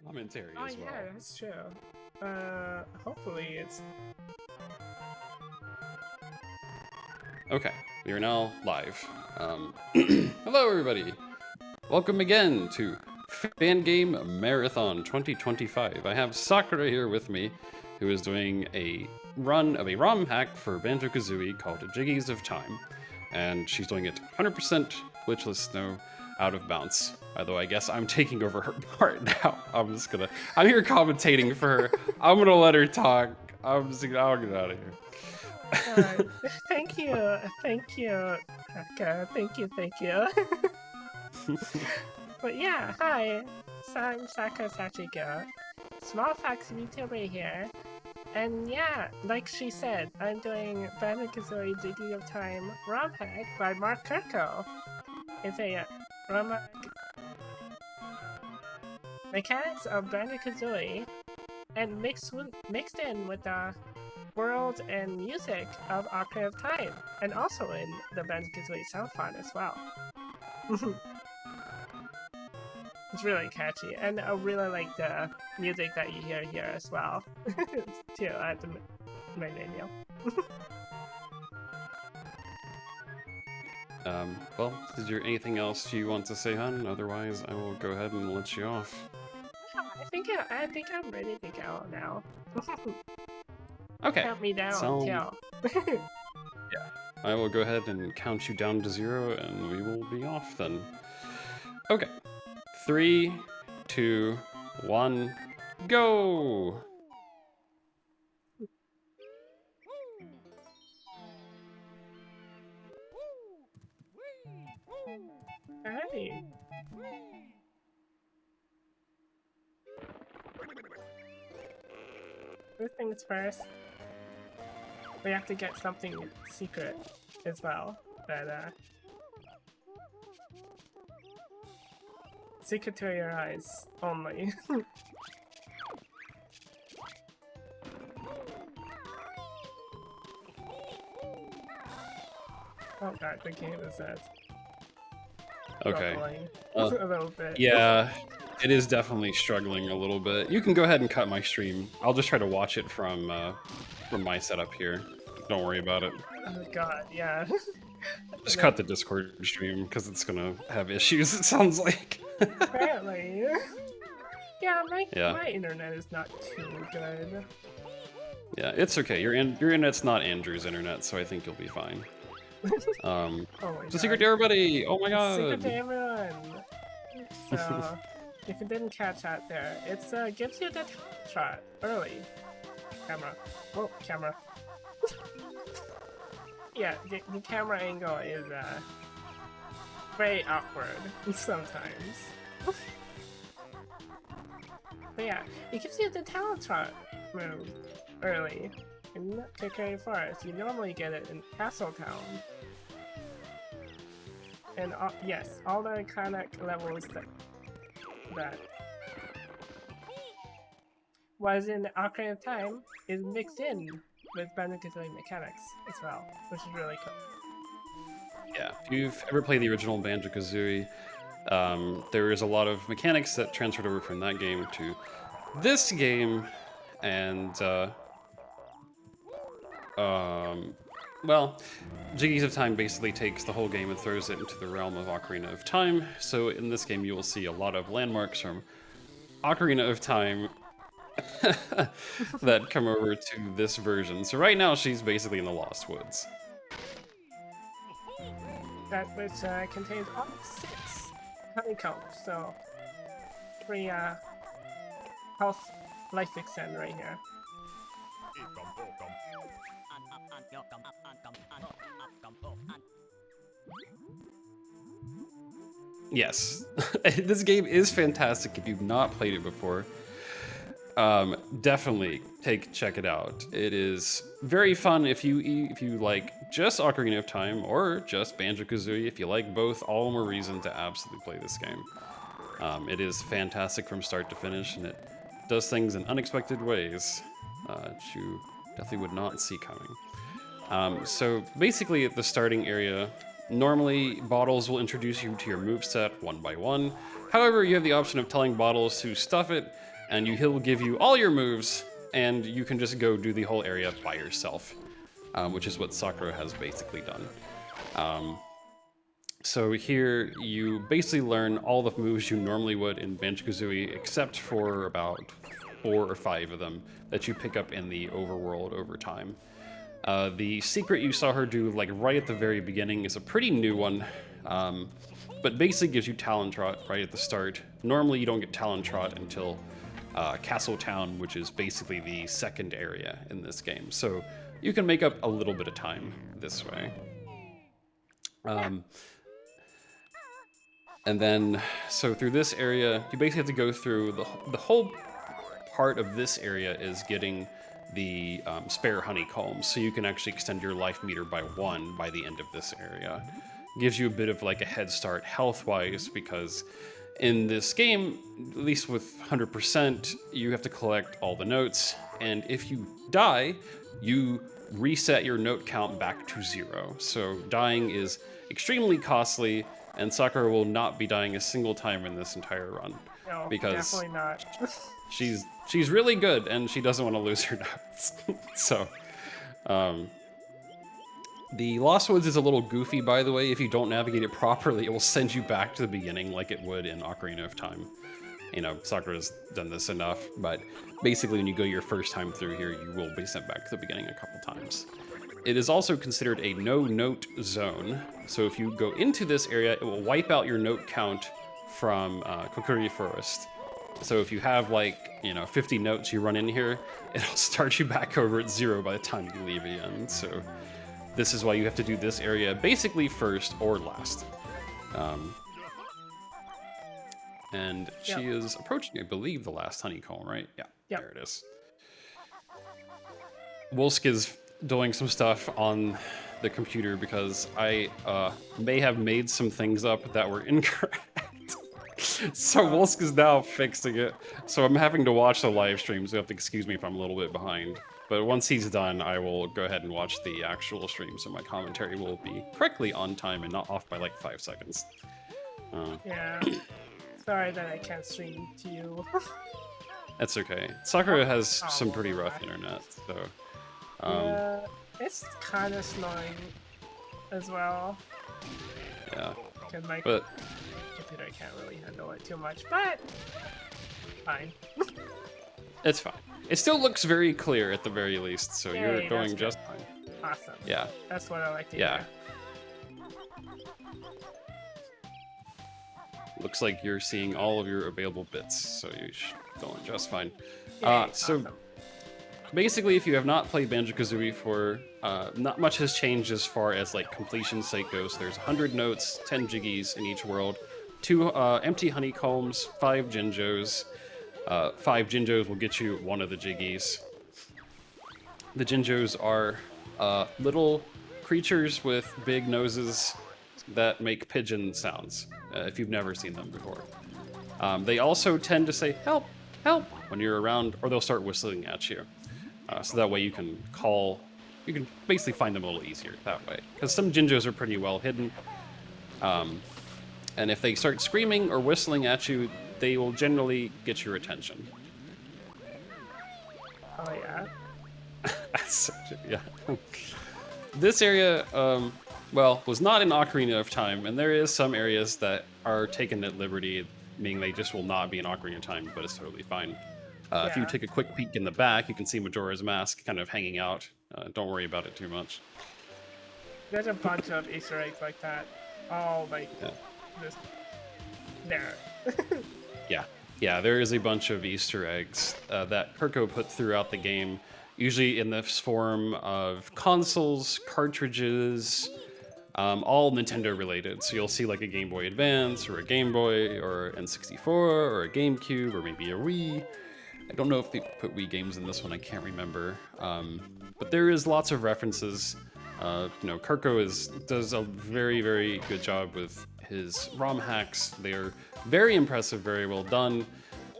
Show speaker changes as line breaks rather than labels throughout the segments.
commentary
Oh
as well.
yeah, that's true. Hopefully it's...
Okay, we are now live. Hello everybody! Welcome again to Fangame Marathon 2025. I have Sakura here with me, who is doing a run of a ROM hack for Banjo-Kazooie called Jiggies of Time. And she's doing it 100% glitchless, no out of bounds. Although I guess I'm taking over her part now. I'm here commentating for her. I'm gonna let her talk. I'll get out of here.
Thank you, Krakka. Thank you. But yeah, hi, I'm SakuraSachiko, small fox YouTuber here, and yeah, like she said, I'm doing Banjo-Kazooie Jiggies of Time ROM hack by Mark Kirko. It's a ROM hack mechanics of Banjo-Kazooie and mixed in with the world and music of Ocarina of Time, and also in the Banjo-Kazooie sound font as well. It's really catchy, and I really like the music that you hear here as well. Too, at the main menu.
Well, is there anything else you want to say, hon? Otherwise, I will go ahead and let you off.
I think I'm ready to go now.
Okay.
Count me down,
Yeah. I will go ahead and count you down to 0, and we will be off then. Okay. 3, 2, 1, go!
Alrighty. First things first, we have to get something secret as well. That secret to your eyes only. Oh god, the game is
Okay.
a little bit.
Yeah, it is definitely struggling a little bit. You can go ahead and cut my stream. I'll just try to watch it from my setup here. Don't worry about it.
Oh god, yeah.
Just cut the Discord stream because it's gonna have issues. It sounds like.
Apparently. Yeah, my internet is not too good.
Yeah, it's okay. Your internet's not Andrew's internet, so I think you'll be fine.
Oh
it's a secret to everybody! Oh my god!
Secret to everyone! So, if you didn't catch that there, it gives you the shot early. Camera. Oh, camera. Yeah, the camera angle is very awkward sometimes. But yeah, it gives you the talent shot move early in Kakari Forest. You normally get it in Castle Town. And yes, all the iconic levels that was in Ocarina of Time is mixed in with Banjo-Kazooie mechanics as well, which is really cool.
Yeah, if you've ever played the original Banjo-Kazooie, there is a lot of mechanics that transferred over from that game to this game, and well, Jiggies of Time basically takes the whole game and throws it into the realm of Ocarina of Time. So in this game, you will see a lot of landmarks from Ocarina of Time that come over to this version. So right now, she's basically in the Lost Woods.
That which contains all 6 honeycombs, so 3 health life extend right here.
Yes, this game is fantastic if you've not played it before. Definitely check it out. It is very fun if you like just Ocarina of Time or just Banjo-Kazooie. If you like both, all the more reason to absolutely play this game. It is fantastic from start to finish, and it does things in unexpected ways that you definitely would not see coming. So basically at the starting area, normally bottles will introduce you to your moveset one by one. However, you have the option of telling bottles to stuff it and he'll give you all your moves, and you can just go do the whole area by yourself, which is what Sakura has basically done. So here you basically learn all the moves you normally would in Banjo-Kazooie, except for about 4 or 5 of them that you pick up in the overworld over time. The secret you saw her do like right at the very beginning is a pretty new one, but basically gives you Talon Trot right at the start. Normally you don't get Talon Trot until Castle Town, which is basically the second area in this game. So you can make up a little bit of time this way. And then, so through this area, you basically have to go through the whole part of this area is getting the spare honeycombs, so you can actually extend your life meter by 1 by the end of this area. Gives you a bit of like a head start health-wise, because in this game, at least with 100%, you have to collect all the notes, and if you die, you reset your note count back to 0. So dying is extremely costly, and Sakura will not be dying a single time in this entire run.
No,
because
definitely not.
she's really good, and she doesn't want to lose her notes. So, the Lost Woods is a little goofy, by the way. If you don't navigate it properly, it will send you back to the beginning like it would in Ocarina of Time. You know, Sakura's done this enough, but basically when you go your first time through here, you will be sent back to the beginning a couple times. It is also considered a no-note zone, so if you go into this area, it will wipe out your note count from Kokiri Forest. So if you have like, 50 notes you run in here, it'll start you back over at 0 by the time you leave again. So this is why you have to do this area basically first or last. And she is approaching, I believe, the last honeycomb, right? Yeah, there it is. Wolsk is doing some stuff on the computer because I may have made some things up that were incorrect. So Wolsk is now fixing it. So I'm having to watch the live stream, so you have to excuse me if I'm a little bit behind. But once he's done, I will go ahead and watch the actual stream, so my commentary will be correctly on time and not off by like 5 seconds.
Yeah. Sorry that I can't stream to you.
That's okay. Sakura has some pretty rough internet, so...
yeah, it's kind of snowing as well.
Yeah.
But computer can't really handle it too much, but fine.
It's fine. It still looks very clear at the very least, so you're doing just fine.
Awesome.
Yeah.
That's what I like to hear.
Looks like you're seeing all of your available bits, so you're going just fine.
Awesome.
Basically, if you have not played Banjo-Kazooie before, not much has changed as far as like completion sake goes. There's 100 notes, 10 Jiggies in each world, 2 empty honeycombs, 5 Jinjos. 5 Jinjos will get you 1 of the Jiggies. The Jinjos are little creatures with big noses that make pigeon sounds, if you've never seen them before. They also tend to say, "Help, help," when you're around, or they'll start whistling at you. So that way you can basically find them a little easier that way. Because some Jinjos are pretty well hidden. And if they start screaming or whistling at you, they will generally get your attention.
Oh yeah?
Yeah. This area, was not in Ocarina of Time, and there is some areas that are taken at liberty, meaning they just will not be in Ocarina of Time, but it's totally fine. If you take a quick peek in the back, you can see Majora's Mask kind of hanging out. Don't worry about it too much.
There's a bunch of Easter eggs like that. All like this there.
Yeah, there is a bunch of Easter eggs that Kirko put throughout the game, usually in the form of consoles, cartridges, all Nintendo related. So you'll see like a Game Boy Advance, or a Game Boy, or N64, or a GameCube, or maybe a Wii. I don't know if they put Wii games in this one, I can't remember. But there is lots of references. Kirko does a very, very good job with his ROM hacks. They're very impressive, very well done.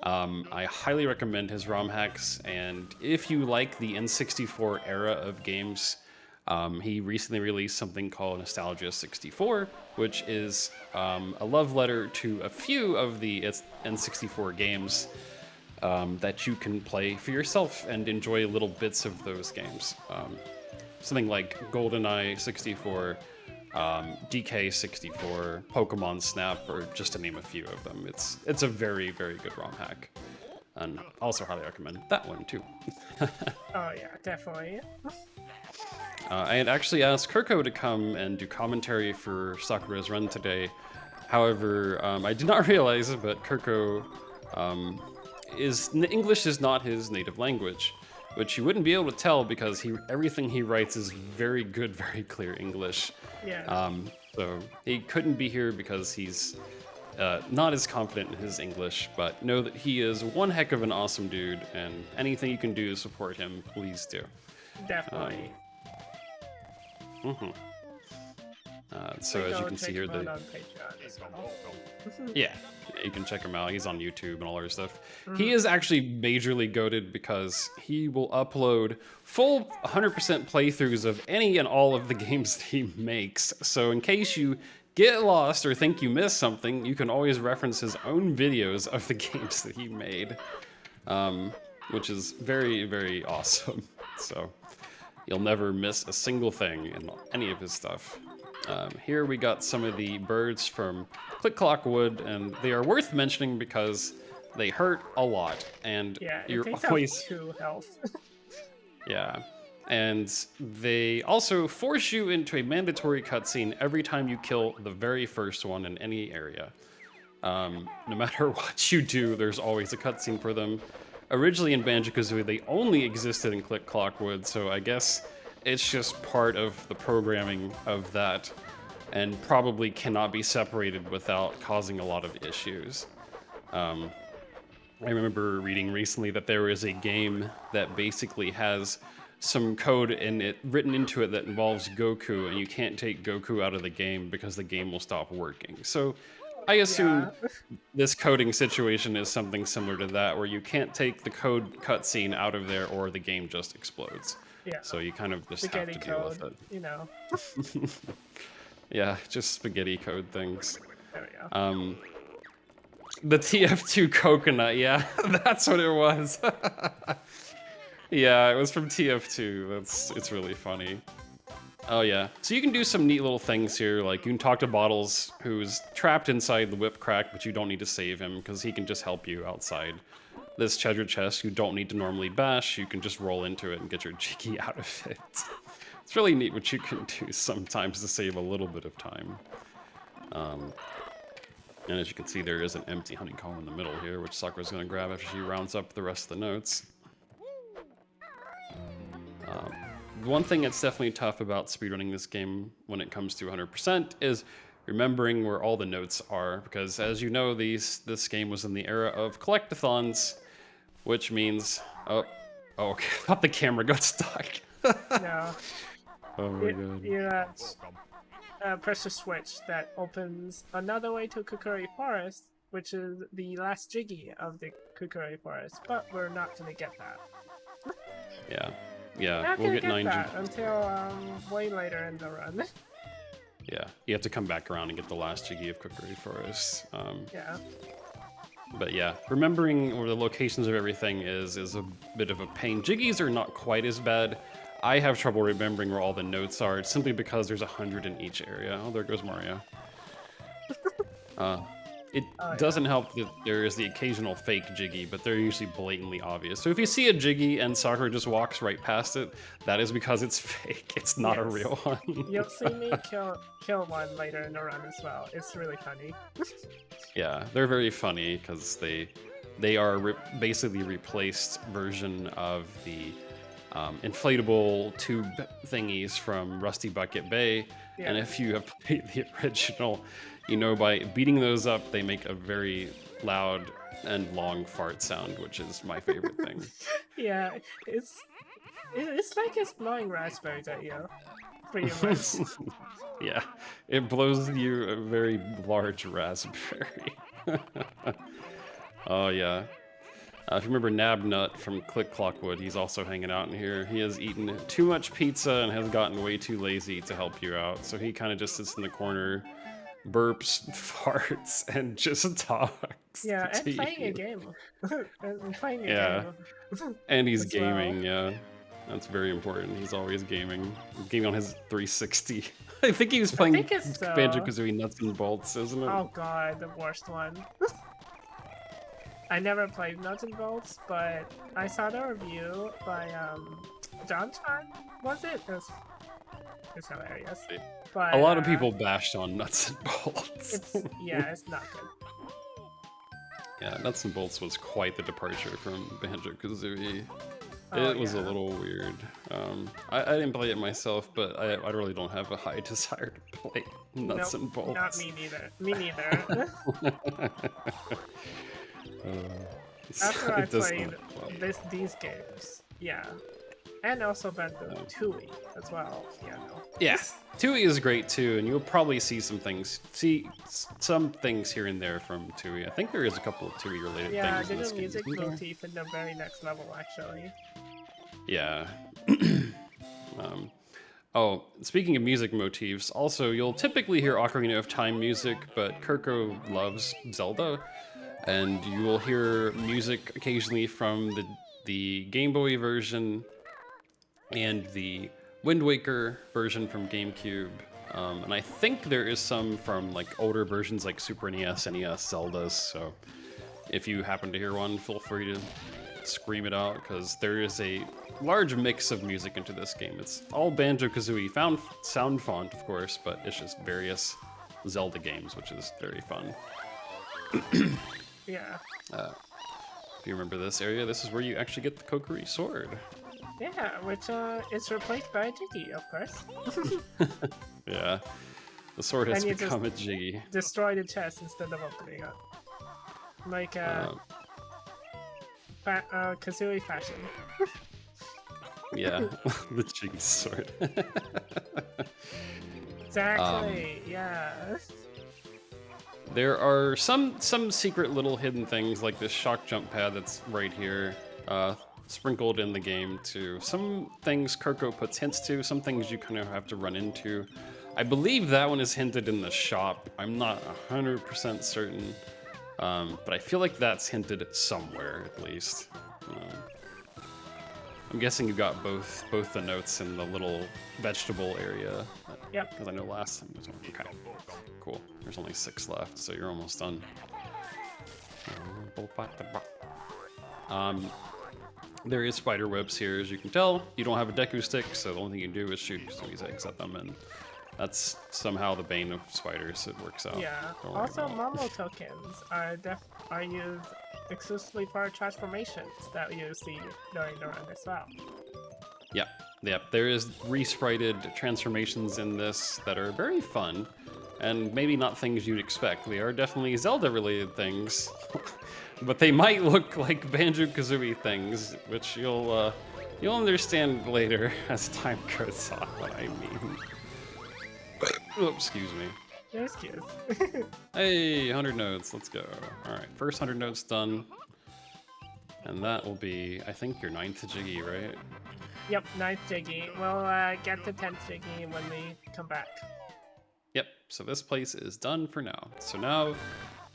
I highly recommend his ROM hacks, and if you like the N64 era of games, he recently released something called Nostalgia 64, which is a love letter to a few of the N64 games. that you can play for yourself and enjoy little bits of those games. Something like GoldenEye 64, DK64, Pokemon Snap, or just to name a few of them. It's a very, very good ROM hack. And also highly recommend that one too.
Oh yeah, definitely.
I had actually asked Kirko to come and do commentary for Sakura's run today. However, I did not realize it, but Kirko English is not his native language, which you wouldn't be able to tell because everything he writes is very good, very clear English.
Yeah.
So he couldn't be here because he's not as confident in his English, but know that he is one heck of an awesome dude, and anything you can do to support him, please do.
Definitely.
So as you can see here,
on Patreon as well.
yeah, you can check him out. He's on YouTube and all other stuff. He is actually majorly goated because he will upload full 100% playthroughs of any and all of the games that he makes. So in case you get lost or think you missed something, you can always reference his own videos of the games that he made, which is very, very awesome. So you'll never miss a single thing in any of his stuff. Here we got some of the birds from Wood, and they are worth mentioning because they hurt a lot, and
Yeah, it
you're
takes
always
out 2 health.
yeah. And they also force you into a mandatory cutscene every time you kill the very first one in any area. No matter what you do, there's always a cutscene for them. Originally in Banjo-Kazooie, they only existed in Wood, so I guess it's just part of the programming of that, and probably cannot be separated without causing a lot of issues. I remember reading recently that there is a game that basically has some code in it written into it that involves Goku, and you can't take Goku out of the game because the game will stop working. So I assume this coding situation is something similar to that, where you can't take the code cutscene out of there or the game just explodes.
Yeah.
So you kind of just
Spaghetti
have to deal
code,
with it.
you know.
Yeah, just spaghetti code things.
There we go.
The TF2 coconut, yeah, that's what it was. Yeah, it was from TF2. It's really funny. Oh yeah, so you can do some neat little things here, like you can talk to Bottles, who's trapped inside the whip crack, but you don't need to save him because he can just help you outside. This treasure chest you don't need to normally bash, you can just roll into it and get your Jiggy out of it. It's really neat what you can do sometimes to save a little bit of time. And as you can see, there is an empty honeycomb in the middle here, which Sakura's going to grab after she rounds up the rest of the notes. One thing that's definitely tough about speedrunning this game when it comes to 100% is remembering where all the notes are, because as you know, this game was in the era of collectathons, which means... Oh, okay, I thought the camera got stuck.
No.
Oh my god.
You press a switch that opens another way to Kukuri Forest, which is the last Jiggy of the Kukuri Forest, but we're not going to get that.
Yeah, we'll get 9
that until way later in the run.
Yeah, you have to come back around and get the last Jiggy of Kukuri Forest.
Yeah.
But yeah, remembering where the locations of everything is a bit of a pain. Jiggies are not quite as bad. I have trouble remembering where all the notes are, simply because there's 100 in each area. Oh, there goes Mario. It doesn't help that there is the occasional fake Jiggy, but they're usually blatantly obvious. So if you see a Jiggy and Sakura just walks right past it, that is because it's fake. It's not a real one.
You'll see me kill one later in the run as well. It's really funny.
Yeah, they're very funny because they are basically replaced version of the inflatable tube thingies from Rusty Bucket Bay. Yeah. And if you have played the original, you know by beating those up, they make a very loud and long fart sound, which is my favorite thing.
Yeah, it's like it's blowing raspberries at you, pretty much.
Yeah, it blows you a very large raspberry. Oh yeah. If you remember Nabnut from Wood, he's also hanging out in here. He has eaten too much pizza and has gotten way too lazy to help you out, so he kind of just sits in the corner burps, farts, and just talks
Yeah,
to
and playing a
you.
game. And playing a
Yeah,
game.
and he's
as well.
gaming. Yeah, that's very important. He's always gaming. He's gaming on his 360. I think he was
I
playing
think it's
Banjo-Kazooie Nuts and Bolts, isn't it?
oh god, the worst one. I never played Nuts and Bolts, but I saw the review by John Chan, was it? It's hilarious. But
A lot of people bashed on Nuts and Bolts.
it's not good.
Yeah, Nuts and Bolts was quite the departure from Banjo-Kazooie.
Oh,
It was a
yeah.
little weird. I didn't play it myself, but I really don't have a high desire to play Nuts and Bolts.
Not me neither. Me neither. After I played these games, yeah. And also Banjo-Tooie as well, yeah. No.
Yeah, Tooie is great too, and you'll probably see some things here and there from Tooie. I think there is a couple of Tooie related things in this game.
Yeah, there's a music motif in the very next level, actually.
Yeah. Oh, speaking of music motifs, also you'll typically hear Ocarina of Time music, but Kirko loves Zelda, and you will hear music occasionally from the Game Boy version and the Wind Waker version from GameCube. And I think there is some from like older versions like Super NES, NES, Zeldas. So if you happen to hear one, feel free to scream it out, because there is a large mix of music into this game. It's all Banjo-Kazooie, sound font, of course, but it's just various Zelda games, which is very fun.
Yeah.
If you remember this area, this is where you actually get the Kokiri sword.
Yeah, which is replaced by a Jiggy, of course.
Yeah, the sword has become a Jiggy.
Destroy the chest instead of opening it. Like Kazooie fashion.
Yeah, the Jiggy sword.
Exactly, yeah.
There are some secret little hidden things like this shock jump pad that's right here, sprinkled in the game too. Some things Kirko puts hints to, some things you kind of have to run into. I believe that one is hinted in the shop. I'm not 100% certain, but I feel like that's hinted somewhere at least. I'm guessing you got both the notes in the little vegetable area.
Yep.
Because I know last time there's one. Okay, cool. There's only 6 left, so you're almost done. There is spider webs here, as you can tell. You don't have a Deku stick, so the only thing you can do is shoot these eggs at them, and that's somehow the bane of spiders. It works out.
Yeah. Also, Momo tokens are used exclusively for transformations that you see during the run as well.
Yep. There is resprited transformations in this that are very fun, and maybe not things you'd expect. They are definitely Zelda-related things, but they might look like Banjo-Kazooie things, which you'll understand later as time goes on what I mean. Oh, excuse me.
You're excused.
Hey, 100 notes, let's go. Alright, first 100 notes done. And that will be, I think, your 9th Jiggy, right?
Yep, 9th Jiggy. We'll get the 10th Jiggy when we come back.
Yep, so this place is done for now. So now,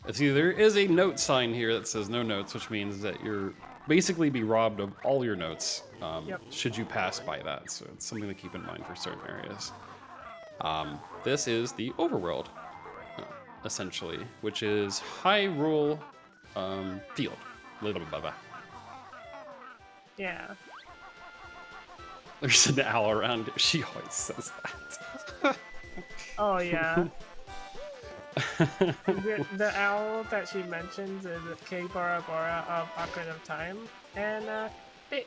there is a note sign here that says no notes, which means that you're basically be robbed of all your notes should you pass by that. So it's something to keep in mind for certain areas. This is the overworld, essentially, which is Hyrule Field. Blah, blah, blah, blah.
Yeah.
There's an owl around here. She always says that.
Oh, yeah. the owl that she mentions is K Bora Bora of Ocarina of Time, and K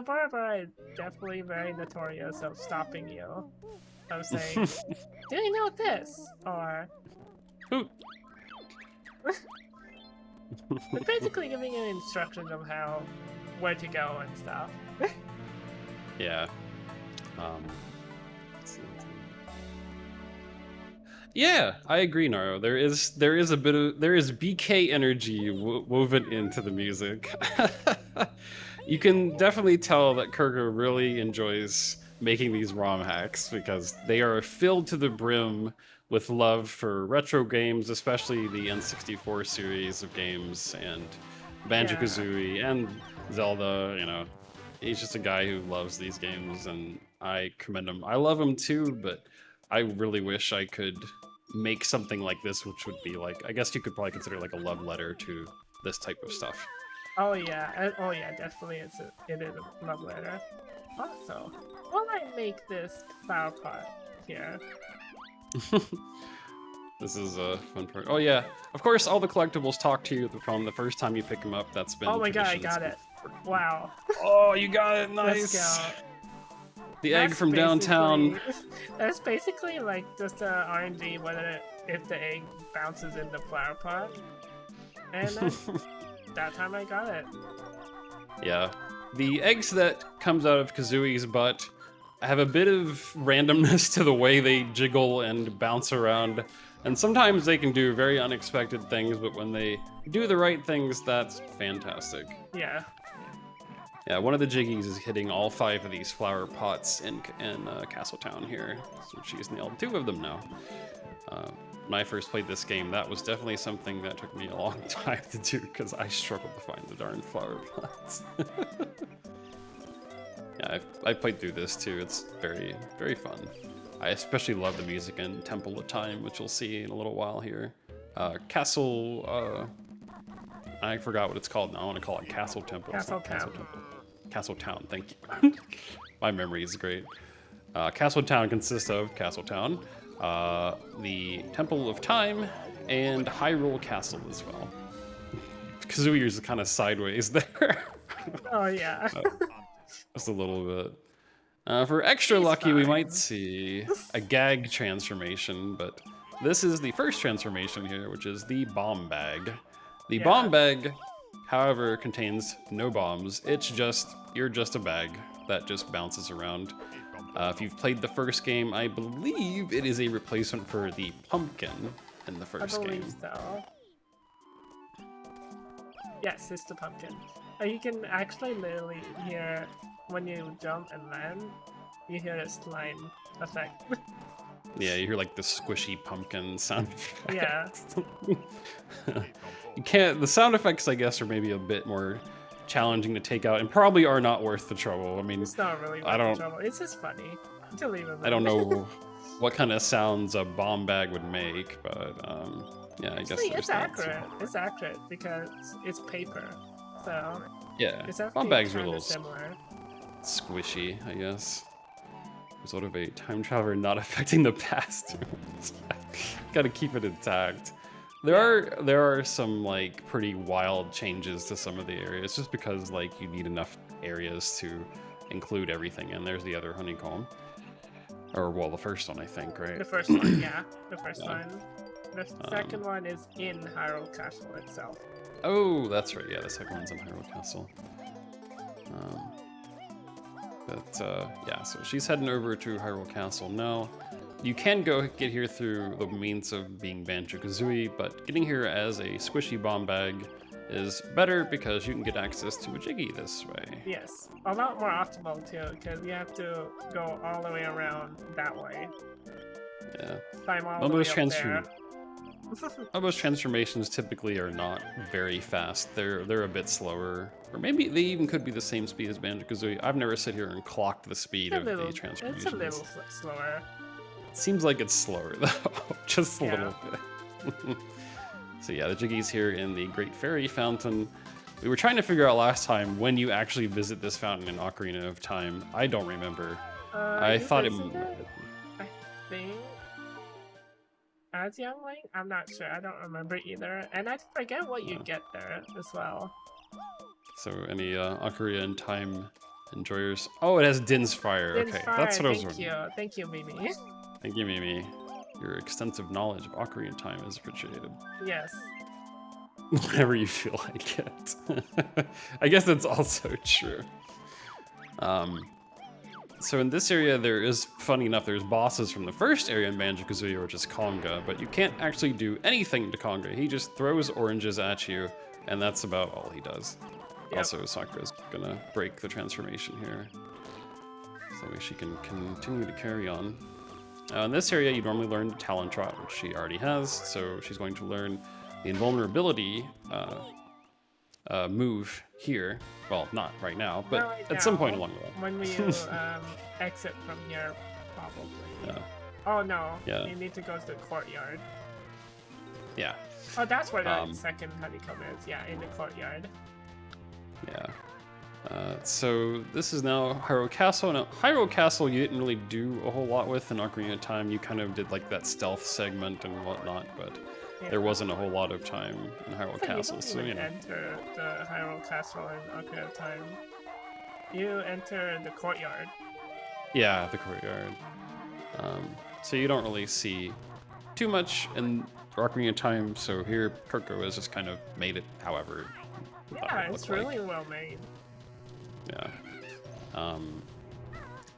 Bora Bora is definitely very notorious of stopping you. Of saying, do you know this? Or they're basically giving you instructions of where to go and stuff.
Yeah. Yeah, I agree, Naro. There is BK energy woven into the music. You can definitely tell that Kirko really enjoys making these ROM hacks because they are filled to the brim with love for retro games, especially the N64 series of games and Banjo-Kazooie and Zelda. You know, he's just a guy who loves these games, and I commend him. I love him too, but I really wish I could make something like this, which would be like, I guess you could probably consider like a love letter to this type of stuff.
Oh yeah, definitely it is a love letter. Also, while I make this flower pot here,
This is a fun part. Oh yeah, of course, all the collectibles talk to you from the first time you pick them up. That's been
oh my god, I
tradition
got it! Wow.
Oh, you got it!
Let's
Nice.
go.
The egg from downtown.
That's basically like just a RNG whether if the egg bounces in the flower pot, and that time I got it.
Yeah, the eggs that comes out of Kazooie's butt have a bit of randomness to the way they jiggle and bounce around, and sometimes they can do very unexpected things, but when they do the right things, that's fantastic.
Yeah.
Yeah, one of the Jiggies is hitting all 5 of these flower pots in Castletown here, so she's nailed 2 of them now. When I first played this game, that was definitely something that took me a long time to do, because I struggled to find the darn flower pots. Yeah, I've played through this too. It's very, very fun. I especially love the music in Temple of Time, which you'll see in a little while here. I forgot what it's called now. I want to call it Castle Temple.
Castle Town.
Castle Town, thank you. My memory is great. Castle Town consists of Castle Town, the Temple of Time, and Hyrule Castle as well. Kazooie is kind of sideways there.
Oh yeah.
Just a little bit. For extra lucky, we might see a gag transformation, but this is the first transformation here, which is the bomb bag. The bomb bag, however, contains no bombs. It's just, you're just a bag that just bounces around. If you've played the first game, I believe it is a replacement for the pumpkin in the first game.
I believe so. Yes, it's the pumpkin. You can actually literally hear when you jump and land, you hear a slime effect.
Yeah, you hear like the squishy pumpkin sound effect.
Yeah.
You can't, the sound effects, I guess, are maybe a bit more challenging to take out and probably are not worth the trouble. I mean,
it's not really worth the trouble. It's just funny to leave it.
I don't know what kind of sounds a bomb bag would make, but yeah, I guess
it's accurate. It's accurate because it's paper, so
yeah,
it's
bomb bags are a little
similar.
Squishy, I guess. Result of a time traveler not affecting the past. Gotta keep it intact. There are some like pretty wild changes to some of the areas, just because like you need enough areas to include everything. And there's the other honeycomb, or well, the first one I think, right?
The first one, yeah, the first one. The second one is in Hyrule Castle itself.
Oh, that's right. Yeah, the second one's in Hyrule Castle. Yeah, so she's heading over to Hyrule Castle now. You can go get here through the means of being Banjo-Kazooie, but getting here as a squishy bomb bag is better because you can get access to a Jiggy this way.
Yes, a lot more optimal too, because you have to go all the way around that way.
Yeah.
Climb all the way up there.
Almost transformations typically are not very fast. They're a bit slower, or maybe they even could be the same speed as Banjo-Kazooie. I've never sit here and clocked the speed of the transformations.
It's a little slower.
It seems like it's slower though, just a little bit. So yeah, the Jiggies here in the Great Fairy Fountain. We were trying to figure out last time when you actually visit this fountain in Ocarina of Time. I don't remember. I thought it.
I think. As Young Link? I'm not sure. I don't remember either. And I forget what you get there as well.
So, any Ocarina in Time enjoyers? Oh, it has Din's Fire.
Din's
okay,
Fire.
That's what I was wondering.
Thank you, Mimi.
Thank you, Mimi. Your extensive knowledge of Ocarina in Time is appreciated.
Yes.
Whenever you feel like it. I guess that's also true. So in this area, there is, funny enough, there's bosses from the first area in Banjo-Kazooie, which is Conga, but you can't actually do anything to Conga. He just throws oranges at you, and that's about all he does. Yep. Also, Sakura's gonna break the transformation here. So that she can continue to carry on. In this area, you normally learn Talon Trot, which she already has, so she's going to learn the invulnerability move here. Well, not right now, but
Not right
at some
now,
point along the way.
when we exit from here, probably.
Yeah.
Oh no,
Yeah.
you need to go to the courtyard.
Yeah.
Oh, that's where the second honeycomb is. Yeah, in the courtyard.
Yeah. So this is now Hyrule Castle. Now, Hyrule Castle you didn't really do a whole lot with in Ocarina of Time. You kind of did like that stealth segment and whatnot, but there wasn't a whole lot of time in Hyrule Castle.
So you don't even enter the Hyrule Castle in Ocarina of Time. You enter the courtyard.
Yeah, the courtyard. So you don't really see too much in Ocarina of Time. So here, Kirko has just kind of made it however.
Yeah, it's really well made.
Yeah.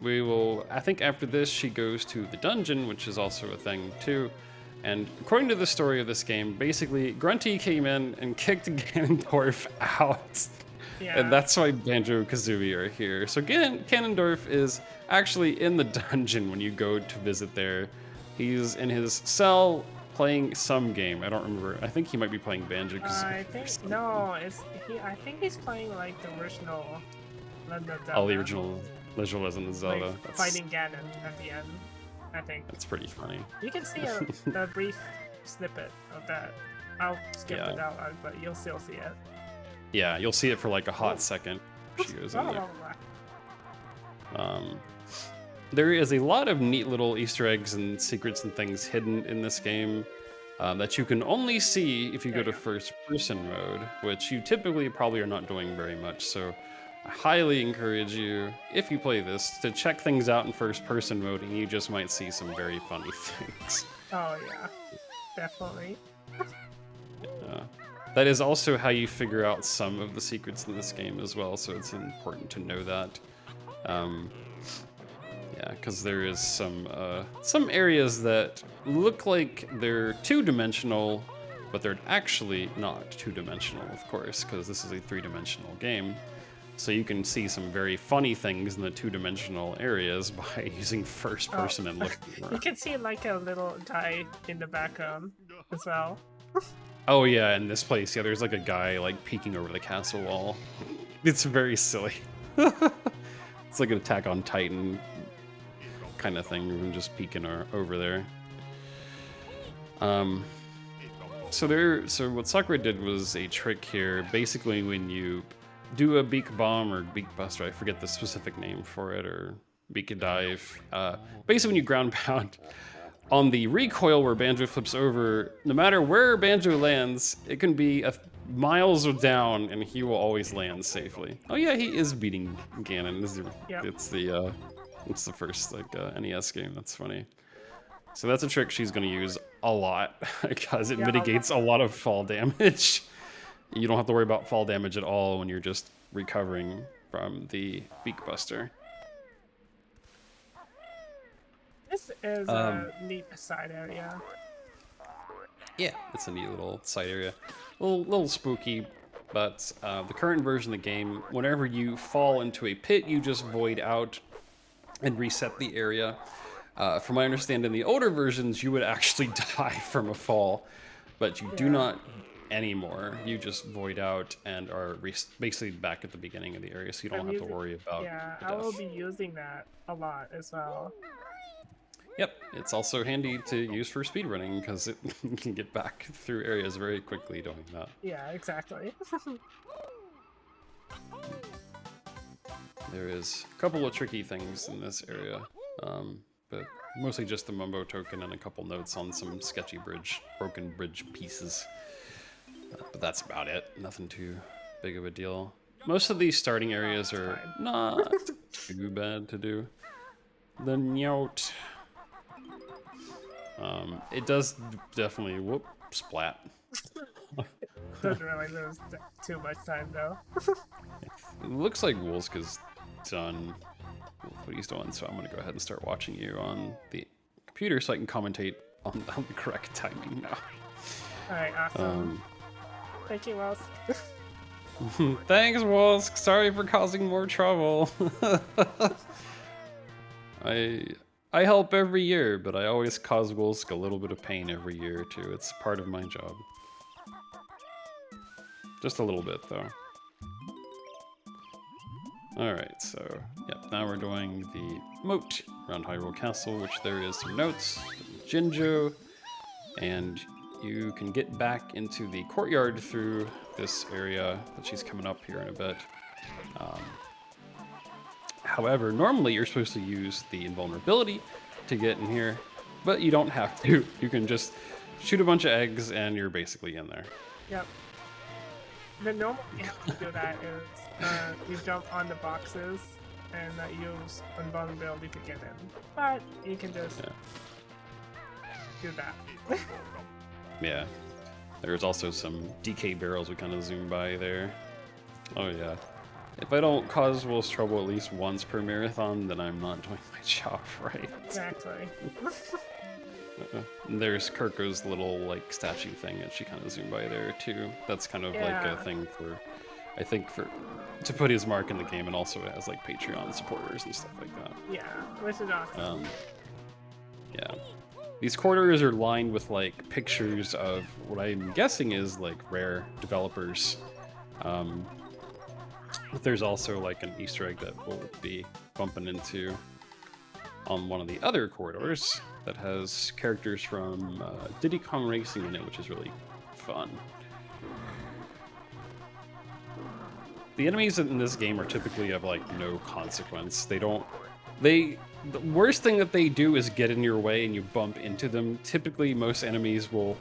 We will, I think after this, she goes to the dungeon, which is also a thing too. And according to the story of this game, basically Grunty came in and kicked Ganondorf out.
Yeah.
And that's why Banjo-Kazooie are here. So Ganondorf is actually in the dungeon when you go to visit there. He's in his cell playing some game. I don't remember. I think he might be playing Banjo-Kazooie.
I think no, I think he's playing like the original Legend of Zelda.
Oh, the original Legend of Zelda.
Like, fighting Ganon at the end, I think.
That's pretty funny.
You can see a brief snippet of that. I'll skip it out, but you'll still see it.
Yeah, you'll see it for like a hot second. She goes in there. There is a lot of neat little Easter eggs and secrets and things hidden in this game that you can only see if you go to first-person mode, which you typically probably are not doing very much. So I highly encourage you, if you play this, to check things out in first-person mode, and you just might see some very funny things.
Oh yeah, definitely.
That is also how you figure out some of the secrets in this game as well, so it's important to know that. Yeah, because there is some areas that look like they're two-dimensional, but they're actually not two-dimensional, of course, because this is a three-dimensional game. So you can see some very funny things in the two-dimensional areas by using first person and looking around.
You can see like a little guy in the background as well.
Oh yeah, in this place, yeah, there's like a guy like peeking over the castle wall. It's very silly. It's like an Attack on Titan kind of thing, even just peeking over there. So what Sakura did was a trick here. Basically, when you do a beak bomb or beak buster, I forget the specific name for it, or beak dive. Basically, when you ground pound on the recoil where Banjo flips over, no matter where Banjo lands, it can be miles down, and he will always land safely. Oh yeah, he is beating Ganon. It's the first like NES game. That's funny. So that's a trick she's going to use a lot because it mitigates a lot of fall damage. You don't have to worry about fall damage at all when you're just recovering from the beak buster.
This is a neat side area.
Yeah, it's a neat little side area. A little spooky, but the current version of the game, whenever you fall into a pit, you just void out and reset the area. From my understanding, in the older versions, you would actually die from a fall, but you do not anymore. You just void out and are basically back at the beginning of the area, so you don't have to worry about the death.
I will be using that a lot as well.
Yep, it's also handy to use for speedrunning because it can get back through areas very quickly doing that.
Yeah, exactly.
There is a couple of tricky things in this area, but mostly just the Mumbo token and a couple notes on some sketchy broken bridge pieces. But that's about it. Nothing too big of a deal. Most of these starting areas are not too bad to do. The note. It does definitely splat.
Doesn't really lose too much time though.
It looks like Wolska's done what he's doing, so I'm gonna go ahead and start watching you on the computer so I can commentate on the correct timing now.
Alright, awesome. Thank you, Wells.
Thanks, Wolsk. Sorry for causing more trouble. I help every year, but I always cause Wolsk a little bit of pain every year too. It's part of my job. Just a little bit though. Alright, so now we're doing the moat around Hyrule Castle, which there is some notes, Jinjo, and you can get back into the courtyard through this area that she's coming up here in a bit. However, normally you're supposed to use the invulnerability to get in here, but you don't have to. You can just shoot a bunch of eggs and you're basically in there.
Yep. The normal way to do that is you jump on the boxes and use invulnerability to get in. But you can just do that.
Yeah. There's also some DK barrels we kind of zoom by there. Oh yeah. If I don't cause Wolf's trouble at least once per marathon, then I'm not doing my job right.
Exactly.
And there's Kirko's little like statue thing that she kind of zoomed by there too. That's kind of like a thing for, I think, for to put his mark in the game, and also it has like Patreon supporters and stuff like that.
Yeah, which is awesome.
Yeah. These corridors are lined with like pictures of what I'm guessing is like rare developers. But there's also like an Easter egg that we'll be bumping into on one of the other corridors that has characters from Diddy Kong Racing in it, which is really fun. The enemies in this game are typically of like no consequence. The worst thing that they do is get in your way and you bump into them. Typically, most enemies will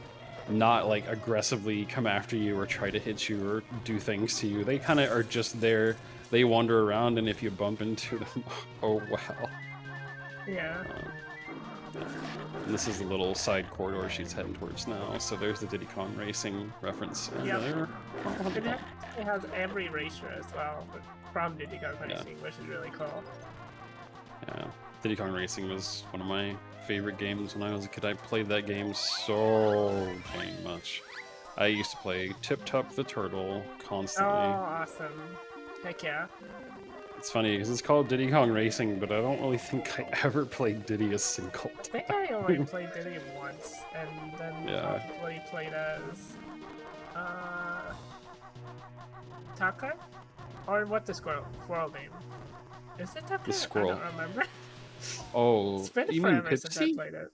not like aggressively come after you or try to hit you or do things to you. They kind of are just there. They wander around, and if you bump into them, oh wow.
Yeah.
And this is the little side corridor she's heading towards now. So there's the Diddy Kong Racing reference. And there.
It has every racer as well from Diddy Kong Racing, which is really cool.
Yeah, Diddy Kong Racing was one of my favorite games when I was a kid. I played that game so dang much. I used to play Tip Top the Turtle constantly.
Oh, awesome. Heck yeah.
It's funny because it's called Diddy Kong Racing, but I don't really think I ever played Diddy a single time.
I think I only played Diddy once, and then probably played as Taka? Or what the squirrel name? Is it Taka?
The squirrel.
I don't remember.
Oh,
it's been
you mean
forever since I
Pipsy?
played it.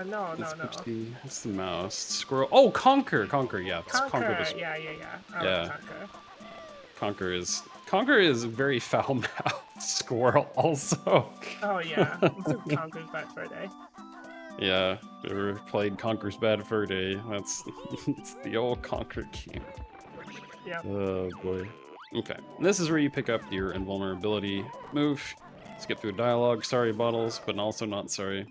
No.
Pipsy. It's the mouse. Squirrel. Oh, Conker. Conker, yeah. It's Conker the squirrel.
Yeah.
Conker is a very foul-mouthed squirrel also.
Oh yeah, Conker's Bad Fur Day.
Yeah, ever played Conker's Bad Fur Day? That's it's the old Conker game.
Yeah.
Oh boy. Okay, this is where you pick up your invulnerability move. Skip through dialogue. Sorry, bottles, but also not sorry.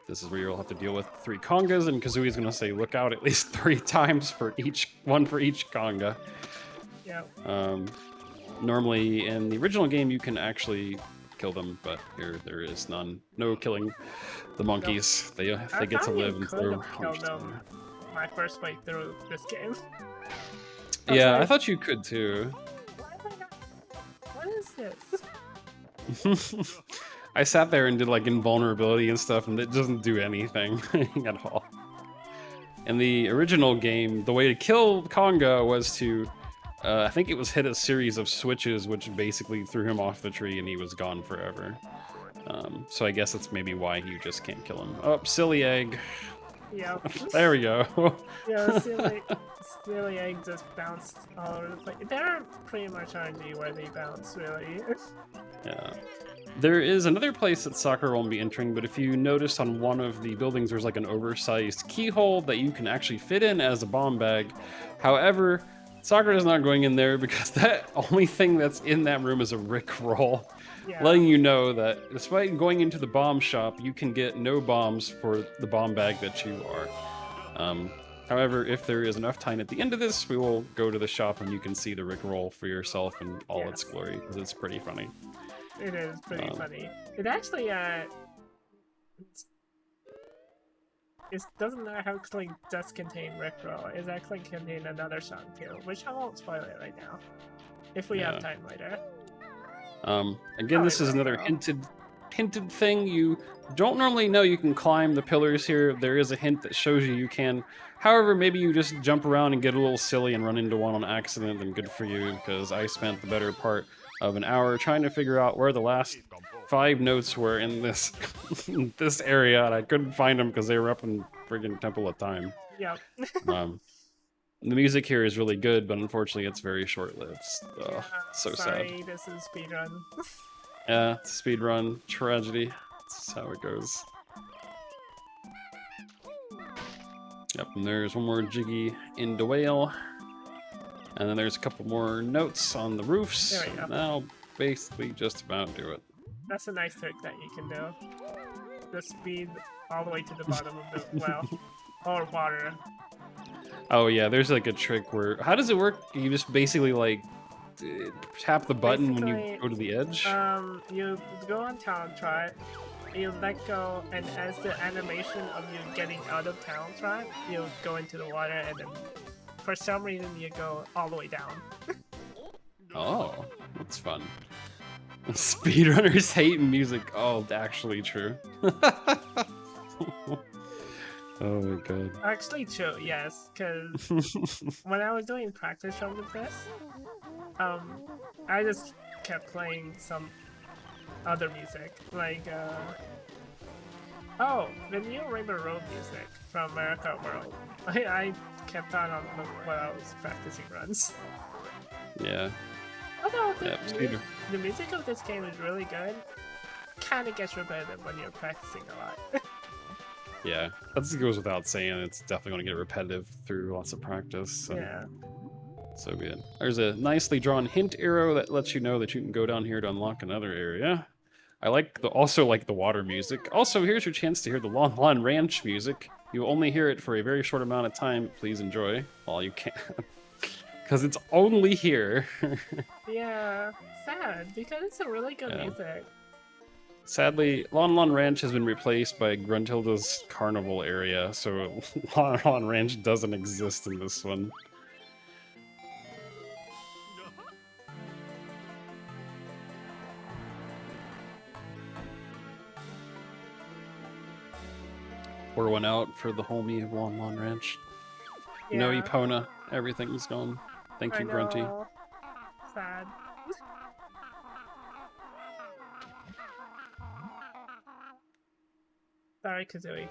This is where you'll have to deal with 3 congas, and Kazooie's gonna say "look out" at least 3 times for each conga.
Yeah.
Normally in the original game you can actually kill them, but here there is none. No killing the monkeys. Nope. They get to live and throw punches.
My first fight through this game.
Yeah, I thought you could too.
What is this?
I sat there and did like invulnerability and stuff, and it doesn't do anything at all. In the original game, the way to kill Conga was to I think it was hit a series of switches, which basically threw him off the tree and he was gone forever. So I guess that's maybe why you just can't kill him. Oh, silly egg.
Yeah.
There we go.
Yeah, silly egg just bounced all over the place. They're pretty much RNG where they bounce, really.
Yeah. There is another place that Sakura won't be entering, but if you notice on one of the buildings, there's like an oversized keyhole that you can actually fit in as a bomb bag. However, Sakura is not going in there because that only thing that's in that room is a Rickroll, letting you know that despite going into the bomb shop, you can get no bombs for the bomb bag that you are. However, if there is enough time at the end of this, we will go to the shop and you can see the Rickroll for yourself in all its glory, because it's pretty funny.
It is pretty funny. It actually, it doesn't actually just contain Rickroll. It actually contains another song too, which I won't spoil it right now. If we have time later.
Again, this is another hinted thing. You don't normally know you can climb the pillars here. There is a hint that shows you can. However, maybe you just jump around and get a little silly and run into one on accident, then good for you, because I spent the better part of an hour trying to figure out where the last 5 notes were in this this area, and I couldn't find them because they were up in friggin' Temple of Time.
Yep.
The music here is really good, but unfortunately it's very short-lived.
Yeah,
So
sorry,
sad.
this is speedrun.
Yeah, speedrun, tragedy. That's how it goes. Yep, and there's one more Jiggy in the whale. And then there's a couple more notes on the roofs.
There we go.
That'll basically just about do it.
That's a nice trick that you can do. Just speed all the way to the bottom of the well. Or water.
Oh yeah, there's like a trick where... How does it work? You just basically like tap the button when you go to the edge?
You go on town track, you let go, and as the animation of you getting out of town track, you go into the water, and then for some reason you go all the way down.
Oh, that's fun. Speedrunners hate music. Oh, actually true. Oh my god.
Actually true, yes, because when I was doing practice run with this, I just kept playing some other music, like, oh, the new Rainbow Road music from America World. I kept on while I was practicing runs.
Yeah.
Although
Yeah,
the music of this game is really good, kind of gets repetitive when you're practicing a lot.
Yeah, that goes without saying. It's definitely going to get repetitive through lots of practice. So.
Yeah.
So good. There's a nicely drawn hint arrow that lets you know that you can go down here to unlock another area. I also like the water music. Also, here's your chance to hear the Lon Lon Ranch music. You'll only hear it for a very short amount of time. Please enjoy while you can. Because it's only here.
Yeah, sad, because it's a really good music.
Sadly, Lon Lon Ranch has been replaced by Gruntilda's Carnival area, so Lon Lon Ranch doesn't exist in this one. Pour one out for the homie of Lon Lon Ranch.
Yeah.
No Epona, everything's gone. Thank you, Grunty.
Sad. Sorry, Kazooie.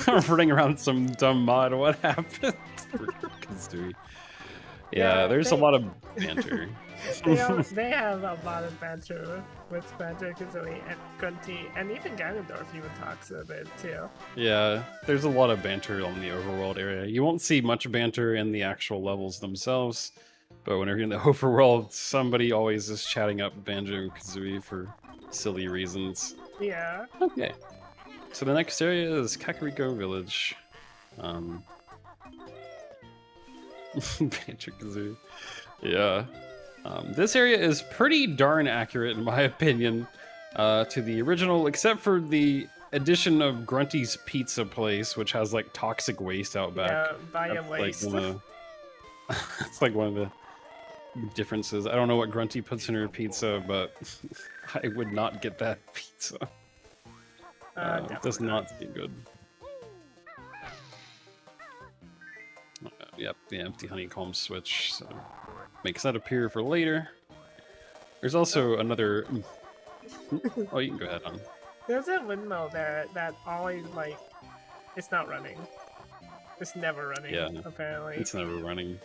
I'm running around some dumb mod. What happened? Kazooie. Yeah, there's a lot of banter.
they have a lot of banter with Banjo-Kazooie and Grunty, and even Ganondorf even talks a bit too.
Yeah, there's a lot of banter on the overworld area. You won't see much banter in the actual levels themselves, but when you're in the overworld, somebody always is chatting up Banjo-Kazooie for silly reasons.
Yeah.
Okay. So the next area is Kakariko Village. Banjo-Kazooie. Yeah. This area is pretty darn accurate, in my opinion, to the original, except for the addition of Grunty's Pizza Place, which has like toxic waste out back.
Yeah, bio-waste.
It's like one of the differences. I don't know what Grunty puts in her pizza, but I would not get that pizza. It does not seem good. Yep, the empty honeycomb switch, so makes that appear for later. There's also another... Oh, you can go ahead on.
There's a windmill there that always, like, it's not running. It's never running, apparently.
It's never running.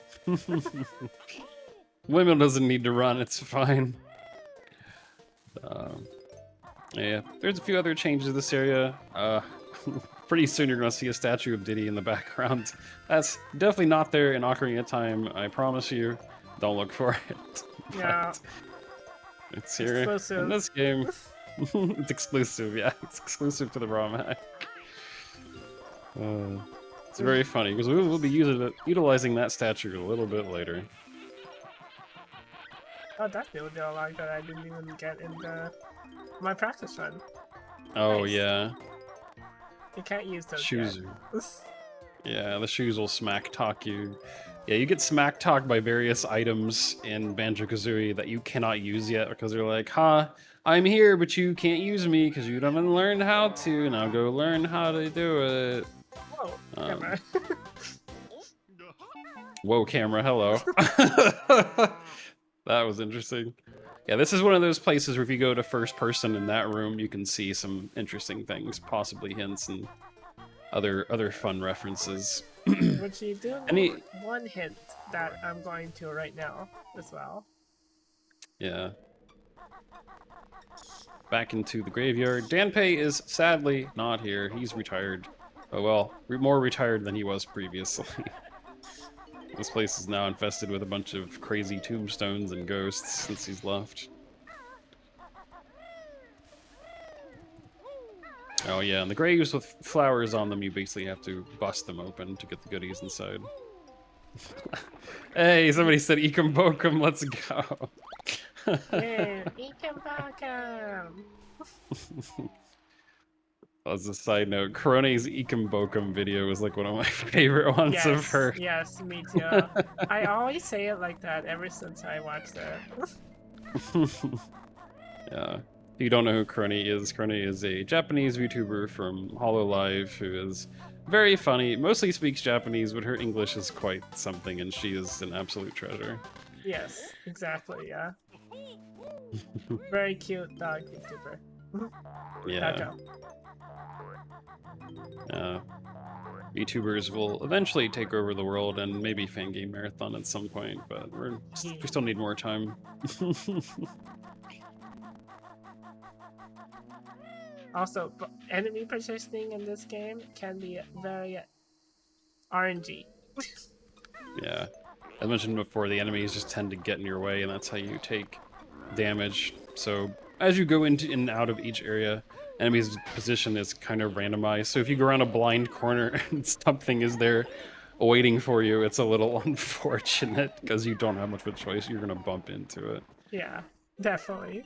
Windmill doesn't need to run, it's fine. Yeah, there's a few other changes to this area. Pretty soon you're going to see a statue of Diddy in the background. That's definitely not there in Ocarina of Time, I promise you. Don't look for it.
Yeah.
It's here
exclusive.
in this game. It's exclusive, yeah. It's exclusive to the ROM hack. It's very funny, because we'll be utilizing that statue a little bit later.
Oh, that's the dialogue that I didn't even get in my practice run.
Oh,
nice.
yeah.
You can't use those
shoes.
yet.
Yeah, the shoes will smack talk you. Yeah, you get smack talked by various items in Banjo-Kazooie that you cannot use yet because they're like, I'm here, but you can't use me because you haven't learned how to. Now go learn how to do it.
Whoa, camera.
Whoa, camera, hello. That was interesting. Yeah, this is one of those places where if you go to first person in that room, you can see some interesting things, possibly hints and other fun references.
Which you do
Any
need one hint that I'm going to right now as well.
Yeah. Back into the graveyard. Danpei is sadly not here. He's retired. Oh well, more retired than he was previously. This place is now infested with a bunch of crazy tombstones and ghosts since he's left. Oh yeah, and the graves with flowers on them, you basically have to bust them open to get the goodies inside. Hey, somebody said Ekum Bokum, let's go.
Yay, Ikembakam!
As a side note, Korone's Ekum Bokum video was like one of my favorite ones of her.
Yes, me too. I always say it like that ever since I watched it.
Yeah. If you don't know who Krone is a Japanese VTuber from HoloLive who is very funny, mostly speaks Japanese, but her English is quite something, and she is an absolute treasure.
Yes, exactly, yeah. Very cute dog VTuber.
Yeah. VTubers will eventually take over the world and maybe Fangame Marathon at some point, but we still need more time.
Also, enemy positioning in this game can be very RNG.
Yeah. As mentioned before, the enemies just tend to get in your way, and that's how you take damage. So as you go into and out of each area, enemy's position is kind of randomized. So if you go around a blind corner and something is there waiting for you, it's a little unfortunate because you don't have much of a choice. You're gonna bump into it.
Yeah, definitely.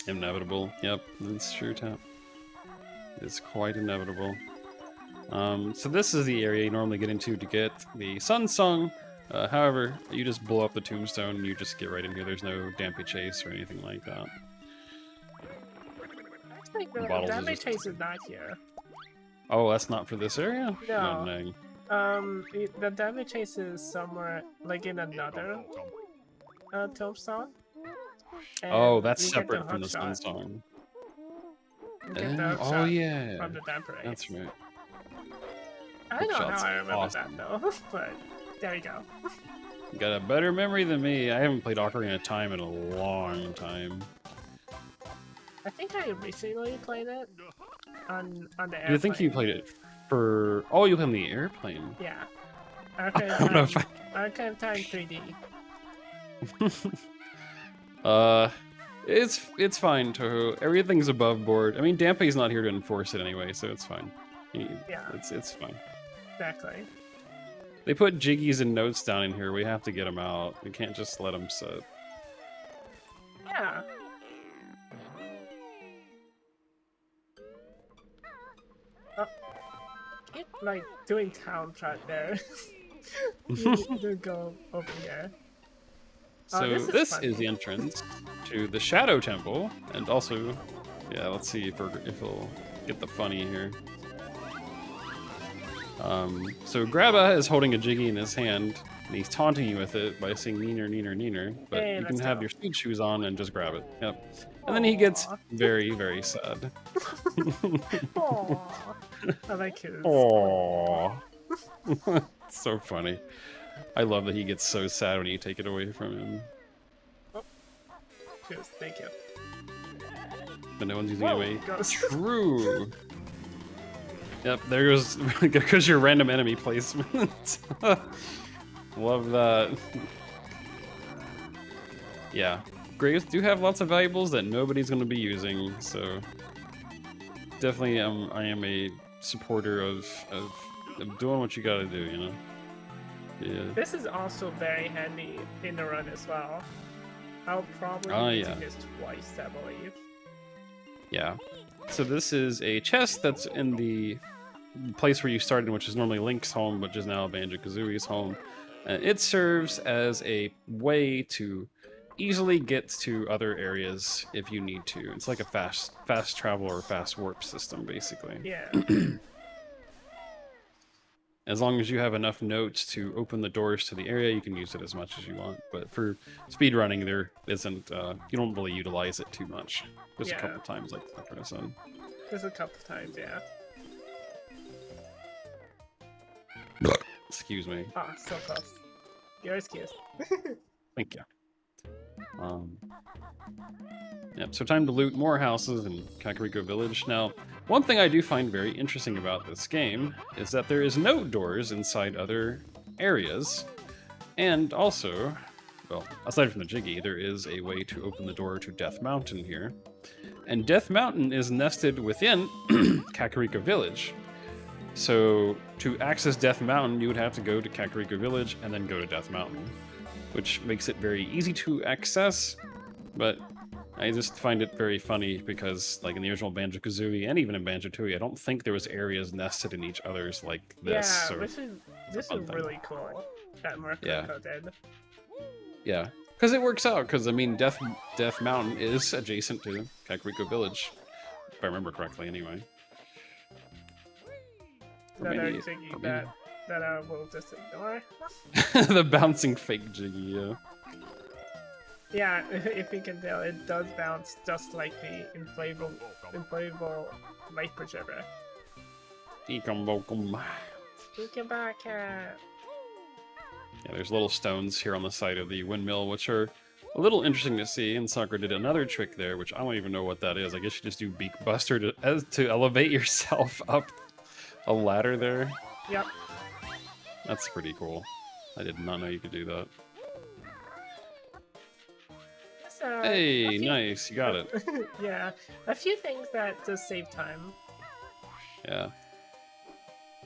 Inevitable. Yep, that's true, Tap. It's quite inevitable. So this is the area you normally get into to get the Sun Song. However, you just blow up the tombstone and you just get right in here. There's no Dampy Chase or anything like that.
Actually, the Dampy Chase is not here.
Oh, that's not for this area?
No.
Oh,
the Dampy Chase is somewhere, like in another tombstone.
Oh, that's separate from the Sun Song. Oh yeah,
from the Dampy Chase.
That's right.
I don't know how I remember that though, but there you go.
You got a better memory than me. I haven't played Ocarina of Time in a long time.
I think I recently played it on the airplane.
You think you played it for? Oh, you played on the airplane.
Yeah. Archive Time 3D.
It's fine, Toho. Everything's above board. I mean, Dampy's not here to enforce it anyway, so it's fine.
Yeah.
It's fine.
Exactly.
They put Jiggies and notes down in here. We have to get them out. We can't just let them sit.
Yeah. Oh, keep like doing town trot there. You need to go over here.
So this is the entrance to the Shadow Temple, and also, yeah, let's see if we'll get the funny here. So Grabba is holding a Jiggy in his hand, and he's taunting you with it by saying neener, neener, neener, but you can have your speed shoes on and just grab it. Yep. And then he gets very, very sad.
Aww. I like his.
Aww. So funny. I love that he gets so sad when you take it away from him.
Oh. Cheers, thank you.
But no one's using it away.
Goes.
True. Yep, there goes your random enemy placement. Love that. Yeah, graves do have lots of valuables that nobody's going to be using, so definitely I am a supporter of doing what you got to do, you know. Yeah.
This is also very handy in the run as well. I'll probably use this twice, I believe.
Yeah. So this is a chest that's in the place where you started, which is normally Link's home, which is now Banjo-Kazooie's home. It serves as a way to easily get to other areas if you need to. It's like a fast travel or fast warp system, basically.
Yeah.
As long as you have enough notes to open the doors to the area, you can use it as much as you want. But for speedrunning, there isn't, you don't really utilize it too much. Just a couple times, like Sakura said.
Just a couple times, yeah.
Excuse me.
Oh, so close. You're excused.
Thank you. Yep, so time to loot more houses in Kakariko Village. Now, one thing I do find very interesting about this game is that there is no doors inside other areas. And also, well, aside from the Jiggy, there is a way to open the door to Death Mountain here. And Death Mountain is nested within Kakariko Village. So, to access Death Mountain, you would have to go to Kakariko Village and then go to Death Mountain, which makes it very easy to access, but I just find it very funny because, like, in the original Banjo-Kazooie and even in Banjo-Tooie, I don't think there was areas nested in each other's like this.
Yeah, this is really cool that Marco did.
Yeah, because it works out, because, I mean, Death Mountain is adjacent to Kakariko Village, if I remember correctly, anyway.
Another Jiggy that I will just ignore.
The bouncing fake Jiggy, yeah.
Yeah, if you can tell, it does bounce just like the inflatable life preserver.
Yeah, there's little stones here on the side of the windmill, which are a little interesting to see, and Sakura did another trick there, which I don't even know what that is. I guess you just do Beak Buster to elevate yourself up a ladder there.
Yep.
That's pretty cool. I did not know you could do that.
So,
hey, nice, you got it.
Yeah, a few things that just save time.
Yeah.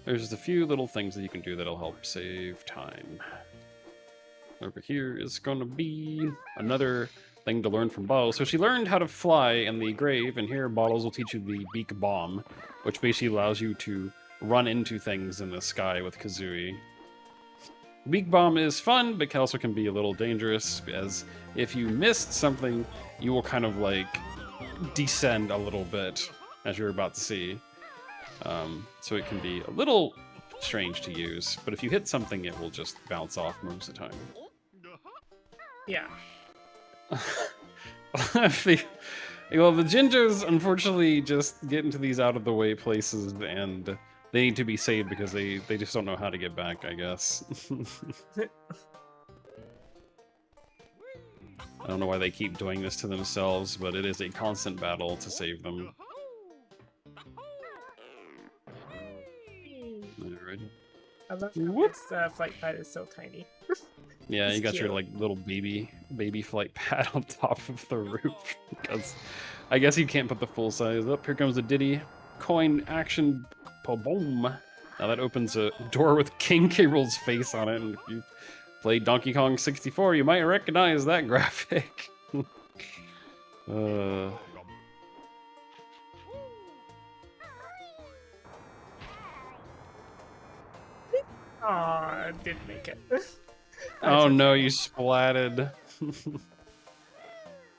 There's just a few little things that you can do that'll help save time. Over here is going to be another thing to learn from Bottles. So she learned how to fly in the grave, and here Bottles will teach you the Beak Bomb, which basically allows you to run into things in the sky with Kazooie. Beak Bomb is fun, but also can be a little dangerous, as if you missed something, you will kind of like descend a little bit, as you're about to see. So it can be a little strange to use, but if you hit something, it will just bounce off most of the time.
Yeah.
Well, the Gingers, unfortunately, just get into these out-of-the-way places, and they need to be saved because they just don't know how to get back, I guess. I don't know why they keep doing this to themselves, but it is a constant battle to save them. Alright.
I love how this flight pad is so tiny.
Yeah, you got
cute.
your like little baby flight pad on top of the roof, because I guess you can't put the full size up. Here comes the Diddy coin action boom. Now that opens a door with King K. Rool's face on it, and if you played Donkey Kong 64, you might recognize that graphic.
Aw, didn't make it.
Oh no, you splatted.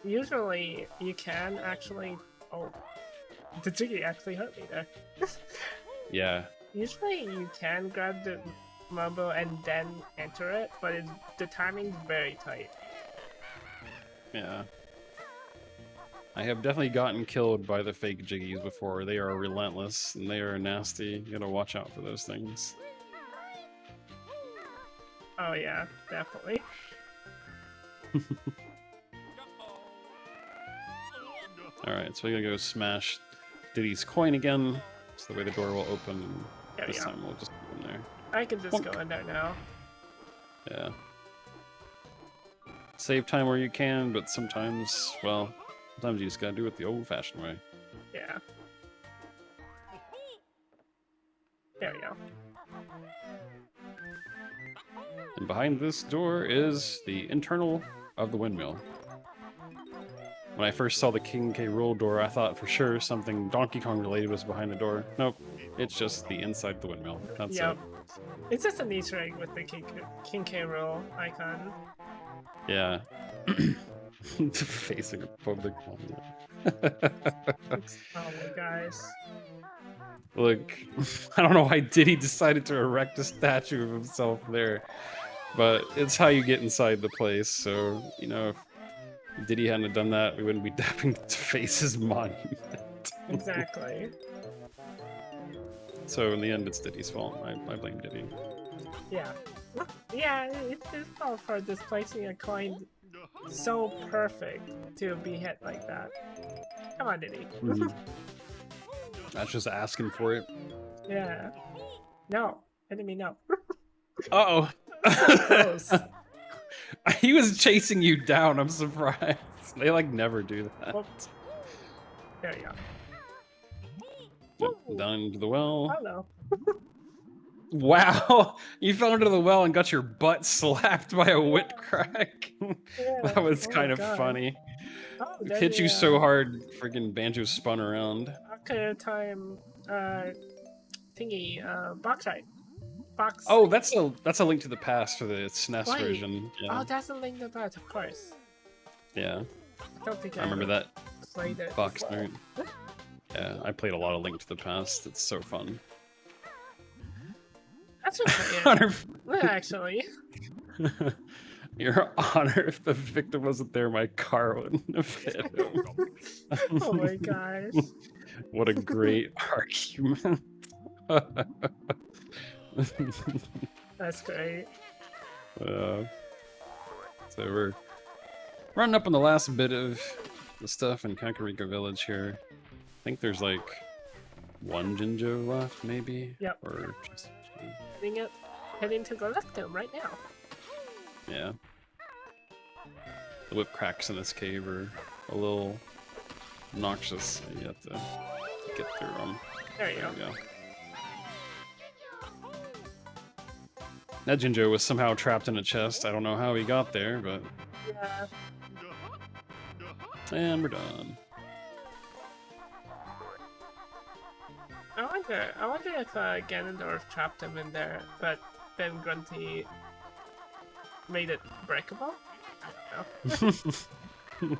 Usually, you can actually... Oh, the Jiggy actually hurt me there.
Yeah.
Usually, you can grab the marble and then enter it, but the timing's very tight.
Yeah. I have definitely gotten killed by the fake Jiggies before. They are relentless, and they are nasty. You gotta watch out for those things.
Oh yeah, definitely.
Alright, so we're gonna go smash Diddy's coin again. So the way the door will open, and this time we'll just go in there.
I can just go in there now.
Yeah. Save time where you can, but sometimes, well, sometimes you just gotta do it the old-fashioned way.
Yeah. There we go.
And behind this door is the internal of the windmill. When I first saw the King K. Rool door, I thought for sure something Donkey Kong related was behind the door. Nope. It's just the inside of the windmill. That's
Yep.
it.
It's just an Easter egg with the King K. Rool icon.
Yeah. Facing a public monument.
Oh my gosh.
Look, I don't know why Diddy decided to erect a statue of himself there, but it's how you get inside the place. So, you know, if Diddy hadn't done that, we wouldn't be dapping to face his monument.
Exactly.
So in the end, it's Diddy's fault. I blame Diddy.
Yeah. Yeah, it's his fault for displacing a coin so perfect to be hit like that. Come on, Diddy.
That's just asking for it.
Yeah. No. Enemy, no.
Uh-oh.
Close.
He was chasing you down. I'm surprised. They like never do that.
Whoops. There you go.
Yep, down into the well.
Hello.
Wow, you fell into the well and got your butt slapped by a wit crack.
Yeah.
That was
Oh my
kind of
God.
funny.
Oh,
It hit you so hard, freaking Banjo spun around.
Okay, time. Thingy. Bauxite. Box.
Oh, that's a Link to the Past for the SNES
Wait.
version. Yeah.
Oh, that's a Link to the Past, of course.
Yeah.
I don't think
I remember that
played it.
box
before.
art. Yeah, I played a lot of Link to the Past. It's so fun.
That's okay.
Honor,
Actually.
Your Honor, if the victim wasn't there, my car wouldn't have hit him.
Oh my gosh.
What a great argument.
That's great.
So we're running up on the last bit of the stuff in Kakariko Village here. I think there's like one Jinjo left, maybe?
Yep.
Or just...
Heading to Galactum right now.
Yeah. The whip cracks in this cave are a little noxious, so you have to get through them.
There you go.
We go. That Jinjo was somehow trapped in a chest. I don't know how he got there, but...
Yeah.
And we're done.
I wonder if Ganondorf trapped him in there, but then Grunty made it breakable? I don't know.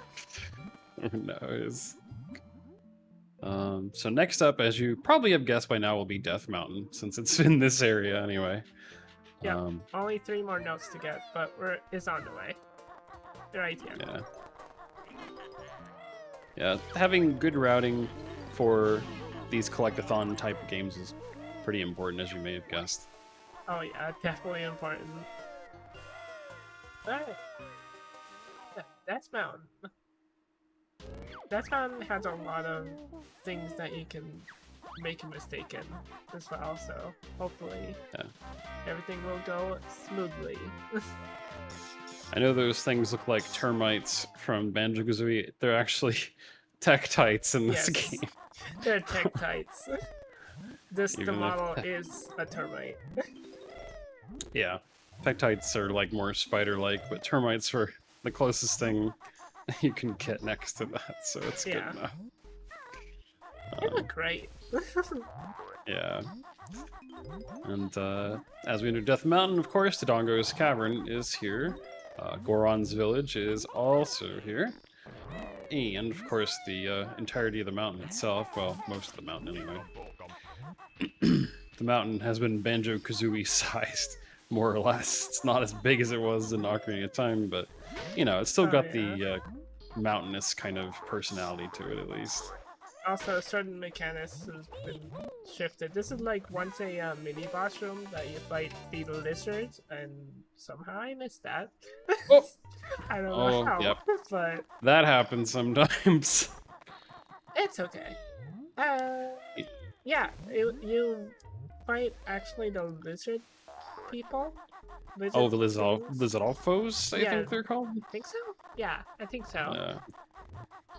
Who knows? So next up, as you probably have guessed by now, will be Death Mountain, since it's in this area anyway.
Yeah, only 3 more notes to get, but it's on the way. Right here.
Yeah. Yeah, having good routing for these collectathon type of games is pretty important, as you may have guessed.
Oh yeah, definitely important. Alright. That's Mountain. That Mountain has a lot of things that you can make a mistake in as well, so hopefully everything will go smoothly.
I know those things look like termites from Banjo-Kazooie. They're actually Tektites in this game.
They're Tektites. The model is a termite.
Yeah. Tektites are like more spider-like, but termites are the closest thing you can get next to that, so it's good enough.
They look great.
Yeah. And as we enter Death Mountain, of course, Dodongo's Cavern is here. Goron's Village is also here. And, of course, the entirety of the mountain itself, well, most of the mountain anyway. The mountain has been Banjo-Kazooie sized, more or less. It's not as big as it was in Ocarina of Time, but, you know, it's still got the mountainous kind of personality to it, at least.
Also, certain mechanics has been shifted. This is like once a mini boss room that you fight the lizards, and somehow I missed that.
Oh.
I don't know how,
yep.
but
that happens sometimes.
It's okay. Yeah, you fight actually the lizard people.
The Lizardolfos, I think they're called?
I think so? Yeah, I think so.
Yeah.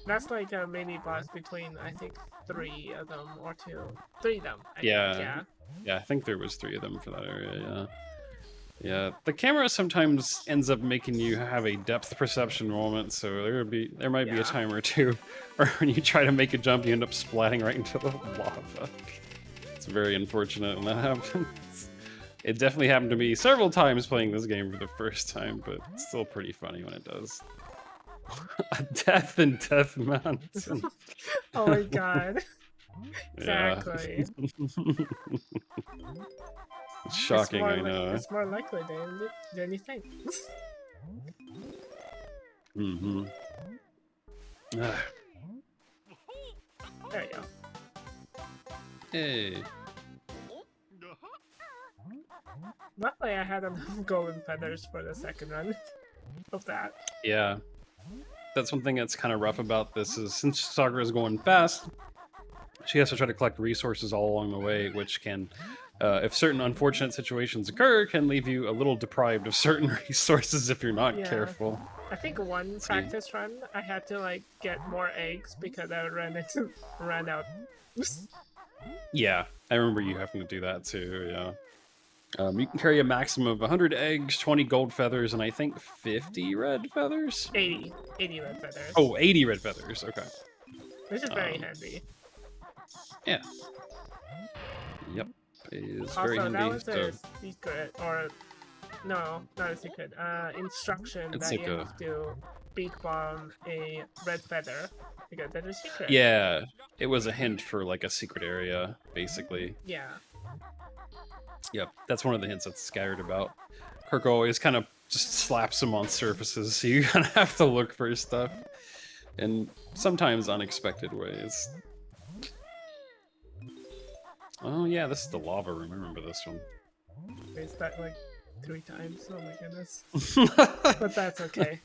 That's like a mini boss between, I think, 3 of them or 2. 3 of them. I
Yeah.
think,
Yeah, I think there was 3 of them for that area, yeah. Yeah, the camera sometimes ends up making you have a depth perception moment, so there might be a time or two where when you try to make a jump, you end up splatting right into the lava. It's very unfortunate when that happens. It definitely happened to me several times playing this game for the first time, but it's still pretty funny when it does. A death in Death Mountain.
Oh my god.
Yeah.
Exactly.
It's shocking, I know.
It's more likely than you think.
Mm-hmm.
There you go.
Hey.
Luckily, I had enough golden feathers for the second run of that.
Yeah. That's one thing that's kind of rough about this is since Sakura's going fast, she has to try to collect resources all along the way, which can, if certain unfortunate situations occur, can leave you a little deprived of certain resources if you're not careful.
I think one practice run, I had to like get more eggs because I ran out.
Yeah, I remember you having to do that too, yeah. You can carry a maximum of 100 eggs, 20 gold feathers, and I think 50 red feathers?
80 red feathers.
Oh, 80 red feathers, okay.
Which is very handy.
Yeah. Yep, it is
Also,
very handy.
that was a secret, or no, not a secret, instruction
It's
that
like
you have to beak bomb a red feather, because that's a secret.
Yeah, it was a hint for like a secret area, basically.
Yeah.
Yep, that's one of the hints that's scattered about. Kirk always kind of just slaps them on surfaces, so you kind of have to look for stuff in sometimes unexpected ways. Oh yeah, this is the lava room. I remember this one.
Is that like 3 times? Oh my goodness. But that's okay.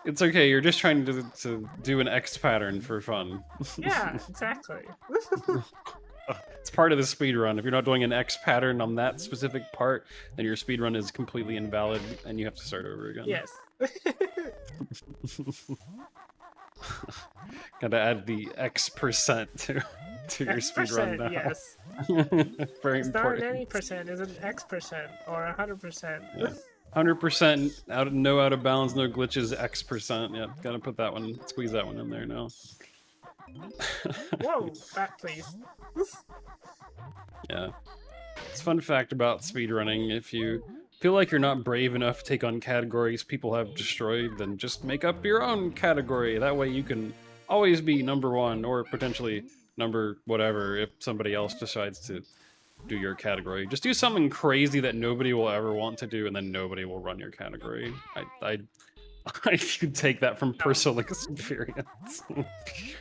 It's okay. You're just trying to do an X pattern for fun.
Yeah, exactly.
It's part of the speed run. If you're not doing an X pattern on that specific part, then your speed run is completely invalid, and you have to start over again.
Yes.
Gotta add the X% to your speed run now.
Yes.
Very
it's
important.
not an any percent, it's an X% or 100%.
Yeah. 100% no out of bounds, no glitches, X%. Yeah, gotta put that one, squeeze that one in there now.
Whoa, back please.
Yeah. It's a fun fact about speedrunning. If you feel like you're not brave enough to take on categories people have destroyed, then just make up your own category. That way you can always be number 1 or potentially number whatever if somebody else decides to do your category. Just do something crazy that nobody will ever want to do, and then nobody will run your category. I could take that from personal experience.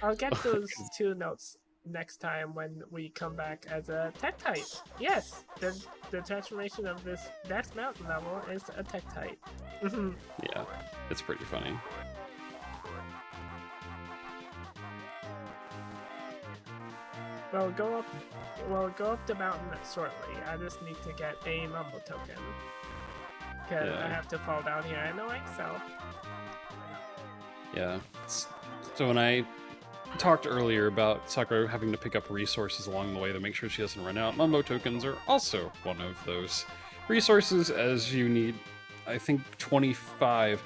I'll get those 2 notes next time when we come back as a tech type. Yes, the transformation of this next mountain level is a tech type.
Yeah, it's pretty funny.
We'll go up the mountain shortly. I just need to get a mumble token. Because I have to fall down here anyway, so...
Yeah. So when I talked earlier about Sakura having to pick up resources along the way to make sure she doesn't run out, mumbo tokens are also one of those resources, as you need, I think, 25...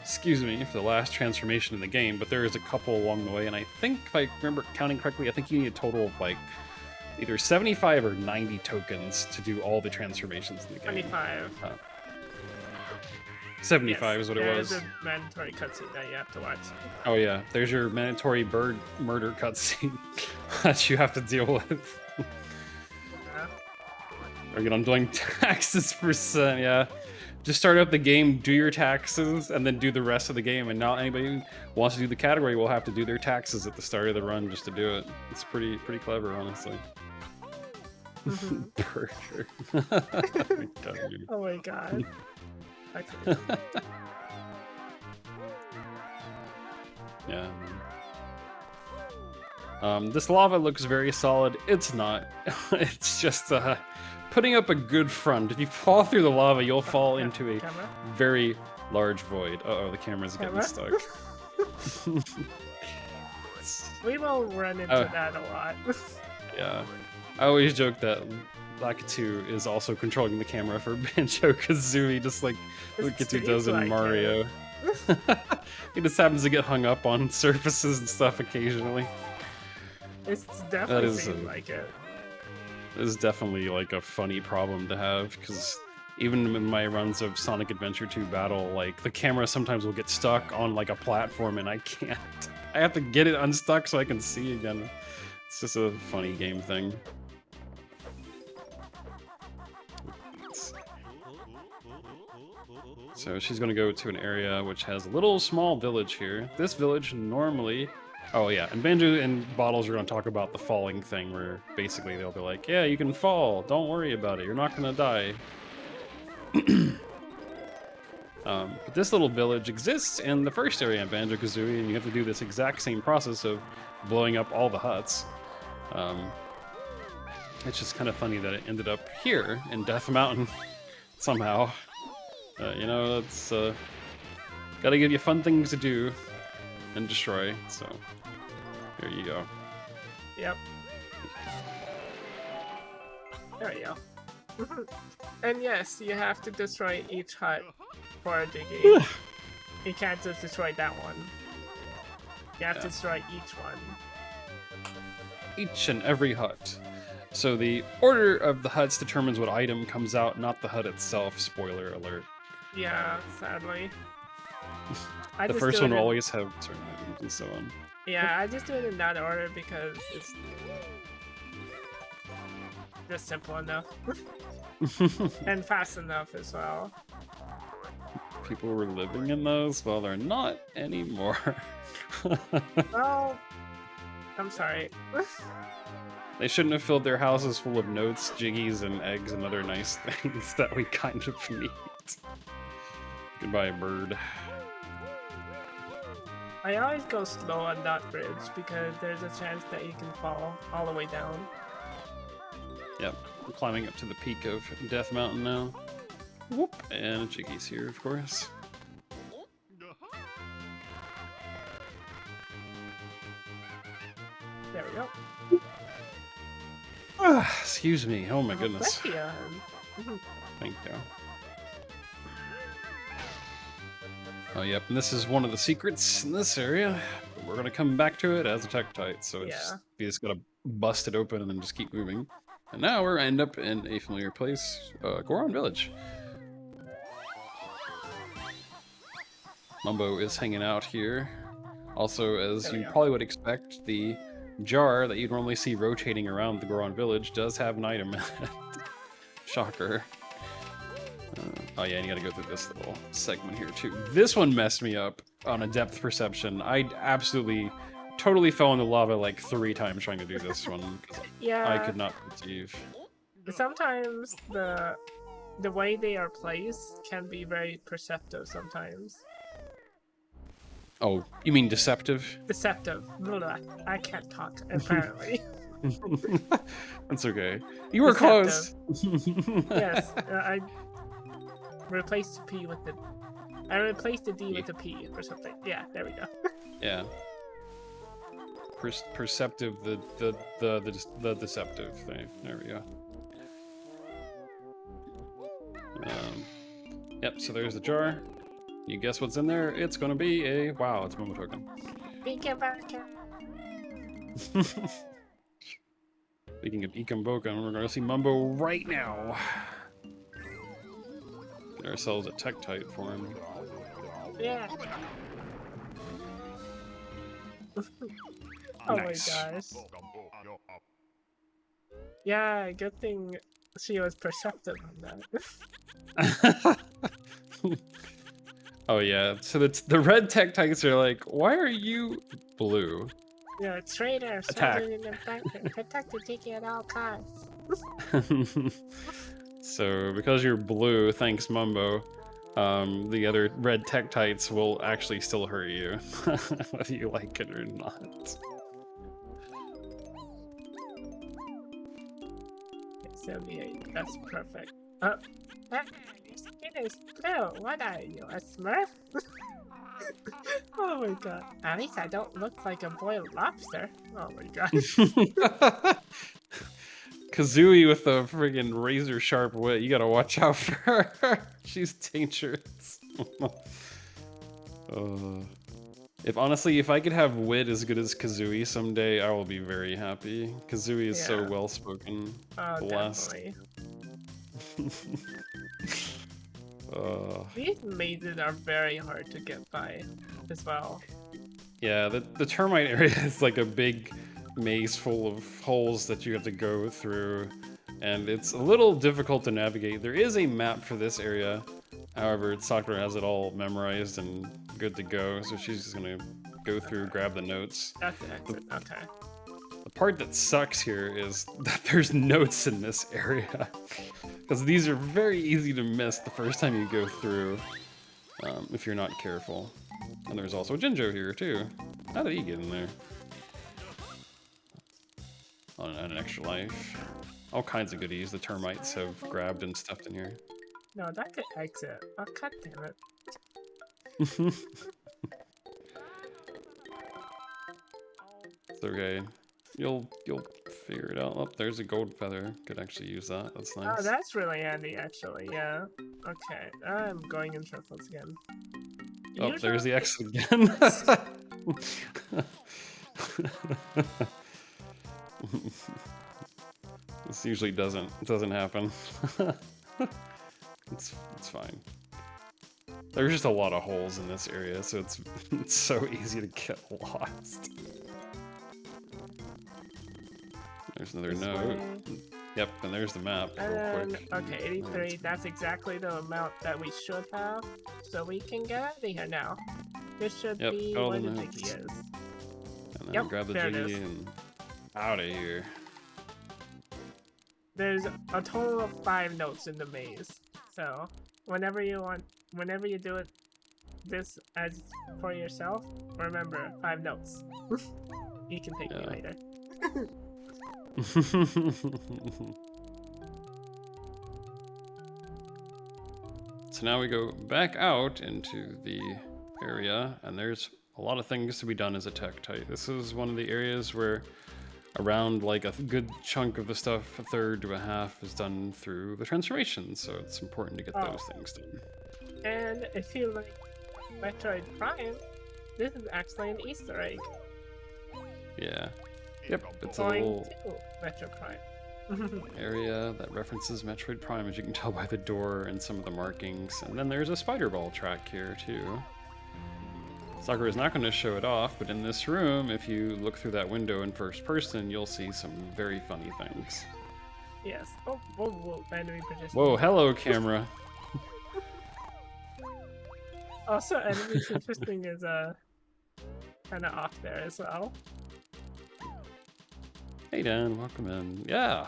excuse me, for the last transformation in the game, but there is a couple along the way, and I think, if I remember counting correctly, I think you need a total of, like, either 75 or 90 tokens to do all the transformations in the game.
25.
75 is what it was.
There's a mandatory cutscene that you have to watch.
Oh yeah, there's your mandatory bird murder cutscene that you have to deal with. Again, I'm doing taxes %, yeah. Just start up the game, do your taxes, and then do the rest of the game, and not anybody who wants to do the category will have to do their taxes at the start of the run just to do it. It's pretty clever, honestly. Burger.
Oh my god.
Yeah. This lava looks very solid. It's not. It's just putting up a good front. If you fall through the lava, you'll fall into a very large void. Uh-oh, the camera's getting stuck.
We will run into that a lot.
Yeah. I always joke that Lakitu is also controlling the camera for Banjo-Kazooie, just like Lakitu does in Mario. He just happens to get hung up on surfaces and stuff occasionally.
It's definitely seemed like it.
This is definitely like a funny problem to have, because even in my runs of Sonic Adventure 2 Battle, like the camera sometimes will get stuck on like a platform and I can't. I have to get it unstuck so I can see again. It's just a funny game thing. So she's going to go to an area which has a little small village here. This village normally... Oh yeah, and Banjo and Bottles are going to talk about the falling thing, where basically they'll be like, yeah, you can fall, don't worry about it, you're not going to die. But this little village exists in the first area in Banjo-Kazooie, and you have to do this exact same process of blowing up all the huts. It's just kind of funny that it ended up here in Death Mountain somehow. You know, it's gotta give you fun things to do and destroy, so there you go.
Yep. There we go. And yes, you have to destroy each hut for a Jiggy. You can't just destroy that one. You have to destroy each one.
Each and every hut. So the order of the huts determines what item comes out, not the hut itself. Spoiler alert.
Yeah, sadly.
The first one will always have certain items and so on.
Yeah, I just do it in that order because it's just simple enough. And fast enough as well.
People were living in those? Well, they're not anymore.
Well, I'm sorry.
They shouldn't have filled their houses full of notes, jiggies, and eggs and other nice things that we kind of need. Goodbye, bird.
I always go slow on that bridge because there's a chance that you can fall all the way down.
Yep, I'm climbing up to the peak of Death Mountain now. Whoop, and Jiggies here, of course.
There we go.
Excuse me, oh my goodness.
Thank
you. Oh, yep, and this is one of the secrets in this area. But we're gonna come back to it as a Tektite, so it's you just gotta bust it open and then just keep moving. And now we're end up in a familiar place, Goron Village. Mumbo is hanging out here. Also, as you probably would expect, the jar that you'd normally see rotating around the Goron Village does have an item in it. Shocker. Oh yeah, and you gotta go through this little segment here too. This one messed me up on a depth perception. I absolutely, totally fell in the lava like 3 times trying to do this one.
Yeah.
I could not perceive.
Sometimes the way they are placed can be very perceptive sometimes.
Oh, you mean deceptive?
Deceptive. Blah, I can't talk, apparently.
That's okay. You were close.
Yes, I replaced the P with the... I replaced the D with the P or something. Yeah, there we go.
Yeah. Perceptive, the deceptive thing. There we go. Yep, so there's the jar. You guess what's in there? It's gonna be a... Wow, it's Momo Token.
Speaking
of Ikamboken, we're gonna see Mumbo right now. Get ourselves a Tektite for him.
Yeah. Oh
Nice.
my gosh. Yeah, good thing she was perceptive on that.
Oh yeah, so the red Tektites are like, why are you blue?
Yeah, traitor,
Attack.
in the bunker. Protect the Jiggy at all costs.
So because you're blue, thanks Mumbo, the other red Tektites will actually still hurt you, whether you like it or not.
78, that's perfect. Your skin is blue. What are you, a Smurf? Oh my god. At least I don't look like a boiled lobster. Oh my god.
Kazooie with the friggin' razor sharp wit, you gotta watch out for her. She's dangerous. Honestly, if I could have wit as good as Kazooie someday, I will be very happy. Kazooie is so
Yeah.
well spoken.
Oh,
Blessed.
definitely.
uh,
These mazes are very hard to get by as well.
yeah, the termite area is like a big maze full of holes that you have to go through, and it's a little difficult to navigate. There is a map for this area, however, Sakura has it all memorized and good to go, so she's just gonna go through, grab the notes.
That's the exit. Okay.
The part that sucks here is that there's notes in this area, because these are very easy to miss the first time you go through, if you're not careful. And there's also a Jinjo here too. How did he get in there? On an extra life. All kinds of goodies the termites have grabbed and stuffed in here.
No, that could exit. Oh, god damn it.
It's okay. You'll figure it out. Oh, there's a gold feather. Could actually use that. That's nice.
Oh, that's really handy, actually. Yeah. Okay, I'm going in circles again.
Oh,
Usually...
there's the exit again. This usually doesn't happen. It's fine. There's just a lot of holes in this area, so it's so easy to get lost. There's another note. Yep, and there's the map real quick.
Okay, 83, that's exactly the amount that we should have, so we can get out of here now. This should be where the Jiggy is.
And then grab the Jiggy and out of here.
There's a total of 5 notes in the maze, so whenever you do it this as for yourself, remember 5 notes. You can take me later.
So now we go back out into the area, and there's a lot of things to be done as a Tektite. This is one of the areas where around like a good chunk of the stuff, a third to a half, is done through the transformation, so it's important to get those things done.
And if you like Metroid Prime, this is actually an Easter egg.
Yeah. Yep, it's a little
Metroid Prime
area that references Metroid Prime, as you can tell by the door and some of the markings. And then there's a spider ball track here too. Sakura is not going to show it off, but in this room, if you look through that window in first person, you'll see some very funny things.
Yes. Oh, whoa, enemy position.
Whoa, hello, camera.
Also, enemy positioning is kind of off there as well.
Hey Dan, welcome in. Yeah.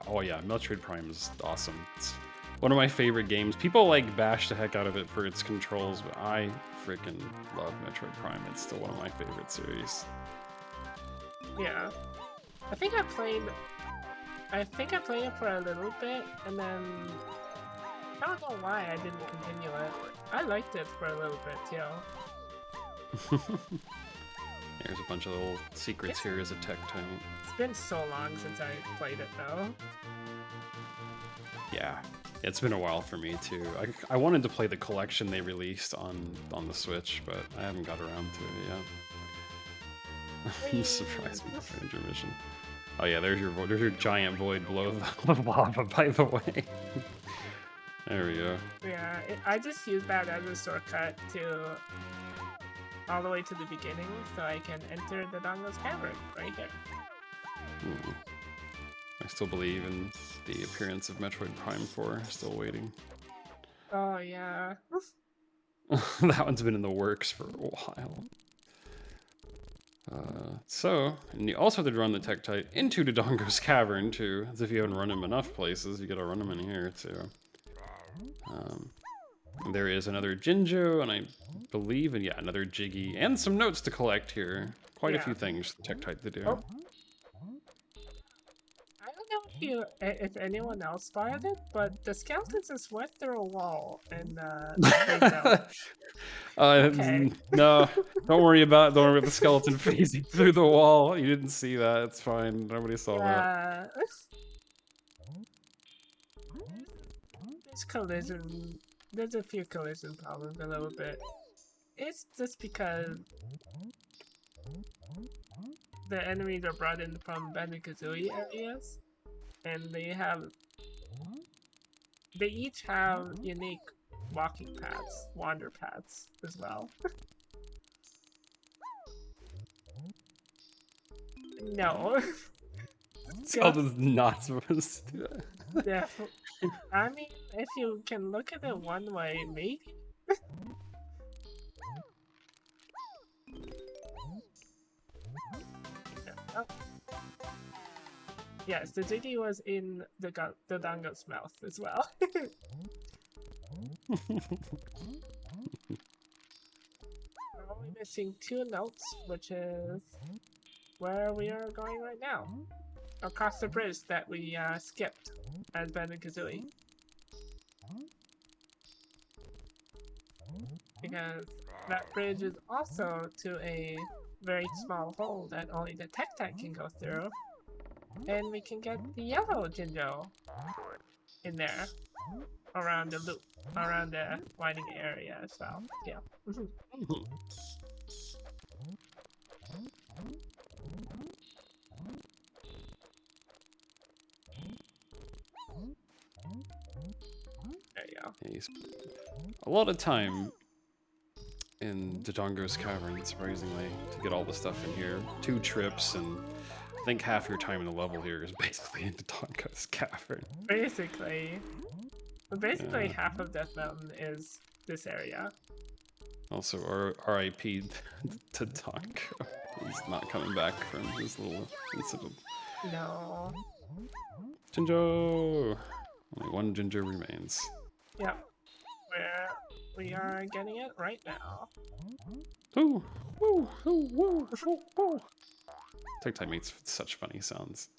Oh yeah, Metroid Prime is awesome. It's one of my favorite games. People like bash the heck out of it for its controls, but I freaking love Metroid Prime. It's still one of my favorite series.
Yeah. I think I played it for a little bit, and then I don't know why I didn't continue it. I liked it for a little bit too.
There's a bunch of little secrets here as a Tektite.
It's been so long since I played it though.
Yeah, it's been a while for me too. I wanted to play the collection they released on the Switch, but I haven't got around to it yet. I'm surprised with the intermission. Oh yeah, there's your giant void below the lava, by the way. There we go.
Yeah, I just use that as a shortcut to all the way to the beginning, so I can enter the Dongo's cavern right here.
Ooh. I still believe in the appearance of Metroid Prime 4. Still waiting.
Oh yeah.
That one's been in the works for a while. And you also have to run the Tektite into Dodongo's cavern too. As if you haven't run him enough places, you gotta run him in here too. There is another Jinjo, and I believe, and yeah, another Jiggy, and some notes to collect here. Quite a few things for Tektite to do.
Oh. I don't know if anyone else spotted it, but the skeletons just went through a wall and okay.
No, don't worry about the skeleton phasing through the wall. You didn't see that. It's fine. Nobody saw that.
There's a few collision problems a little bit. It's just because the enemies are brought in from Banjo-Kazooie areas, and they each have unique walking paths, wander paths as well. No.
Zelda's not supposed to do that.
I mean, if you can look at it one way, maybe. Oh. Yes, the Jiggy was in the Dango's mouth as well. We're only missing 2 notes, which is where we are going right now. Across the bridge that we skipped as Banjo-Kazooie. Because that bridge is also to a very small hole that only the Tech-Tech can go through. And we can get the yellow Jinjo in there, around the loop, around the winding area as well. Yeah. There you go.
He's a lot of time in Dodongo's Cavern, surprisingly, to get all the stuff in here. 2 trips, and I think half your time in the level here is basically in Dodongo's Cavern.
Basically half of Death Mountain is this area.
Also, R.I.P. to Dodongo. He's not coming back from his little incident.
No.
Jinjo! Only 1 Jinjo remains.
Yep. We are getting it right now.
Ooh! Woo! Ooh! Woo! Woo! Woo! TikTok makes such funny sounds.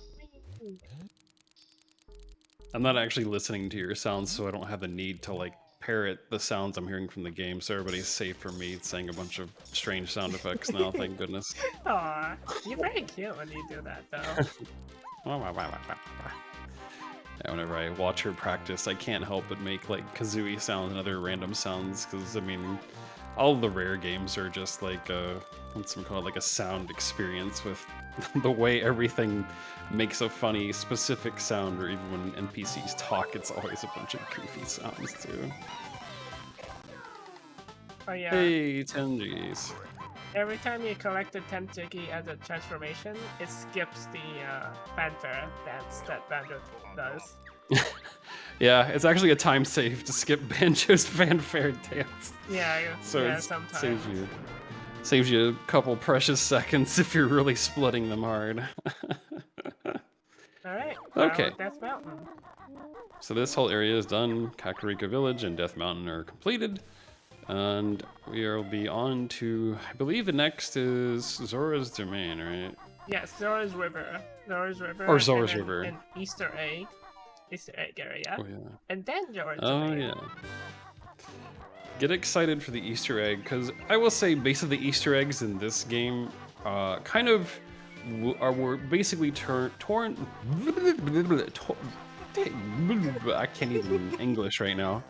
I'm not actually listening to your sounds, so I don't have the need to like parrot the sounds I'm hearing from the game, so everybody's safe from me saying a bunch of strange sound effects now, thank goodness.
Aw, you're very cute when you do that, though.
Yeah, whenever I watch her practice, I can't help but make like Kazooie sounds and other random sounds, because I mean, all of the rare games are just like what's some called like a sound experience with the way everything makes a funny specific sound, or even when NPCs talk, it's always a bunch of goofy sounds too.
Oh yeah.
Hey, 10 Gs.
Every time you collect a 10 Jiggy as a transformation, it skips the fanfare dance that Banjo does.
Yeah, it's actually a time save to skip Banjo's fanfare dance.
Yeah,
so
yeah,
it
sometimes.
saves you a couple precious seconds if you're really splitting them hard.
Alright,
okay.
Death Mountain.
So this whole area is done. Kakariko Village and Death Mountain are completed. And we will be on to, I believe the next is Zora's Domain, right?
Yes, Zora's River.
Or Zora's River.
An Easter egg area.
Oh, yeah.
And then Zora's
Oh,
Domain.
yeah. Get excited for the Easter egg, because I will say basically the Easter eggs in this game kind of were basically torn. I can't even English right now.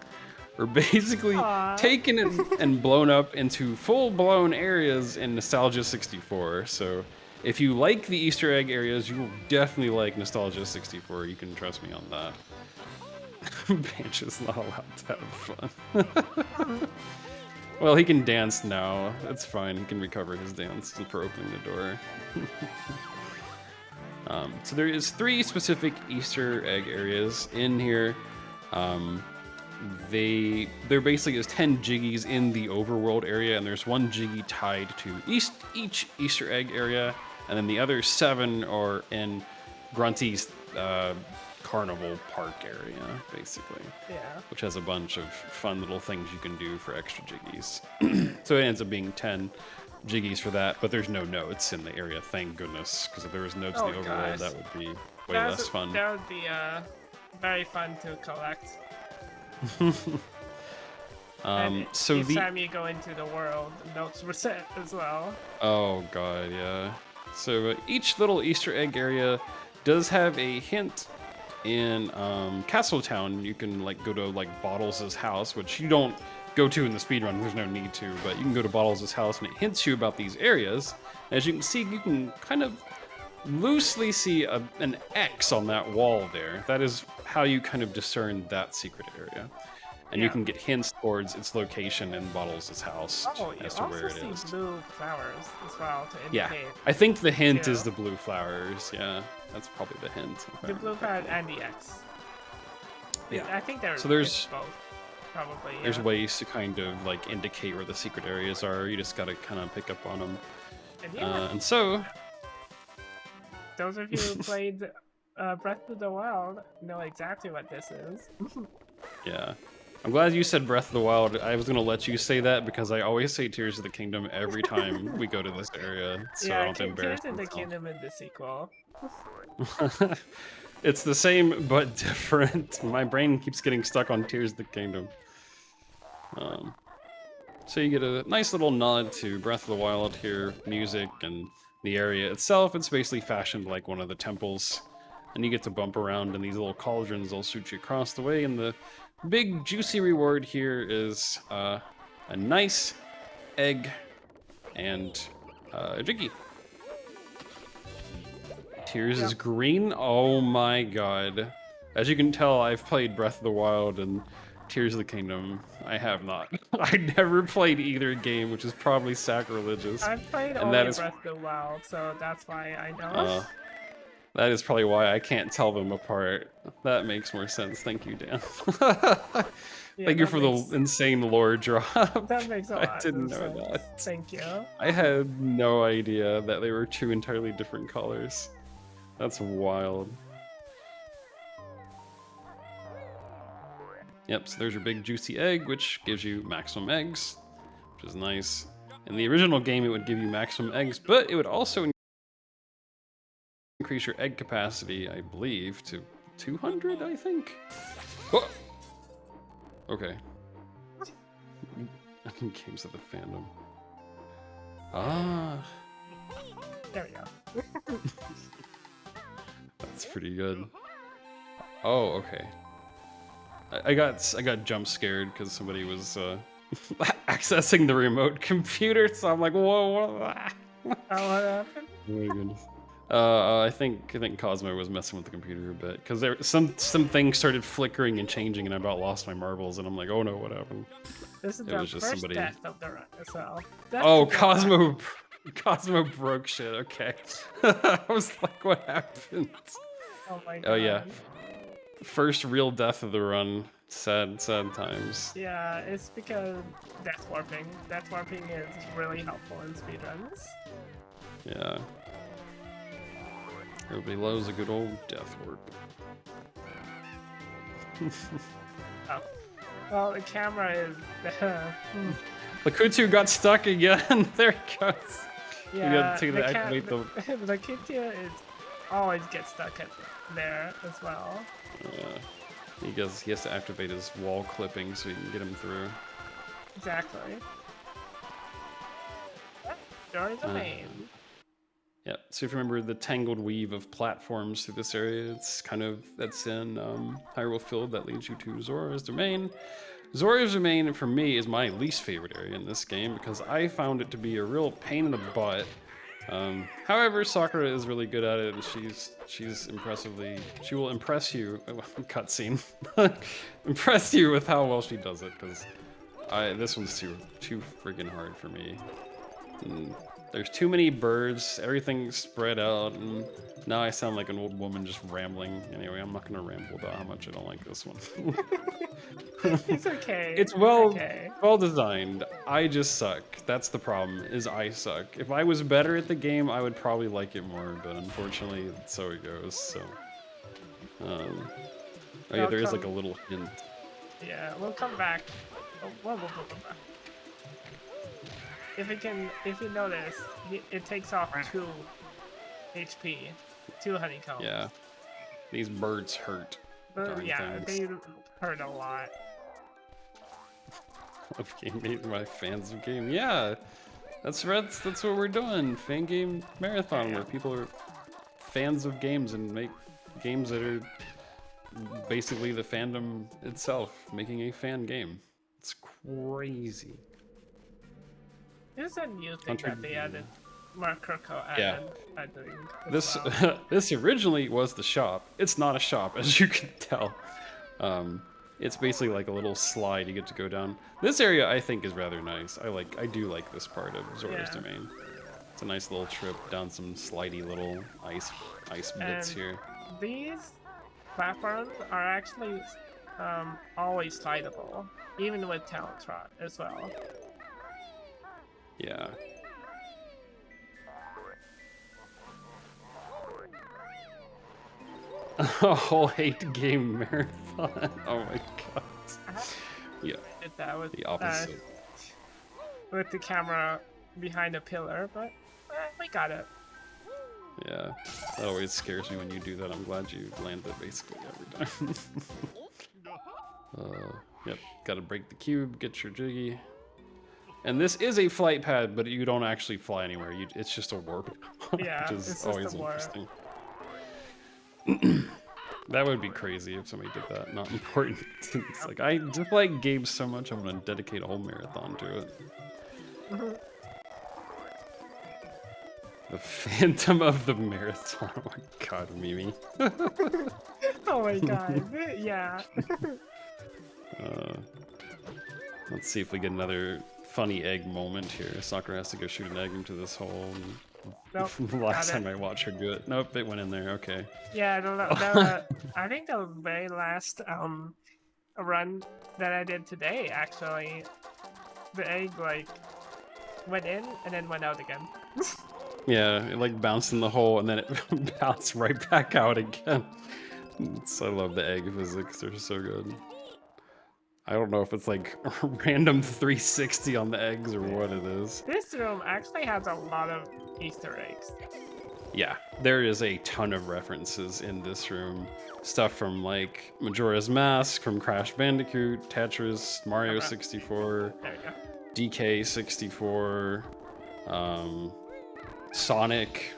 We're basically taken and blown up into full-blown areas in Nostalgia 64. So if you like the Easter egg areas, you will definitely like Nostalgia 64. You can trust me on that. Banjo's not allowed to have fun. Well, he can dance now. That's fine. He can recover his dance for opening the door. So there is 3 specific Easter egg areas in here. There basically is 10 Jiggies in the overworld area, and there's 1 Jiggy tied to each Easter egg area, and then the other 7 are in Grunty's carnival park area, basically.
Yeah.
Which has a bunch of fun little things you can do for extra Jiggies. So it ends up being 10 Jiggies for that, but there's no notes in the area, thank goodness, because if there was notes in the overworld, that would be way less fun.
That would be very fun to collect.
So
each time you go into the world, notes were set as well.
Oh god, yeah. So each little Easter egg area does have a hint. In Castletown, you can like go to like Bottles' house, which you don't go to in the speedrun. There's no need to, but you can go to Bottles' house and it hints you about these areas. As you can see, you can kind of loosely see an X on that wall there. That is how you kind of discern that secret area. And you can get hints towards its location in Bottles' house as to where it is.
See blue flowers as well to
Yeah,
indicate.
I think the hint is the blue flowers. Yeah, that's probably the hint.
The blue flowers and the X.
Yeah.
I think there's both. Probably. Yeah.
There's ways to kind of like indicate where the secret areas are. You just gotta kind of pick up on them. And so,
those of you who played Breath of the Wild know exactly what this is.
Yeah. I'm glad you said Breath of the Wild. I was gonna let you say that because I always say Tears of the Kingdom every time we go to this area, so I don't have to embarrass
Tears of the
myself.
Kingdom in the sequel.
It's the same but different. My brain keeps getting stuck on Tears of the Kingdom. So you get a nice little nod to Breath of the Wild here, music and the area itself. It's basically fashioned like one of the temples, and you get to bump around in these little cauldrons. They'll shoot you across the way, and the big juicy reward here is a nice egg and a Jiggy. Tears is green. Oh my god. As you can tell, I've played Breath of the Wild and Tears of the Kingdom. I have not. I never played either game, which is probably sacrilegious.
I've played only Breath of the Wild, so that's why I know.
That is probably why I can't tell them apart. That makes more sense. Thank you, Dan. Thank you for the insane lore drop.
That makes a lot
I didn't know
sense.
that.
Thank you.
I had no idea that they were two entirely different colors. That's wild. Yep, so there's your big juicy egg, which gives you maximum eggs, which is nice. In the original game, it would give you maximum eggs, but it would also increase your egg capacity, I believe, to 200, I think? Oh! Okay. Games of the fandom. Ah.
There we go.
That's pretty good. Oh, okay. I got jump scared because somebody was accessing the remote computer, so I'm like, whoa, what
what happened?
Oh my goodness. I think Cosmo was messing with the computer a bit because there some things started flickering and changing, and I about lost my marbles, and I'm like, oh no, what happened?
This is the first death of the run as well.
Oh, Cosmo broke shit. Okay, I was like, what happened?
Oh my god.
Oh yeah. First real death of the run. Sad times.
Yeah, it's because death warping. Death warping is really helpful in speedruns.
Yeah. Everybody loves a good old death warp.
Oh. Well, the camera is...
Lakutu got stuck again. There he goes.
Yeah,
you gotta activate the
Lakutu is always gets stuck there as well.
He has to activate his wall clipping so you can get him through.
Exactly. Join the main.
Yeah, so if you remember the tangled weave of platforms through this area, that's in Hyrule Field that leads you to Zora's Domain. Zora's Domain, for me, is my least favorite area in this game because I found it to be a real pain in the butt. However, Sakura is really good at it, and she will impress you, cutscene, impress you with how well she does it, because this one's too freaking hard for me. And there's too many birds, everything's spread out, and now I sound like an old woman just rambling. Anyway, I'm not gonna ramble about how much I don't like this one.
It's okay.
It's well designed. I just suck. That's the problem, is I suck. If I was better at the game, I would probably like it more, but unfortunately, so it goes, so. Oh yeah, there is like a little hint.
Yeah, we'll come back. We'll come back. If you notice, it takes off 2 HP, 2 honeycombs.
Yeah, these birds hurt.
Yeah, they hurt a lot.
Of game made by fans of game. Yeah, that's what we're doing. Fangame Marathon, where people are fans of games and make games that are basically the fandom itself, making a fan game. It's crazy.
This is a new thing that they added. Mark Kirko
Yeah.
added, I think.
This
well.
this originally was the shop. It's not a shop, as you can tell. It's basically like a little slide you get to go down. This area I think is rather nice. I do like this part of Zora's Domain. It's a nice little trip down some slidey little ice bits here.
These platforms are actually always slidable, even with Talent Trot as well.
Yeah. A whole 8-game marathon. Oh my god. Yeah.
Did that with
the opposite.
With the camera behind a pillar, but we got it.
Yeah, that always scares me when you do that. I'm glad you land it basically every time. Yep, gotta break the cube, get your Jiggy. And this is a flight pad, but you don't actually fly anywhere. It's just a warp,
Yeah,
which is always interesting. That would be crazy if somebody did that. Not important. It's like, I just like games so much, I'm gonna dedicate a whole marathon to it. The Phantom of the Marathon. Oh my god, Mimi.
Oh my god, yeah.
Let's see if we get another funny egg moment here. Sakura has to go shoot an egg into this hole.
Nope,
Last time I watched her do it. Nope, it went in there. Okay.
Yeah, I think the very last run that I did today, actually, the egg like went in and then went out again.
Yeah, it like bounced in the hole and then it bounced right back out again. I love the egg physics. They're so good. I don't know if it's like a random 360 on the eggs or what it is.
This room actually has a lot of Easter eggs.
Yeah, there is a ton of references in this room. Stuff from like Majora's Mask, from Crash Bandicoot, Tetris, Mario 64, DK 64, Sonic,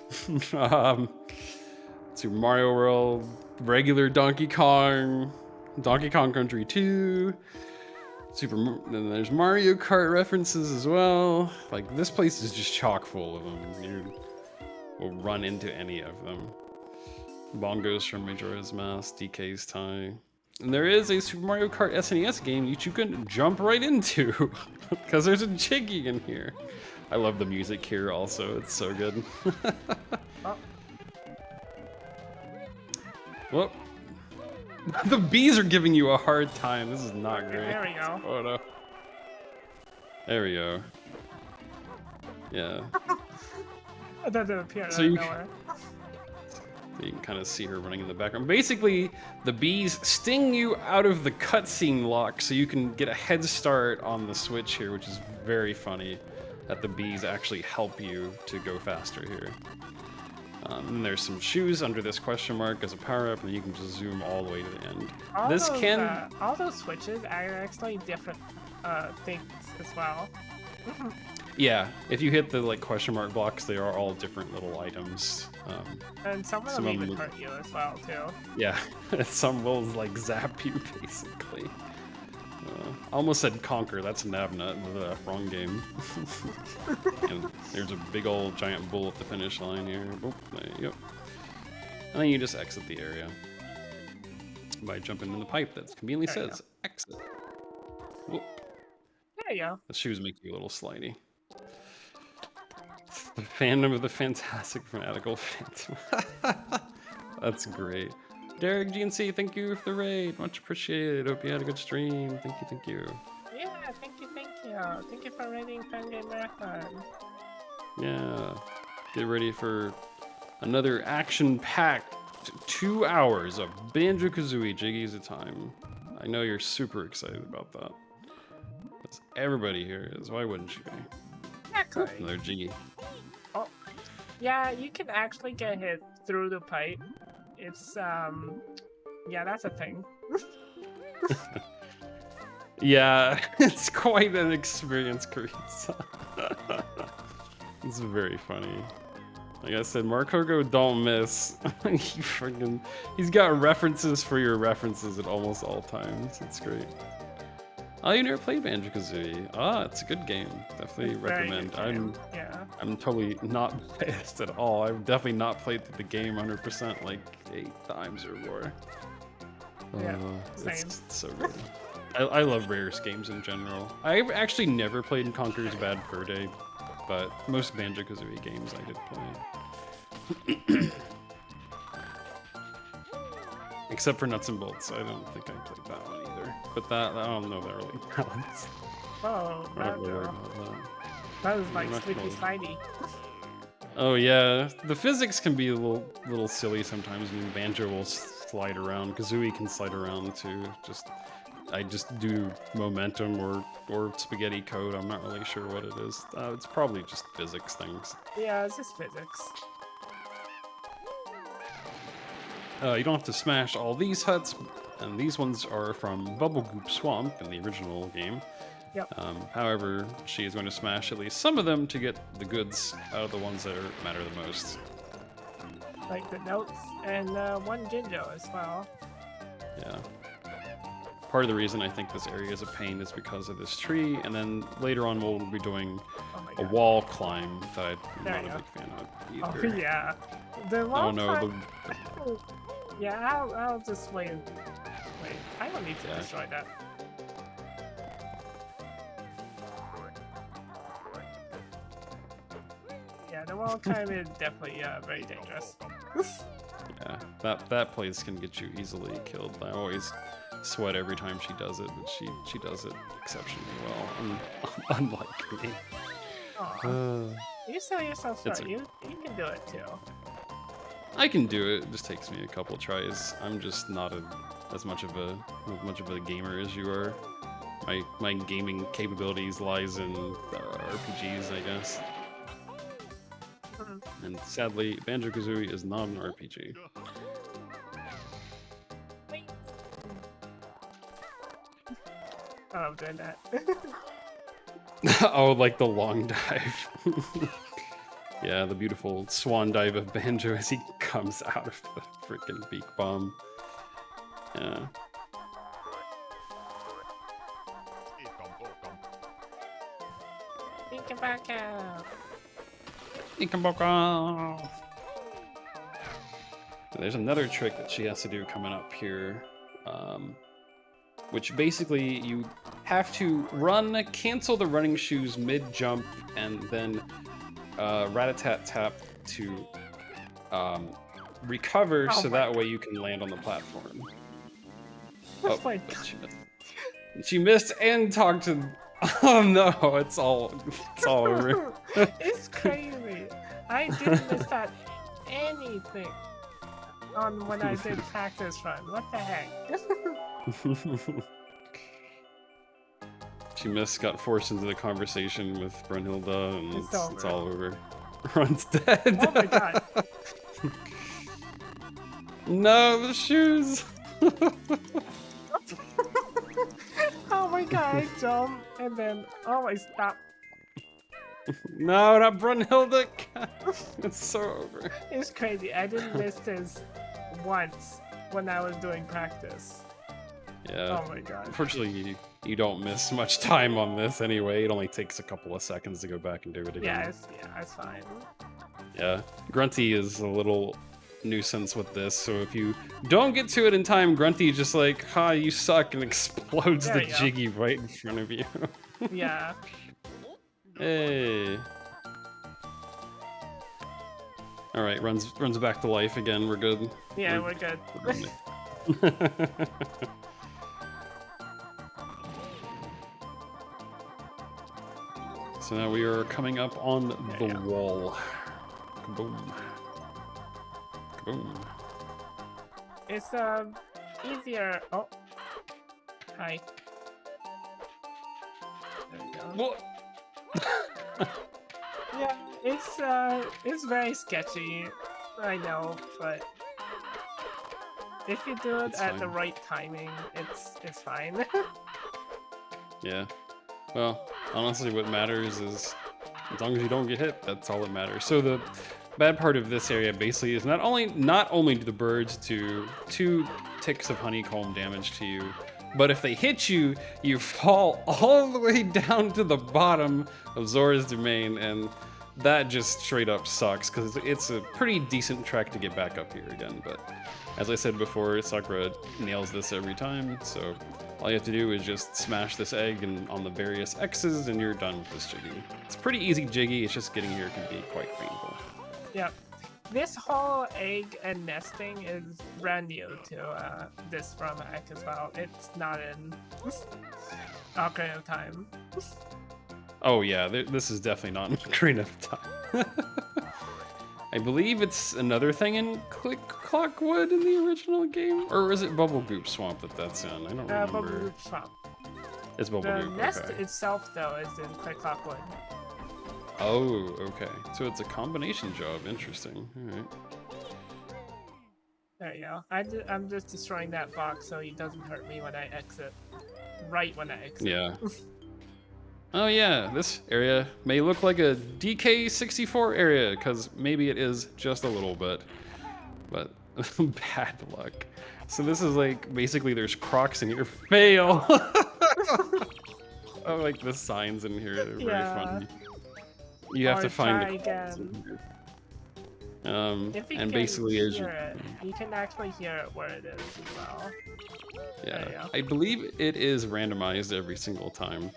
Super Mario World, regular Donkey Kong Country 2, then there's Mario Kart references as well. Like, this place is just chock full of them. You will run into any of them. Bongos from Majora's Mask, DK's tie. And there is a Super Mario Kart SNES game that you can jump right into because there's a Jiggy in here. I love the music here also, it's so good. Whoop. The bees are giving you a hard time. This is not great.
There we go.
Oh no. There we go. Yeah.
That doesn't appear
So
out of nowhere.
You can kind of see her running in the background. Basically, the bees sting you out of the cutscene lock so you can get a head start on the switch here, which is very funny that the bees actually help you to go faster here. And there's some shoes under this question mark as a power-up, and you can just zoom all the way to the end.
All those switches are actually different things as well.
Yeah, if you hit the like question mark blocks, they are all different little items.
And some of them even hurt you as well too.
Yeah, some will like zap you basically. I almost said conquer. That's Nabnut. Wrong game. And there's a big old giant bull at the finish line here. Oh, there you go. And then you just exit the area by jumping in the pipe that conveniently says exit. Whoop.
There you go.
The shoes make you a little slidey. The fandom of the fantastic fanatical phantom. That's great. Derek GNC, thank you for the raid. Much appreciated. Hope you had a good stream. Thank you, thank you.
Yeah, thank you, thank you. Thank you for raiding Fangame Marathon.
Yeah. Get ready for another action-packed 2 hours of Banjo-Kazooie Jiggies at a time. I know you're super excited about that. That's everybody here is. Why wouldn't you be?
Exactly.
Another Jiggy.
Oh, yeah, you can actually get hit through the pipe. It's, yeah, that's a thing.
Yeah, it's quite an experience, Carissa. It's very funny. Like I said, Mark Hogo don't miss. He's got references for your references at almost all times. It's great. Oh, you never played Banjo-Kazooie. Ah, it's a good game. Definitely
It's very
recommend.
good game. Yeah.
I'm totally not biased at all. I've definitely not played through the game 100% like 8 times or more.
Yeah,
It's
same.
so good. I love Rare's games in general. I've actually never played in Conker's Bad Fur Day, but most Banjo-Kazooie games I did play. Except for Nuts and Bolts. I don't think I played that one either. But that, I don't know that really counts.
Oh,
I'm not really worried
Banjo.
about that.
That was like
I'm not
Slicky
really-
Spidey.
Oh yeah, the physics can be a little silly sometimes. I mean, Banjo will slide around. Kazooie can slide around too. I just do momentum or spaghetti code. I'm not really sure what it is. It's probably just physics things.
Yeah, it's just physics.
You don't have to smash all these huts, and these ones are from Bubble Goop Swamp in the original game.
Yep.
However, she is going to smash at least some of them to get the goods out of the ones that matter the most.
Like the notes and one Jinjo as well.
Yeah. Part of the reason I think this area is a pain is because of this tree, and then later on we'll be doing
Oh my
a
god.
wall climb that I'm
There
not
you
a
go.
big fan of
Oh
either.
yeah. The wall
Oh no,
climb- Yeah, I'll just wait. Wait, I don't need to
Yeah.
destroy that. Yeah, the wall climb is definitely very dangerous.
yeah, that place can get you easily killed. I always sweat every time she does it, but she does it exceptionally well, unlike me.
Aw. You sell yourself
It's
short. You can do it too.
I can do it. It just takes me a couple tries. I'm just not as much of a gamer as you are. My gaming capabilities lies in RPGs, I guess.
Mhm.
And sadly, Banjo-Kazooie is not an RPG.
Wait. Oh, I'm doing that.
Oh, like the long dive. Yeah, the beautiful swan dive of Banjo as he comes out of the freaking beak bomb. Yeah.
You can back out.
Ikamboka! There's another trick that she has to do coming up here, which basically you have to cancel the running shoes mid-jump, and then rat-a-tat-tap to recover,
Oh
so
my
that way you can land on the platform.
Oh my
but
god.
she missed. She missed and talked to. Oh no! It's all over.
It's crazy. I didn't miss that anything on when I did practice run. What the heck?
She got forced into the conversation with Brunhilde, and it's all over. Ron's dead.
Oh my god.
No, the shoes.
Oh my god, I jump and then I stop.
No, not Brunhilde. It's so over.
It's crazy. I didn't miss this once when I was doing practice.
Yeah.
Oh my god.
Unfortunately, you don't miss much time on this anyway. It only takes a couple of seconds to go back and do it again.
Yeah, it's fine.
Yeah. Grunty is a little nuisance with this, so if you don't get to it in time, Grunty just like, ha, you suck, and explodes
There
the
you go.
Jiggy right in front of you.
Yeah.
Hey. Alright, runs back to life again. We're good.
Yeah, we're good.
So now we are coming up on
There
the
you go.
wall. Kaboom. Kaboom.
It's easier. Oh. Hi. There we go.
What?
Yeah, it's very sketchy. I know, but if you do it
It's
at the
fine.
right timing, it's fine.
Yeah. Well, honestly, what matters is as long as you don't get hit, that's all that matters. So the bad part of this area basically is not only do the birds do 2 ticks of honeycomb damage to you, But if they hit you, you fall all the way down to the bottom of Zora's domain, and that just straight up sucks because it's a pretty decent track to get back up here again. But as I said before, Sakura nails this every time, so all you have to do is just smash this egg and on the various X's and you're done with this Jiggy. It's pretty easy Jiggy, it's just getting here can be quite painful.
Yep. This whole egg and nesting is brand new to this ROM hack as well. It's not in Ocarina of Time.
Oh yeah, this is definitely not in Ocarina of Time. I believe it's another thing in Clockwood in the original game? Or is it Bubble Goop Swamp that's in? I don't remember.
Bubble Goop Swamp.
It's Bubble
The
Goop,
nest
okay.
itself, though, is in Clockwood.
Oh, okay. So it's a combination job. Interesting. Alright.
There you go. I'm just destroying that box so he doesn't hurt me when I exit. Right when I exit.
Yeah. Oh yeah, this area may look like a DK64 area, because maybe it is just a little bit, but bad luck. So this is like, basically there's crocs in here. Fail! Oh, like the signs in here, they're very funny. You have to find the crocs in here. And basically as
you can actually hear it where it is as well.
Yeah, I believe it is randomized every single time.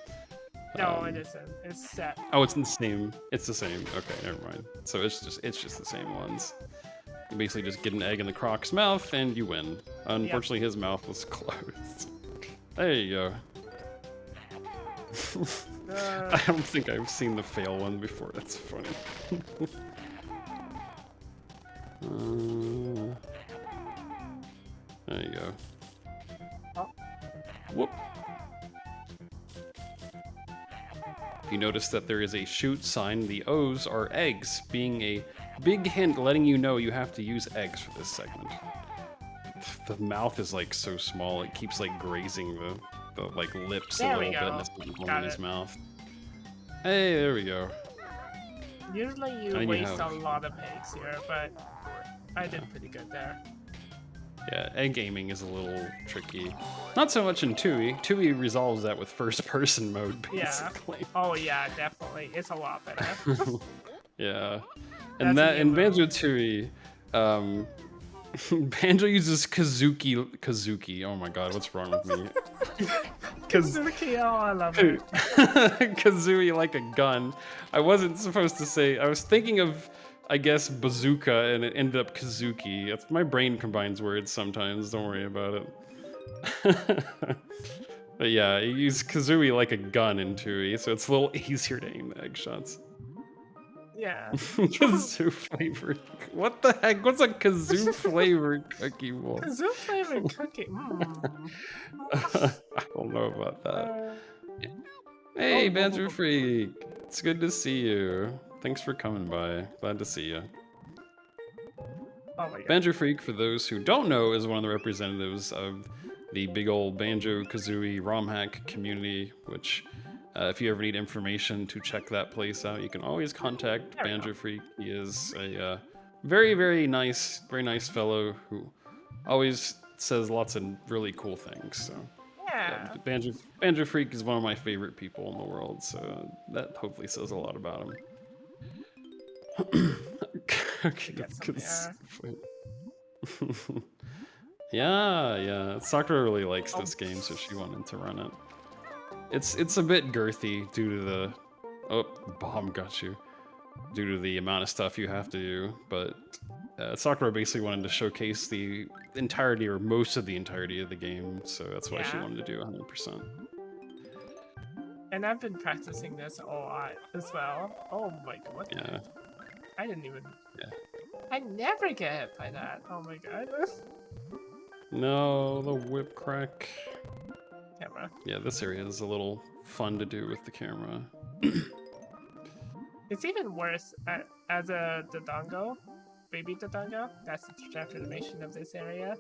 No, it isn't. It's set.
Oh, it's the same. It's the same. Okay, never mind. So it's just the same ones. You basically just get an egg in the croc's mouth and you win. Unfortunately, his mouth was closed. There you go. I don't think I've seen the fail one before. That's funny. There you go.
Oh.
Whoop. You notice that there is a shoot sign. The O's are eggs, being a big hint letting you know you have to use eggs for this segment. The mouth is like so small, it keeps like grazing the like lips a little bit and it's in his mouth. Hey, there we go.
Usually you waste a lot of eggs here, but I did pretty good there.
Yeah, egg aiming is a little tricky. Not so much in Tui. Tui resolves that with first-person mode, basically.
Yeah. Oh yeah, definitely. It's a lot better.
Yeah. And that in Banjo-Tooie, Banjo uses Kazuki. Oh my god, what's wrong with me?
Kazuki, oh I love it.
Kazooie like a gun. I wasn't supposed to say, I was thinking of, I guess, bazooka, and it ended up Kazuki. My brain combines words sometimes, don't worry about it. But yeah, you use Kazooie like a gun in Tui, so it's a little easier to aim the egg shots.
Yeah.
Kazoo flavored. What the heck? What's a kazoo flavored cookie?
Kazoo flavored cookie.
I don't know about that. Hey, Banjo Freak. It's good to see you. Thanks for coming by. Glad to see you.
Oh my god.
Banjo Freak, for those who don't know, is one of the representatives of the big old Banjo-Kazooie ROM hack community, which if you ever need information to check that place out, you can always contact Banjo Freak. He is a very, very nice fellow who always says lots of really cool things. So yeah, Banjo Freak is one of my favorite people in the world, so that hopefully says a lot about him. Yeah. Sakura really likes this game, so she wanted to run it. It's a bit girthy due to the bomb got you due to the amount of stuff you have to do, but Sakura basically wanted to showcase the entirety or most of the entirety of the game, so that's why she wanted to do 100%.
And I've been practicing this a lot as well. Oh my god.
Yeah.
I didn't even. Yeah. I never get hit by that. Oh my god.
No, the whip crack.
Camera.
Yeah, this area is a little fun to do with the camera.
It's even worse as a Dodongo, baby Dodongo. That's the transformation of this area,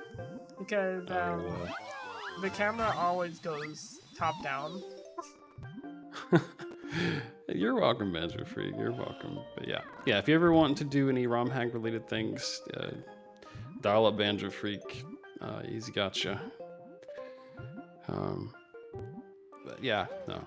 because the camera always goes top down.
You're welcome, Banjo Freak. You're welcome. But yeah, if you ever want to do any ROM hack related things, dial up Banjo Freak. He's got you. But yeah, no.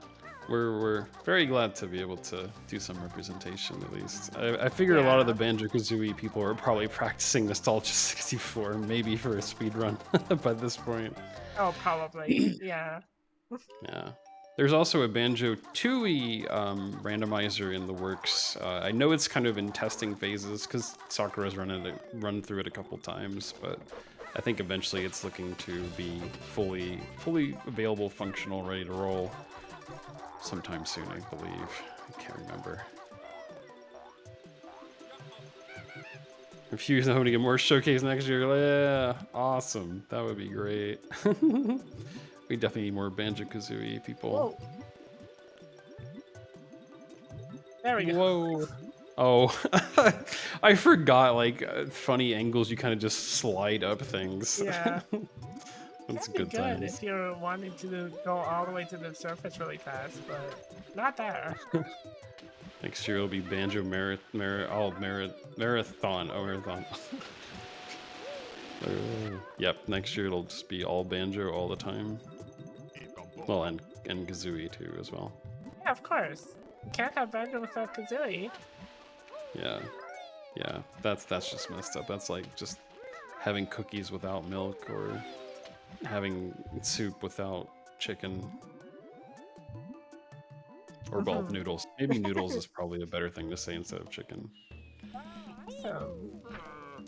We're very glad to be able to do some representation at least. I figure a lot of the Banjo-Kazooie people are probably practicing Nostalgia 64, maybe for a speed run by this point.
Oh, probably. Yeah.
Yeah. There's also a Banjo-Tooie randomizer in the works. I know it's kind of in testing phases because Sakura's run through it a couple times, but I think eventually it's looking to be fully available, functional, ready to roll sometime soon, I believe. I can't remember. If you're hoping to get more showcase next year, yeah, awesome. That would be great. We definitely need more Banjo-Kazooie people.
Whoa. There we go.
Whoa. Oh, I forgot, like, funny angles, you kind of just slide up things.
Yeah.
That's
That'd be
good
good
times.
if you're wanting to go all the way to the surface really fast, but not there.
Next year it'll be Marathon. Oh, Marathon. Yep, next year it'll just be all Banjo all the time. Well, and Kazooie too as well.
Yeah, of course. You can't have Banjo without Kazooie.
Yeah, yeah, that's just messed up. That's like just having cookies without milk or having soup without chicken. Or both noodles. Maybe noodles is probably a better thing to say instead of chicken.
Awesome.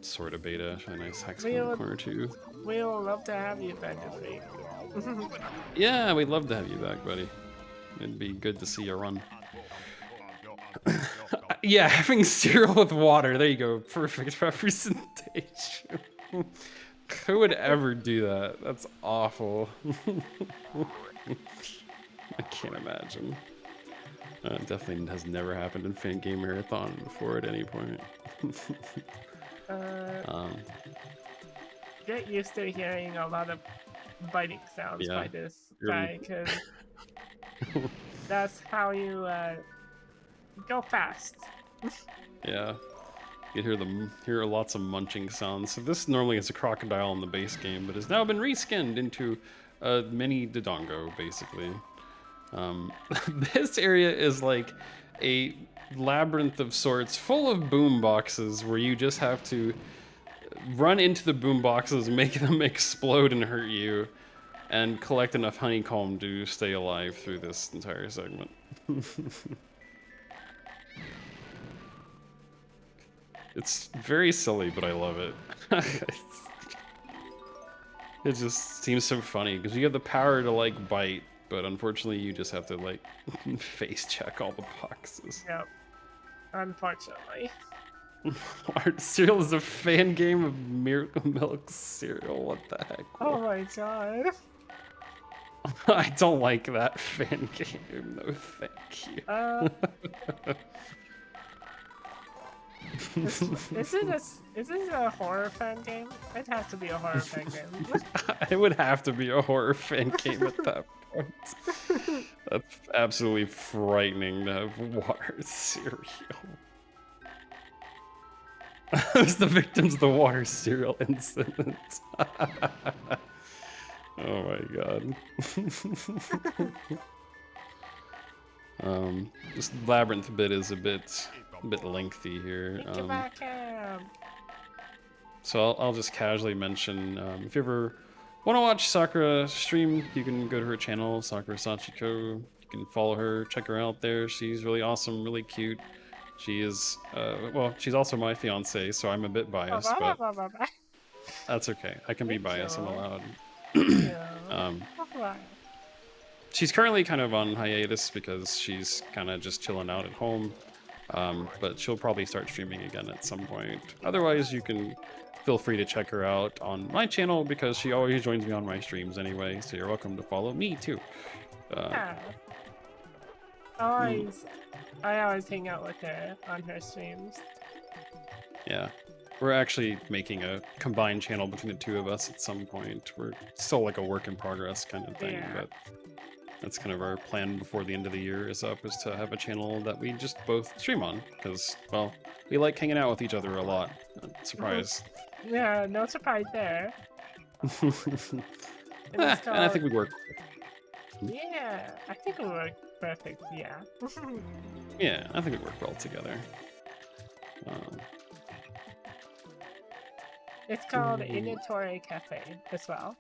Sort of beta, a nice hexagon corner too.
We'll love to have you, Banjo Freak.
Yeah, we'd love to have you back, buddy. It'd be good to see you run. Yeah, having cereal with water. There you go. Perfect representation. Who would ever do that? That's awful. I can't imagine. Definitely has never happened in Fangame Marathon before at any point.
Get used to hearing a lot of biting sounds by this guy, because that's how you go fast.
Yeah, you hear lots of munching sounds. So this normally is a crocodile in the base game, but has now been reskinned into a mini Dodongo, basically. This area is like a labyrinth of sorts, full of boom boxes, where you just have to run into the boom boxes, make them explode and hurt you, and collect enough honeycomb to stay alive through this entire segment. It's very silly, but I love it. It just seems so funny because you have the power to like bite, but unfortunately you just have to like face check all the boxes.
Yep. Unfortunately.
Our cereal is a fan game of Miracle Milk cereal. What the heck?
Oh my god.
I don't like that fan game. No, thank you.
Is this a horror fan game? It has to be a horror fan game.
It would have to be a horror fan game at that point. That's absolutely frightening to have water cereal. Who's the victims of the water cereal incident? Oh my god. This labyrinth bit is a bit lengthy here. So I'll just casually mention, if you ever want to watch Sakura stream, you can go to her channel, SakuraSachiko. You can follow her, check her out there. She's really awesome, really cute. She is, well, she's also my fiance, so I'm a bit biased, but that's okay. I can be biased, I'm allowed. She's currently kind of on hiatus because she's kind of just chilling out at home, but she'll probably start streaming again at some point. Otherwise, you can feel free to check her out on my channel because she always joins me on my streams anyway, so you're welcome to follow me too.
I always hang out with her on her streams.
Yeah. We're actually making a combined channel between the two of us at some point. We're still like a work in progress kind of thing, but that's kind of our plan before the end of the year is up, is to have a channel that we just both stream on, because, well, we like hanging out with each other a lot. Surprise.
Yeah, no surprise there. And it's
And I
called...
think we work.
Yeah, I think it worked perfect, yeah.
Yeah, I think we work well together. Um,
It's called Inventory Cafe as well.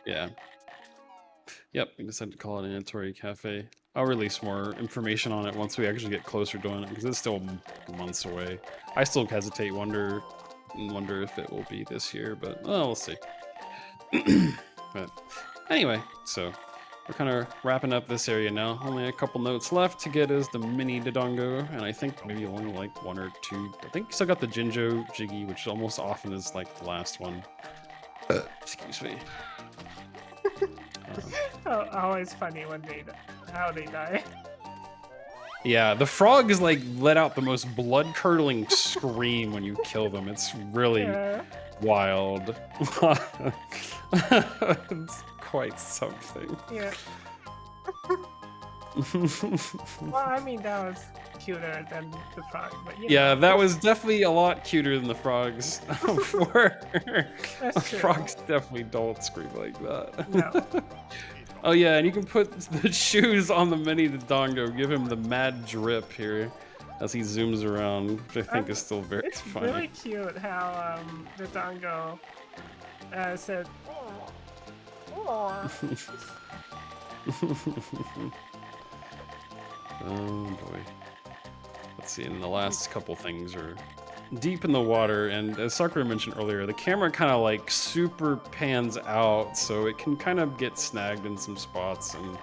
yeah. Yep, we decided to call it Inventory Cafe. I'll release more information on it once we actually get closer to it, because it's still months away. I still hesitate, wonder if it will be this year, but well, we'll see. But anyway, so we're kind of wrapping up this area now. Only a couple notes left to get is the mini Dodongo, and I think maybe only like 1 or 2. I think still got the Jinjo Jiggy, which almost often is like the last one. Excuse me.
Always funny when how they die.
Yeah, the frogs like let out the most blood-curdling scream when you kill them. It's really wild. It's quite something.
Yeah. Well, I mean, that was cuter than the frog, but
Yeah,
know.
that was definitely a lot cuter than the frogs.
That's true.
Frogs definitely don't scream like that.
No.
Oh yeah, and you can put the shoes on the mini Dodongo, give him the mad drip here as he zooms around, which I think is still very funny.
It's really cute how the Dodongo said, "Oh."
Oh boy. Let's see, and the last couple things are deep in the water, and as Sakura mentioned earlier, the camera kind of like super pans out, so it can kind of get snagged in some spots and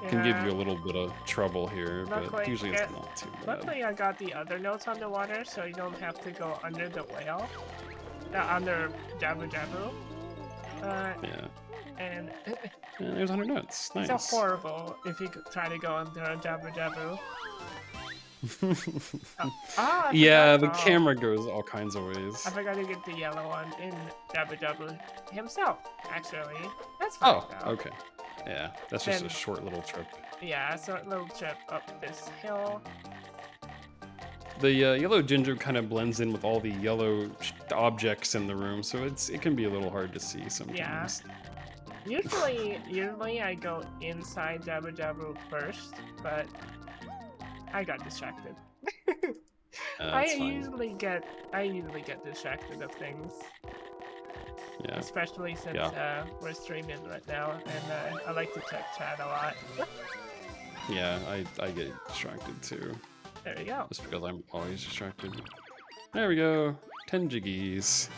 can give you a little bit of trouble here, but usually it's not too bad.
Luckily, I got the other notes on the water, so you don't have to go under the whale, under Jabu Jabu.
Yeah.
And
there's 100 notes. Nice.
It's so horrible if you try to go under a Jabu Jabu.
Yeah, the camera goes all kinds of ways.
I forgot to get the yellow one in Jabu Jabu himself, actually. That's fine.
Oh, okay. Yeah, that's just a short little trip.
Yeah, a short little trip up this hill.
The yellow ginger kind of blends in with all the yellow objects in the room, so it can be a little hard to see sometimes.
Yeah. Usually I go inside Jabu Jabu first, but I got distracted. I usually get distracted of things.
Yeah.
Especially since we're streaming right now, and I like to check chat a lot.
Yeah, I get distracted too.
There we go.
Just because I'm always distracted. There we go. 10 Jiggies.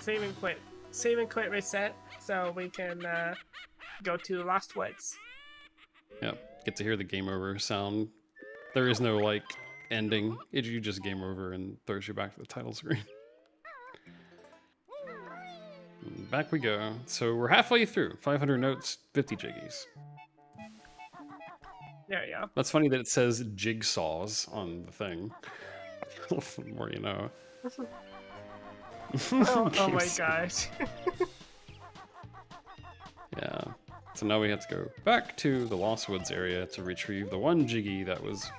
Save and quit. Save and quit reset, so we can go to Lost Woods.
Yep. Get to hear the game over sound. There is no like ending. You just game over and throws you back to the title screen. Back we go. So we're halfway through. 500 notes, 50 Jiggies.
There you go.
That's funny that it says jigsaws on the thing. The more you know.
Oh my gosh.
Yeah. So now we have to go back to the Lost Woods area to retrieve the 1 Jiggy that was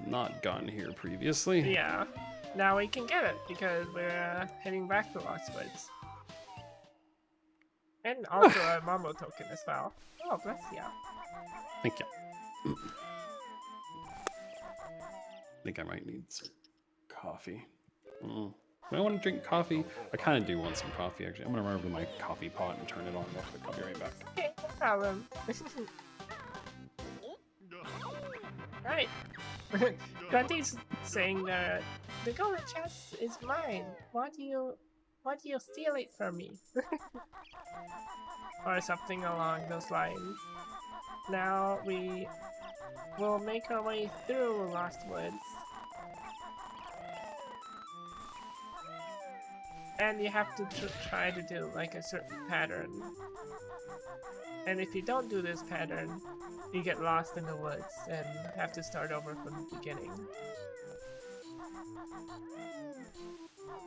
not gotten here previously.
Yeah. Now we can get it because we're heading back to Lost Woods. And also a Mambo token as well. Oh, bless you.
Thank you. I think I might need some coffee. Do I want to drink coffee? I kind of do want some coffee, actually. I'm going to run over to my coffee pot and turn it on real quick. I'll be right back.
Okay, no problem. Right. Grunty's saying that the golden chest is mine. Why do you steal it from me? Or something along those lines. Now we will make our way through Lost Woods. And you have to try to do like a certain pattern. And if you don't do this pattern, you get lost in the woods and have to start over from the beginning.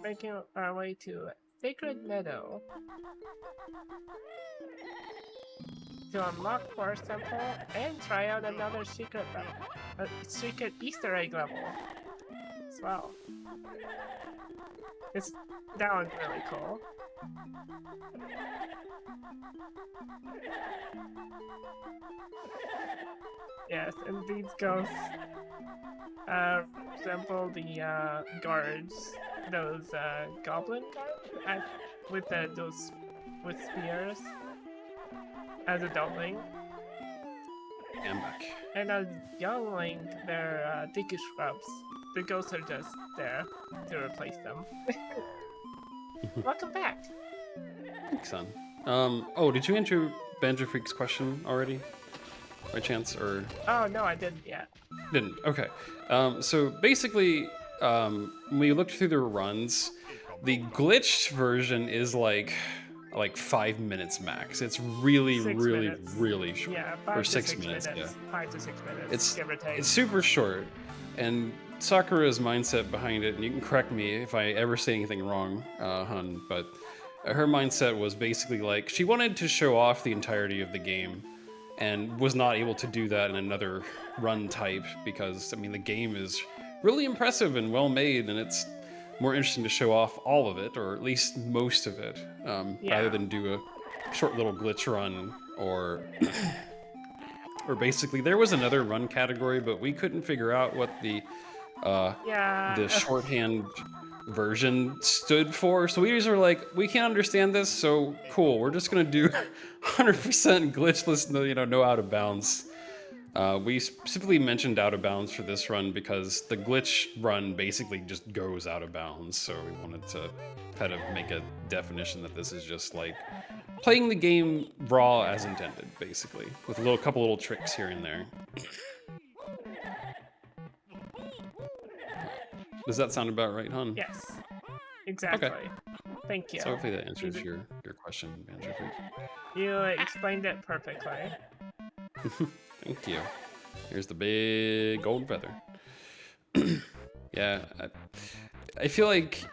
Making our way to Sacred Meadow. To unlock Forest Temple and try out another secret Easter egg level. well. That one's really cool. Yes, and these ghosts resemble the guards, those goblin guards with those with spears as a dumpling.
I'm back.
And as young Link, they're dicky shrubs. The ghosts are just there to replace them. Welcome back.
Thanks, son. Oh, did you answer Banjo Freak's question already? By chance, or?
Oh, no, I didn't yet.
Didn't. Okay. So basically, when we looked through the runs, the glitched version is like 5 minutes max. It's really, really short.
Yeah,
6 minutes. Yeah.
5 to 6 minutes. Give or take.
It's super short, and Sakura's mindset behind it, and you can correct me if I ever say anything wrong, hun, but her mindset was basically like she wanted to show off the entirety of the game, and was not able to do that in another run type because, I mean, the game is really impressive and well made, and it's more interesting to show off all of it, or at least most of it, rather than do a short little glitch run, or basically there was another run category, but we couldn't figure out what the shorthand version stood for, so we just were like, we can't understand this, so cool, we're just gonna do 100% glitchless, no out of bounds. We specifically mentioned out of bounds for this run because the glitch run basically just goes out of bounds, so we wanted to kind of make a definition that this is just like playing the game raw as intended, basically, with a couple little tricks here and there. Does that sound about right, hun?
Yes, exactly.
Okay.
Thank you.
So hopefully that answers your question, Banjo Freak.
You explained it perfectly.
Thank you. Here's the big gold feather. Yeah, I feel like,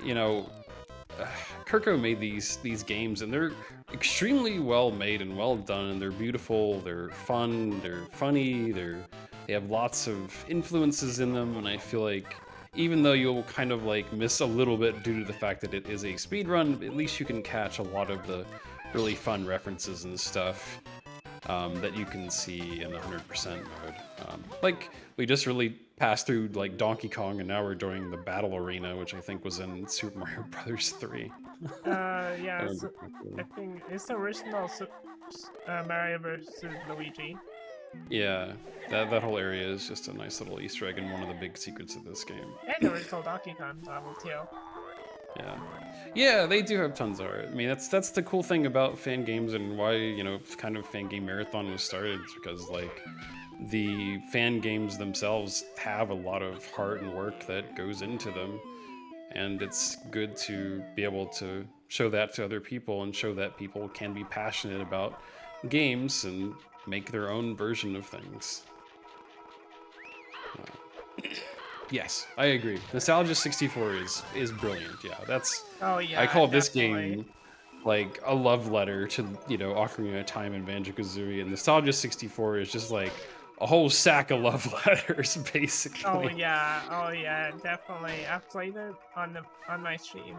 Kirko made these games, and they're extremely well made and well done, and they're beautiful, they're fun, they're funny, they have lots of influences in them, and I feel like even though you'll kind of like miss a little bit due to the fact that it is a speed run, at least you can catch a lot of the really fun references and stuff that you can see in the 100% mode. Like, we just really passed through like Donkey Kong, and now we're doing the battle arena, which I think was in Super Mario Brothers 3.
Yeah, I think it's the original Mario vs. Luigi.
Yeah, that whole area is just a nice little Easter egg and one of the big secrets of this game.
And the original Donkey Kong level too.
Yeah, they do have tons of art. I mean, that's the cool thing about Fangames, and why, kind of Fangame Marathon was started, because like the Fangames themselves have a lot of heart and work that goes into them, and it's good to be able to show that to other people and show that people can be passionate about games and make their own version of things. Yes, I agree. Nostalgia 64 is brilliant. Yeah, that's.
Oh yeah.
I call
definitely.
this game like a love letter to Ocarina of Time and Banjo-Kazooie, and Nostalgia 64 is just like a whole sack of love letters, basically.
Oh yeah, definitely. I've played it on my stream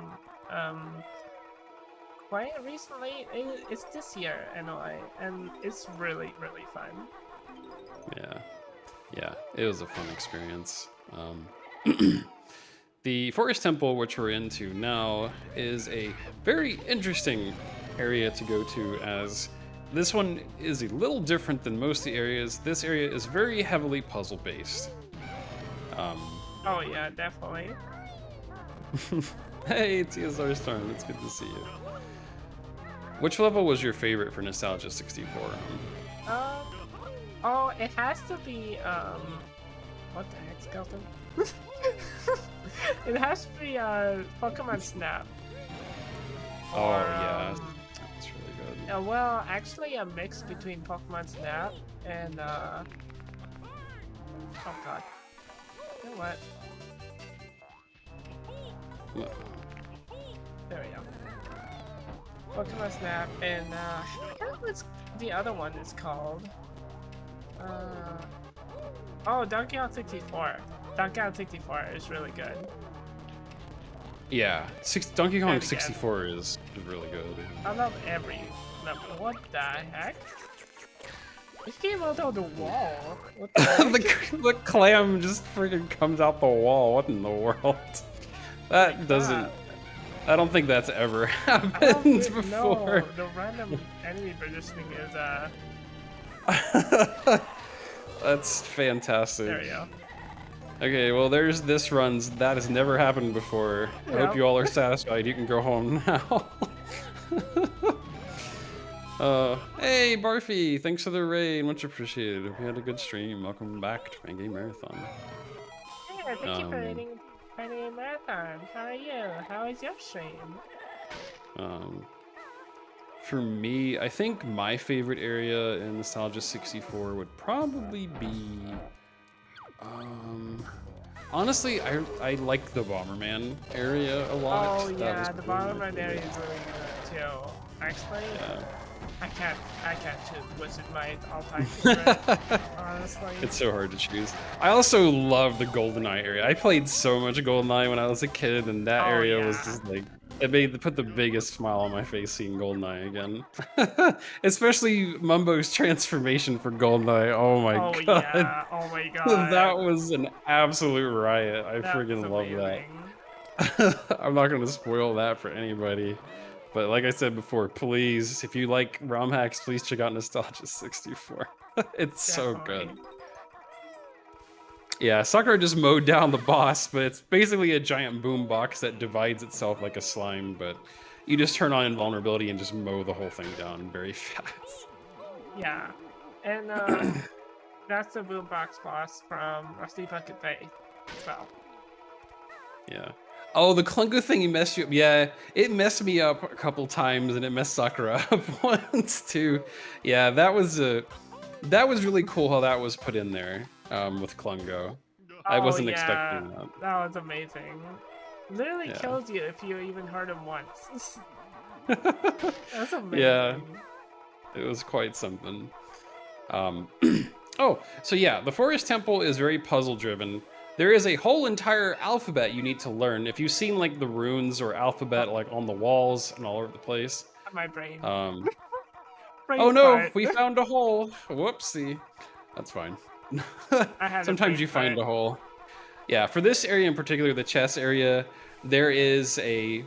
quite recently. It's this year anyway, and it's really fun.
Yeah, it was a fun experience. The Forest Temple, which we're into now, is a very interesting area to go to, as this one is a little different than most of the areas. This area is very heavily puzzle based.
Oh yeah, definitely.
Hey, TSR Storm, it's good to see you. Which level was your favorite for Nostalgia 64?
Oh, it has to be, what the heck, Skeleton? It has to be, Pokemon Snap.
Oh, yeah, that's really good.
Well, actually a mix between Pokemon Snap and, oh god. You know what? There we go. Pokemon Snap and, I forgot what the other one is called. Oh, Donkey Kong 64. Donkey Kong 64 is really good.
Yeah, Donkey Kong
again.
64 is really good.
I love every level. What the heck? This came out of the wall. What the heck?
the clam just freaking comes out the wall. What in the world? That doesn't. I don't think that's ever happened before.
No, the random enemy positioning is
That's fantastic.
There we go.
Okay, well there's this runs. That has never happened before. I hope you all are satisfied. You can go home now. Hey Barfy, thanks for the raid, much appreciated. Hope you had a good stream. Welcome back to Fangame Marathon.
Yeah, thank you for raiding Fangame Marathon. How are you? How is your stream?
For me, I think my favorite area in Nostalgia 64 would probably be, honestly, I like the Bomberman area a lot.
Oh yeah, the Bomberman area is really good too. Actually, I can't choose which is my all-time favorite, honestly.
It's so hard to choose. I also love the GoldenEye area. I played so much GoldenEye when I was a kid, and that area was just like, it put the biggest smile on my face seeing GoldenEye again. Especially Mumbo's transformation for GoldenEye. Oh my god.
Yeah. Oh my god.
That was an absolute riot. I freaking love that. I'm not going to spoil that for anybody. But like I said before, please, if you like ROM hacks, please check out Nostalgia 64. It's so good. Yeah, Sakura just mowed down the boss, but it's basically a giant boombox that divides itself like a slime, but you just turn on invulnerability and just mow the whole thing down very fast.
Yeah, and that's the boombox boss from Rusty Bucket Bay as well.
Yeah. Oh, the Clunko thing messed you up. Yeah, it messed me up a couple times, and it messed Sakura up once too. Yeah, that was really cool how that was put in there with Clunko. I wasn't expecting that.
That was amazing. Literally kills you if you even hurt him once. That's amazing.
Yeah, it was quite something. Oh, so yeah, the Forest Temple is very puzzle driven. There is a whole entire alphabet you need to learn. If you've seen like the runes or alphabet like on the walls and all over the place.
My brain.
Oh no, we found a hole. Whoopsie. That's fine. Sometimes you find a hole. Yeah, for this area in particular, the chess area, there is it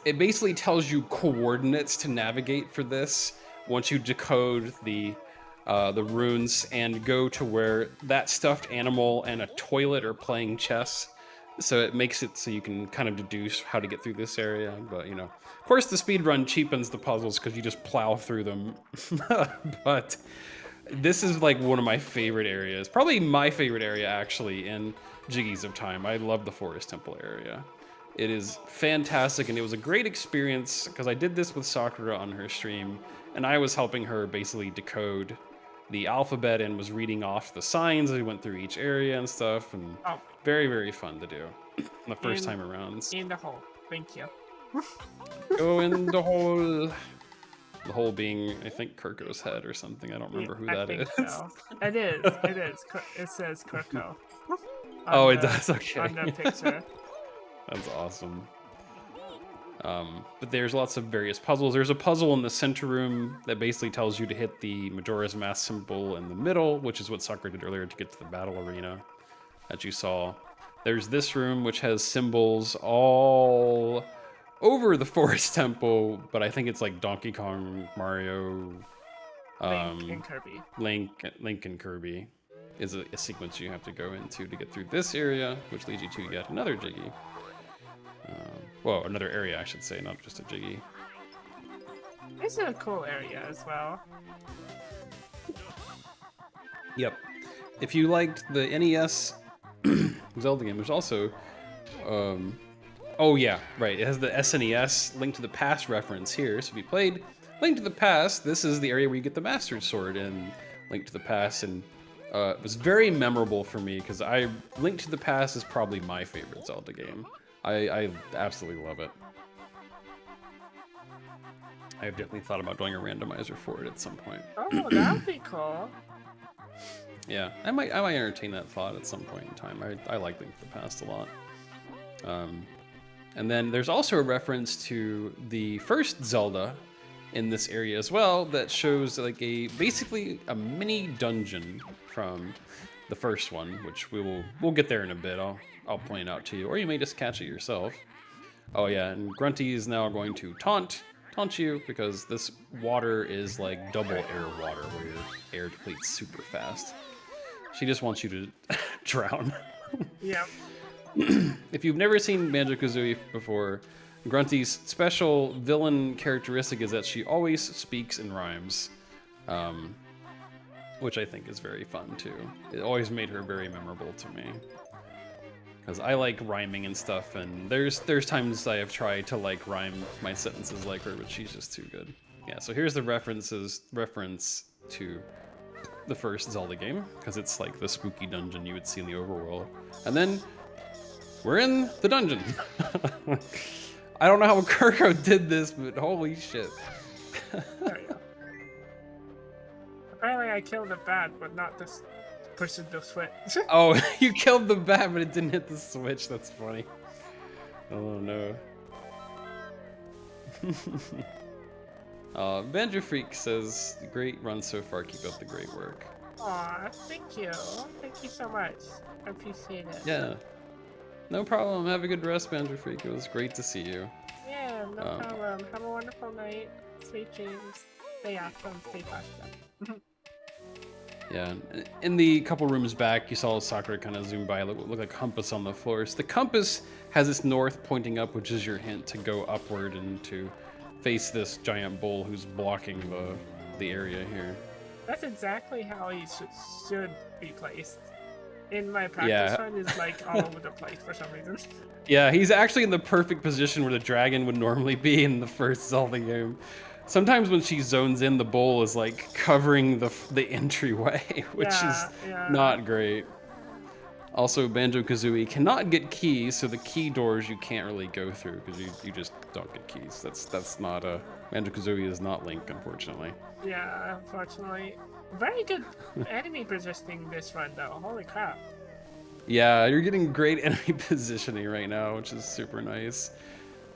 basically tells you coordinates to navigate for this once you decode the runes and go to where that stuffed animal and a toilet are playing chess. So it makes it so you can kind of deduce how to get through this area. But, you know, of course the speedrun cheapens the puzzles because you just plow through them. But this is like one of my favorite areas. Probably my favorite area, actually, in Jiggies of Time. I love the Forest Temple area. It is fantastic, and it was a great experience because I did this with Sakura on her stream, and I was helping her basically decode the alphabet and was reading off the signs as we went through each area and stuff, and very, very fun to do the first time around.
In the hole. Thank you.
Go in the hole. The hole being, I think, Kirko's head or something. I don't remember who that is.
So. It is. It says Kirko.
Oh, it does? Okay.
On the picture.
That's awesome. But there's lots of various puzzles. There's a puzzle in the center room that basically tells you to hit the Majora's Mask symbol in the middle, which is what Sakura did earlier to get to the battle arena that you saw. There's this room, which has symbols all over the Forest Temple, but I think it's like Donkey Kong, Mario,
Link and Kirby.
Link and Kirby is a sequence you have to go into to get through this area, which leads you to yet another Jiggy. Well, another area, I should say, not just a Jiggy.
It's a cool area as well.
Yep. If you liked the NES Zelda game, there's also... oh yeah, right, it has the SNES Link to the Past reference here. So if you played Link to the Past, this is the area where you get the Master Sword in Link to the Past, and it was very memorable for me because Link to the Past is probably my favorite Zelda game. I absolutely love it. I've definitely thought about doing a randomizer for it at some point.
Oh, that would be cool.
Yeah, I might entertain that thought at some point in time. I like Link to the Past a lot. And then there's also a reference to the first Zelda in this area as well that shows like basically a mini dungeon from the first one, which we'll get there in a bit. I'll point out to you, or you may just catch it yourself. Oh yeah, and Grunty is now going to taunt you because this water is like double air water where your air depletes super fast. She just wants you to drown.
Yeah.
If you've never seen Banjo-Kazooie before, Grunty's special villain characteristic is that she always speaks in rhymes, which I think is very fun too. It always made her very memorable to me. Because I like rhyming and stuff, and there's times I have tried to like rhyme my sentences like her, but she's just too good. Yeah, so here's the reference to the first Zelda game, because it's like the spooky dungeon you would see in the overworld. And then we're in the dungeon. I don't know how Kirko did this, but holy shit.
There we go. Apparently I killed the bat, but not this pushing the switch.
Oh, you killed the bat, but it didn't hit the switch. That's funny. Oh no. Banjo Freak says, great run so far, keep up the great work.
Aw, thank you. Thank you so much. I appreciate it.
Yeah. No problem. Have a good rest, Banjo Freak. It was great to see you.
Yeah, no problem. Have a wonderful night. Sweet dreams. Stay awesome. Stay positive.
Yeah. In the couple rooms back, you saw Sakura kind of zoom by, look like a compass on the floor. So the compass has this north pointing up, which is your hint to go upward and to face this giant bull who's blocking the area here.
That's exactly how he should be placed. In my practice run, is like all over the place for some reason.
Yeah, he's actually in the perfect position where the dragon would normally be in the first Zelda game. Sometimes when she zones in, the bowl is like covering the entryway, which is not great. Also, Banjo-Kazooie cannot get keys, so the key doors you can't really go through because you just don't get keys. That's not a Banjo-Kazooie is not Link, unfortunately.
Yeah, unfortunately. Very good enemy positioning this run, though. Holy crap.
Yeah, you're getting great enemy positioning right now, which is super nice.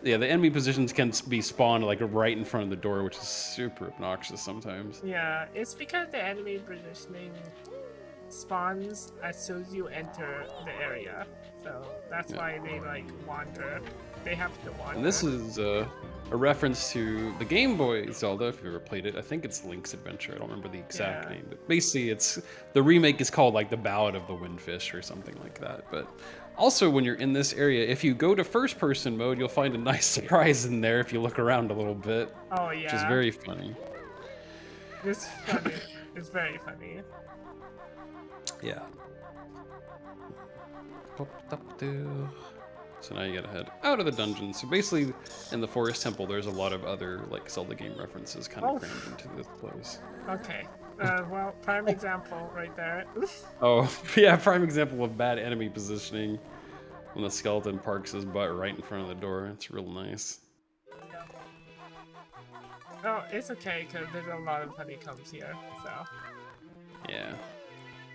Yeah, the enemy positions can be spawned like right in front of the door, which is super obnoxious sometimes.
Yeah, it's because the enemy positioning spawns as soon as you enter the area. So that's why they like wander. They have to wander.
And this is a reference to the Game Boy Zelda, if you ever played it. I think it's Link's Adventure. I don't remember the exact name, but basically the remake is called like the Ballad of the Windfish or something like that. But also when you're in this area, if you go to first person mode, you'll find a nice surprise in there if you look around a little bit.
Oh yeah.
Which is very funny.
It's funny. It's very funny.
Yeah. So now you gotta head out of the dungeon. So basically, in the Forest Temple, there's a lot of other like Zelda game references kind of crammed into this place.
Okay. Well, prime example right there.
Oh, yeah, prime example of bad enemy positioning when the skeleton parks his butt right in front of the door. It's real nice.
Oh, it's okay, because there's a lot of honeycombs here, so.
Yeah.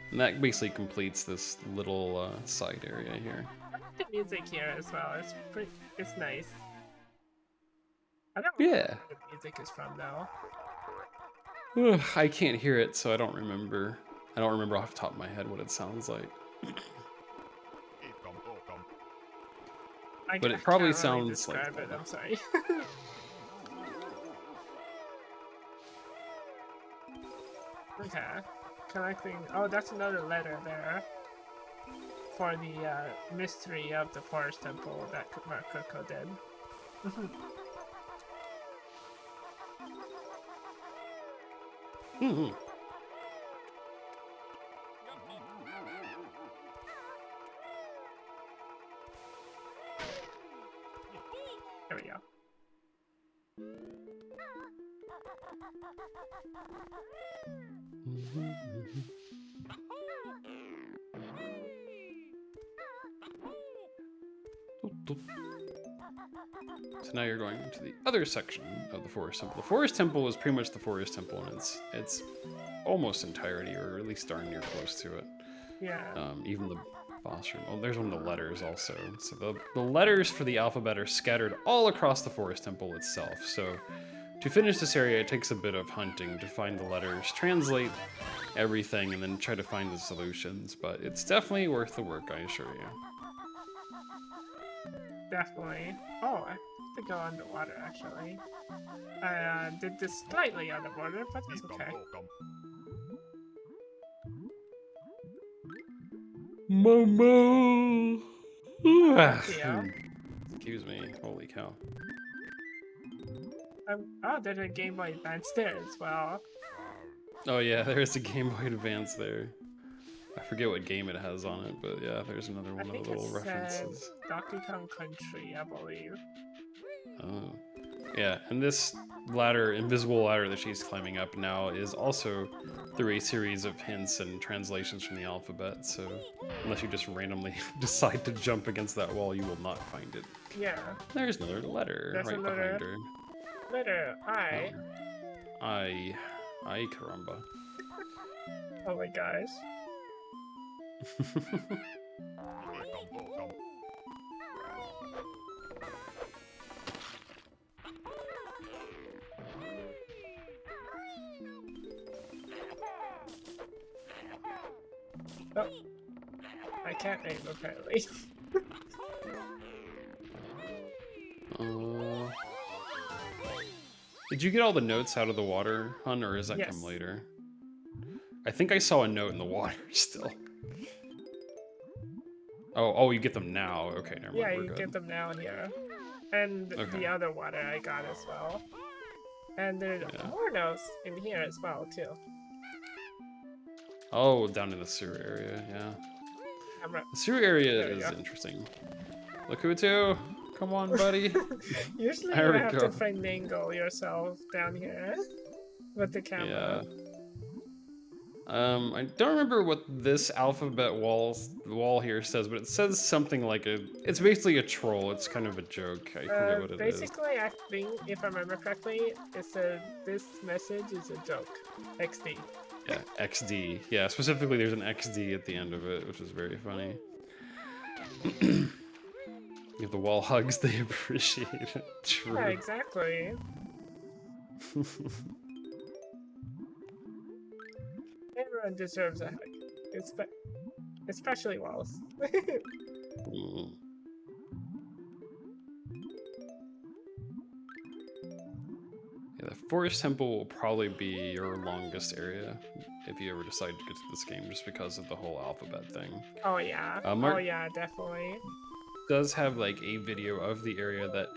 And that basically completes this little side area here.
I like the music here as well. It's nice. I don't know where the music is from though.
I can't hear it, so I don't remember. I don't remember off the top of my head what it sounds like. But it probably sounds like.
I'm sorry. Okay. Collecting. Oh, that's another letter there. For the mystery of the Forest Temple that Kirko did. There we go.
So now you're going into the other section of the Forest Temple. The Forest Temple is pretty much the Forest Temple, and it's almost entirety, or at least darn near close to it.
Yeah.
Even the boss room. Oh, there's one of the letters also. So the letters for the alphabet are scattered all across the Forest Temple itself. So to finish this area, it takes a bit of hunting to find the letters, translate everything, and then try to find the solutions. But it's definitely worth the work, I assure you.
Definitely. Oh, I have to go underwater actually. I did this slightly underwater, but it's okay.
Momo!
Yeah.
Excuse me. Holy cow.
Oh, there's a Game Boy Advance there as well.
Oh yeah, there's a Game Boy Advance there. I forget what game it has on it, but yeah, there's another one of the little references.
Says Donkey Kong Country, I believe.
Oh. Yeah, and this ladder, invisible ladder that she's climbing up now is also through a series of hints and translations from the alphabet, so unless you just randomly decide to jump against that wall, you will not find it.
Yeah.
There's another letter right behind her.
Letter I.
I caramba.
Oh my gosh. Oh. I can't aim apparently.
Did you get all the notes out of the water, Hun, or does that come later? I think I saw a note in the water still. Oh, you get them now. Okay, never mind.
Yeah, you get them now here. And the other water I got as well. And there's more notes in here as well, too.
Oh, down in the sewer area, yeah. The sewer area is interesting. Lakutu, come on, buddy.
Usually you have to finagle yourself down here with the camera.
Yeah. I don't remember what this alphabet wall here says, but it says something like it's basically a troll. It's kind of a joke. I forget what it is.
Basically, I think, if I remember correctly, it said this message is a joke. XD.
Yeah, XD. Yeah, specifically there's an XD at the end of it, which is very funny. If the wall hugs, they appreciate it. True.
Yeah, exactly. Everyone deserves a hug. Especially walls.
Yeah, the Forest Temple will probably be your longest area if you ever decide to get to this game, just because of the whole alphabet thing.
Oh yeah. Oh yeah, definitely.
Does have like a video of the area that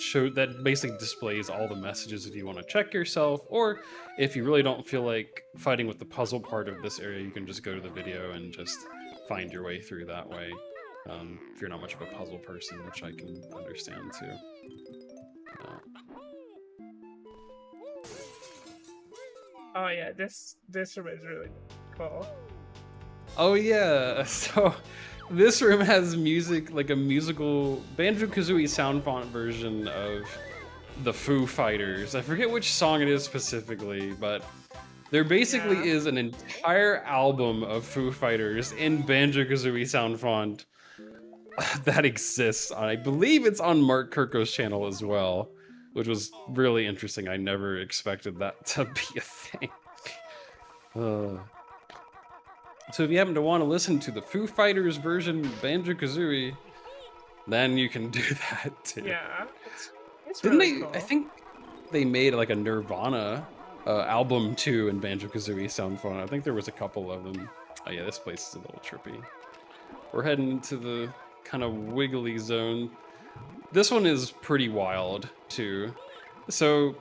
basically displays all the messages if you want to check yourself, or if you really don't feel like fighting with the puzzle part of this area, you can just go to the video and just find your way through that way. If you're not much of a puzzle person, which I can understand too.
Oh yeah, this room is really cool.
Oh yeah, so this room has music, like a musical Banjo-Kazooie sound font version of the Foo Fighters. I forget which song it is specifically, but there basically is an entire album of Foo Fighters in Banjo-Kazooie sound font that exists. I believe it's on Mark Kirko's channel as well, which was really interesting. I never expected that to be a thing. So if you happen to want to listen to the Foo Fighters version of Banjo-Kazooie, then you can do that too.
Yeah, it's
Didn't
really
they?
cool.
I think they made like a Nirvana album too in Banjo-Kazooie sound font. I think there was a couple of them. Oh yeah, this place is a little trippy. We're heading to the kind of wiggly zone. This one is pretty wild too. So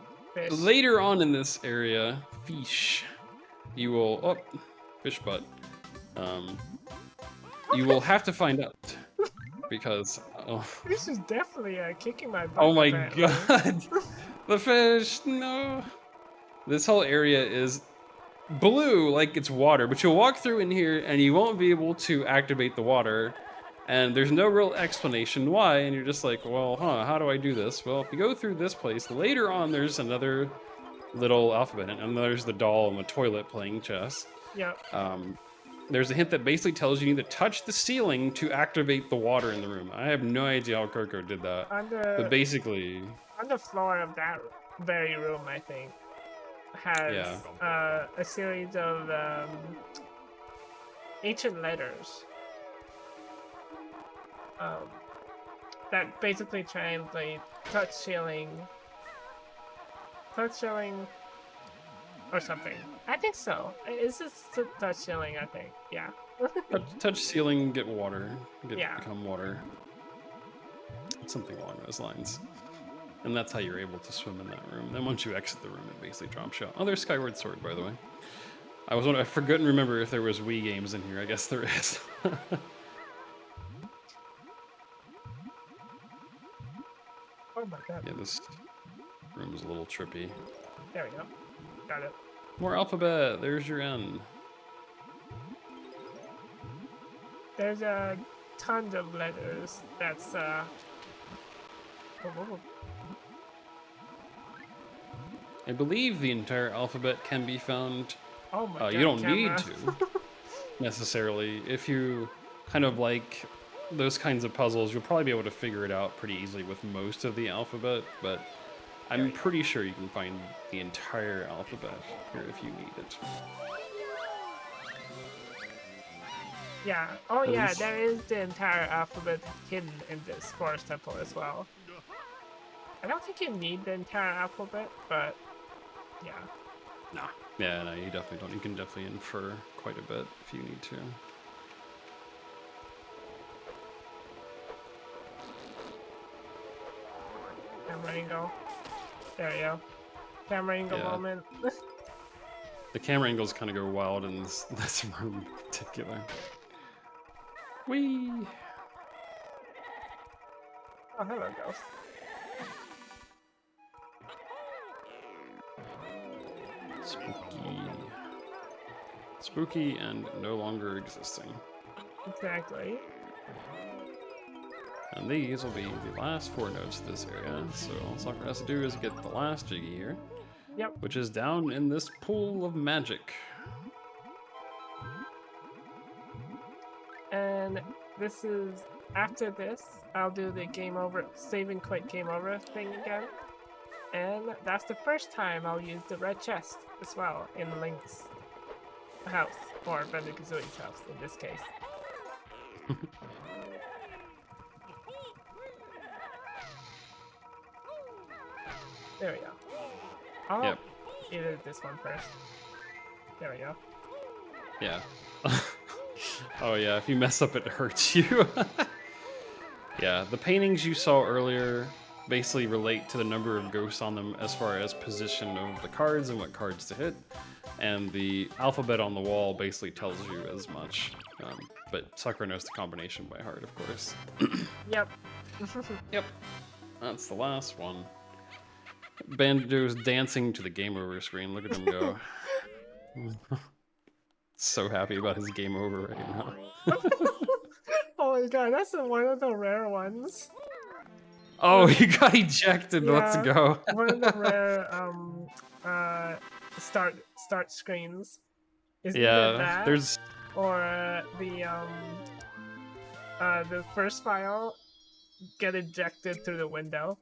later on in this area, fish, you will fish butt. You will have to find out because
this is definitely kicking my butt.
Oh my god, the fish! No, this whole area is blue like it's water, but you'll walk through in here and you won't be able to activate the water And there's no real explanation why, and you're just like, well, how do I do this? Well, if you go through this place, later on there's another little alphabet, and there's the doll in the toilet playing chess.
Yep.
There's a hint that basically tells you need to touch the ceiling to activate the water in the room. I have no idea how Coco did that, but basically...
On the floor of that very room, I think, has a series of ancient letters that basically translate touch ceiling or something. I think so. Is this touch ceiling? I think, yeah.
touch ceiling, get water, become water. Something along those lines. And that's how you're able to swim in that room. Then once you exit the room, it basically drops you out. Oh, there's Skyward Sword, by the way. I forgot and remember if there was Wii games in here. I guess there is.
Oh my god.
Yeah, this room is a little trippy.
There we go. Got it.
More alphabet. There's your N.
There's a ton of letters. That's
I believe the entire alphabet can be found.
Oh my god.
You don't need to necessarily. If you kind of like those kinds of puzzles, you'll probably be able to figure it out pretty easily with most of the alphabet, but I'm pretty sure you can find the entire alphabet here if you need it.
Yeah. Oh yeah, there is the entire alphabet hidden in this forest temple as well. I don't think you need the entire alphabet, but yeah.
Nah. Yeah, no, you definitely don't. You can definitely infer quite a bit if you need to.
Camera angle. There you go. Camera angle moment.
The camera angles kind of go wild in this room in particular. Whee!
Oh, hello, Ghost.
Spooky and no longer existing.
Exactly.
And these will be the last 4 notes of this area. So all Sakura has to do is get the last Jiggy here.
Yep.
Which is down in this pool of magic.
And this is, after this, I'll do the game over, save and quit game over thing again. And that's the first time I'll use the red chest as well in Link's house, or Banjo-Kazooie's house in this case. There we go. Oh, either this one first. There we go.
Yeah. Oh yeah, if you mess up it hurts you. Yeah, the paintings you saw earlier basically relate to the number of ghosts on them as far as position of the cards and what cards to hit. And the alphabet on the wall basically tells you as much. But Sakura knows the combination by heart, of course.
Yep.
Yep. That's the last one. Banjo's dancing to the game over screen. Look at him go. So happy about his game over right now.
Oh my god, that's one of the rare ones.
Oh, he got ejected.
Yeah,
Let's go.
One of the rare start screens. Is either that,
there's
or the first file get ejected through the window.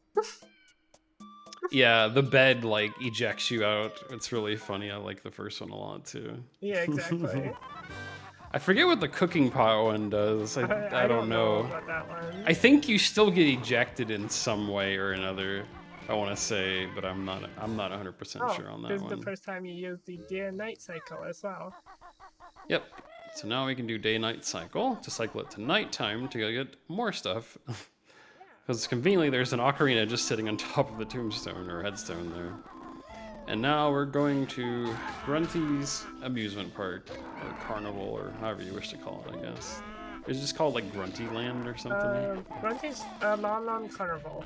Yeah, the bed like ejects you out. It's really funny. I like the first one a lot too.
Yeah, exactly.
I forget what the cooking pot one does. I don't know.
About that one.
I think you still get ejected in some way or another. I want to say, but I'm not 100% sure on that one.
This is the first time you use the day and night cycle as well.
Yep. So now we can do day-night cycle to cycle it to nighttime to get more stuff. Because conveniently there's an ocarina just sitting on top of the tombstone or headstone there. And now we're going to Grunty's amusement park, or carnival, or however you wish to call it, I guess. It's just called like Grunty Land or something.
Grunty's Lon Lon Carnival.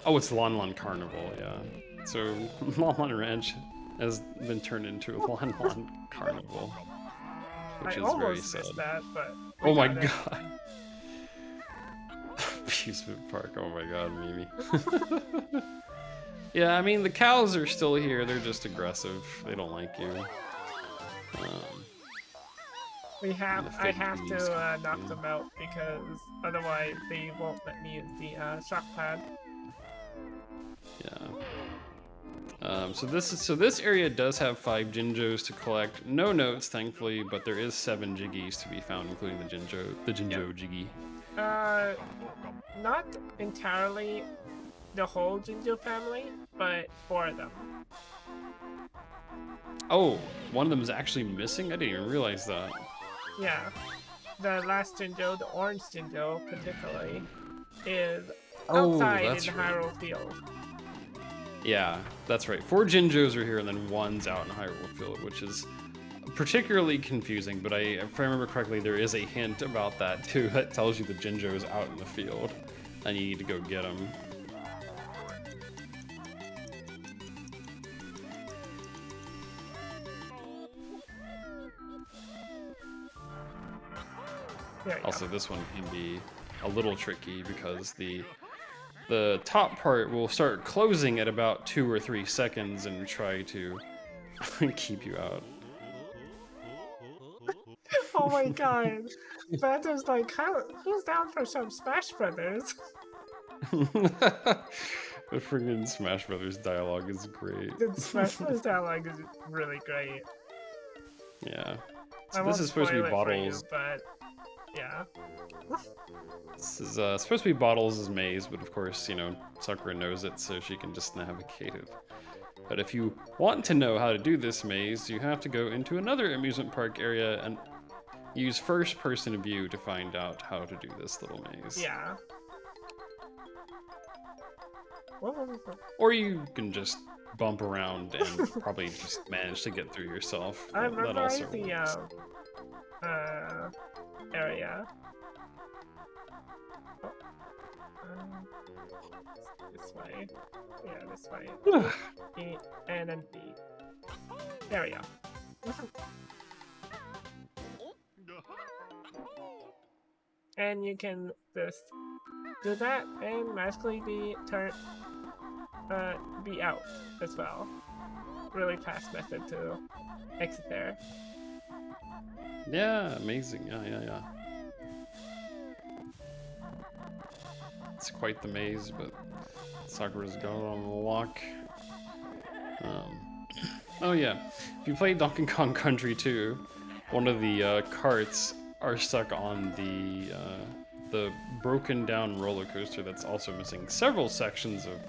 Oh, it's Lon Lon Carnival, yeah. So Lon Lon Ranch has been turned into a Lon Lon Carnival, which is very sad.
That, but
oh my god. amusement park. Oh my god, Mimi. Yeah, I mean, the cows are still here. They're just aggressive. They don't like you.
I have to knock them out because otherwise they won't let me use the shock pad.
Yeah. So this area does have 5 Jinjos to collect. No notes, thankfully, but there is 7 Jiggies to be found, including the Jinjo Jiggy.
Not entirely the whole Jinjo family, but 4 of them.
Oh, one of them is actually missing? I didn't even realize that.
Yeah. The last Jinjo, the orange Jinjo particularly, is outside in the Hyrule Field.
Yeah, that's right. 4 Jinjos are here and then 1's out in Hyrule Field, which is particularly confusing, but if I remember correctly, there is a hint about that too that tells you the Jinjo is out in the field and you need to go get him. Also, this one can be a little tricky because the top part will start closing at about 2 or 3 seconds and try to keep you out.
Oh my god. Banjo's like, who's down for some Smash Brothers?
The friggin' Smash Brothers dialogue is great.
The Smash Brothers dialogue is really great.
Yeah. So this is supposed to be Bottles.
But yeah.
This is supposed to be Bottles' maze, but of course, you know, Sakura knows it, so she can just navigate it. But if you want to know how to do this maze, you have to go into another amusement park area and use first-person view to find out how to do this little maze.
Yeah.
Or you can just bump around and probably just manage to get through yourself.
I remember
that also
the area. This way. Yeah, this way. E and then B. There we go. And you can just do that and magically be out as well. Really fast method to exit there.
Yeah, amazing. Yeah. It's quite the maze, but Sakura's going on a walk. Oh yeah, if you play Donkey Kong Country 2, one of the carts are stuck on the broken down roller coaster that's also missing several sections of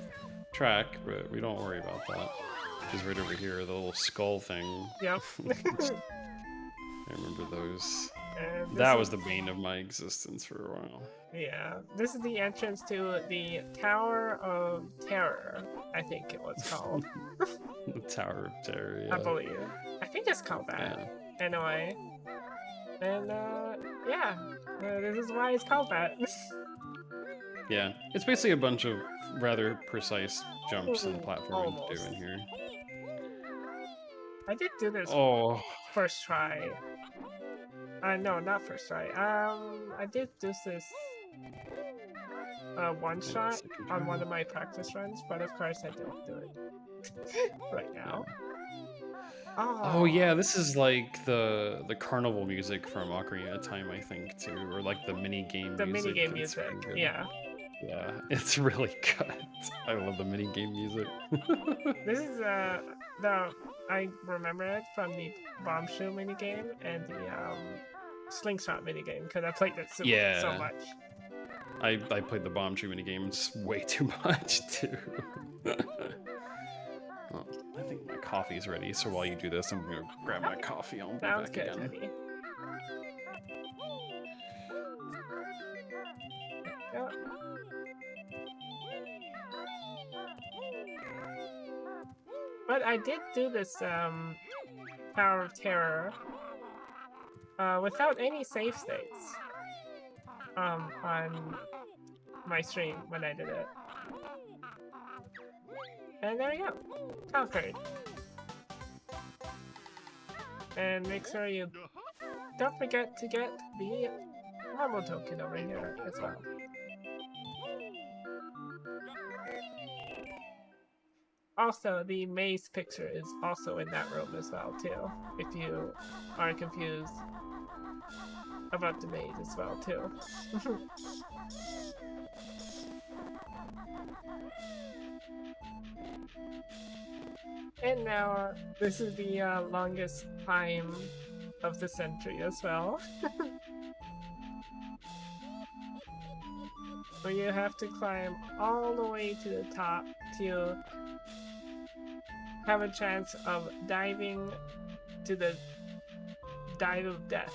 track, but we don't worry about that. Which is right over here, the little skull thing.
Yep.
I remember those.
That
was the bane of my existence for a while.
Yeah, this is the entrance to the Tower of Terror, I think it was called.
The Tower of Terror, yeah.
I believe. I think it's called that. Yeah. Anyway. And, yeah. This is why it's called that.
Yeah, it's basically a bunch of rather precise jumps and platforming to do in here.
I did do this first try. No, not first try. I did do this one shot on one of my practice runs, but of course I don't do it right now.
Oh yeah, this is like the carnival music from Ocarina of Time, I think, too, or like the mini game music.
The mini game music, yeah.
Yeah, it's really good. I love the mini game music.
This is I remember it from the bomb shoe mini game and the slingshot mini game because I played it so much.
I played the bomb shoe mini games way too much too. Well, I think my coffee's ready, so while you do this, I'm gonna grab my coffee. I'll be back again.
Teddy. Yep. But I did do this Tower of Terror without any save states on my stream when I did it. And there you go. Conquered. And make sure you don't forget to get the normal token over here as well. Also, the maze picture is also in that room as well, too. If you are confused about the maze as well, too. And now, this is the longest time of the century as well. Where you have to climb all the way to the top to have a chance of diving to the dive of death.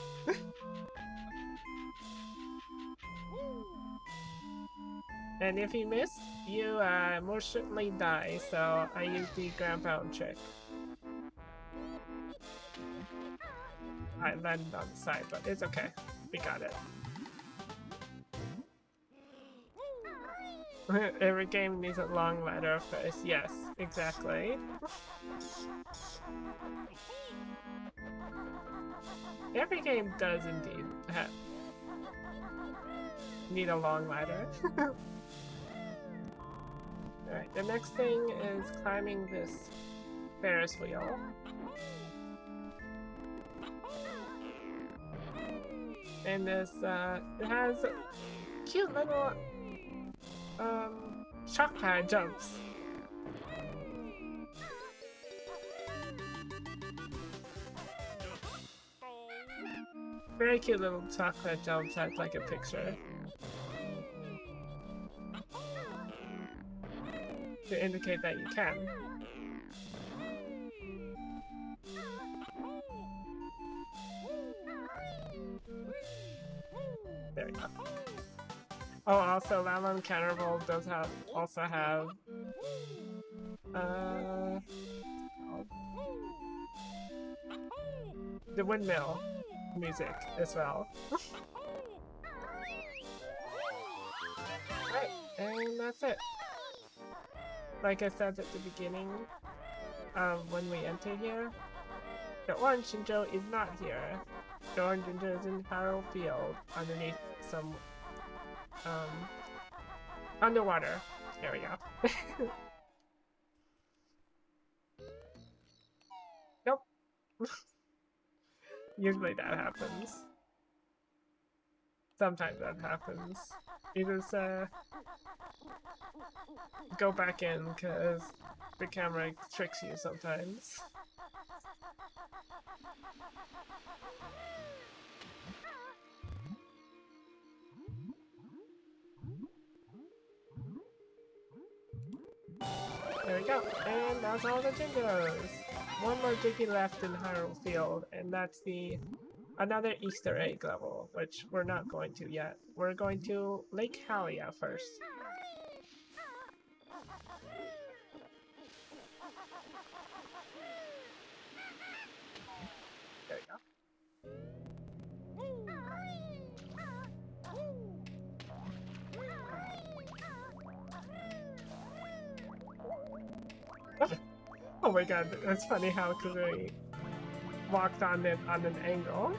And if you miss, you most certainly die, so I use the ground pound trick. I landed on the side, but it's okay. We got it. Every game needs a long ladder of course. Yes, exactly. Every game does indeed need a long ladder. Alright, the next thing is climbing this Ferris wheel. And this, it has cute little, shock pad jumps. Very cute little shock pad jumps, I'd like a picture. To indicate that you can. There we go. Oh, also, Lalon Counterbolt does also have the windmill music as well. Right, and that's it. Like I said at the beginning, when we enter here, the orange Shinjo is not here. The orange Shinjo is in Harrow Field, underneath some, underwater. There we go. Nope. Usually that happens. Sometimes that happens. You just, go back in, because the camera tricks you sometimes. There we go, and that's all the Jingos! One more Jiggy left in Hyrule Field, and that's another Easter egg level, which we're not going to yet. We're going to Lake Hylia first. There we go. Oh my god, that's funny how Kazooie walked on it on an angle.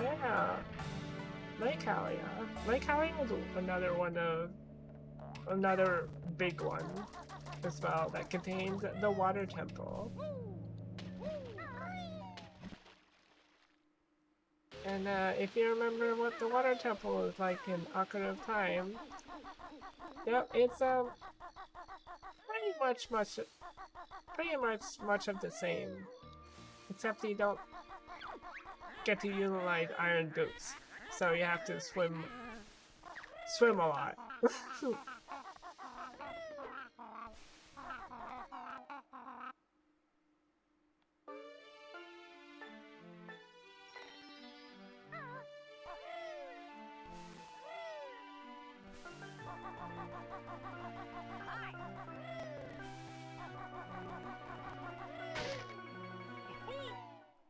Yeah. Lake Hylia. Lake Hylia was another big one as well that contains the water temple. And if you remember what the water temple was like in Ocarina of Time, yep, it's pretty much of the same, except you don't get to utilize iron boots, so you have to swim a lot.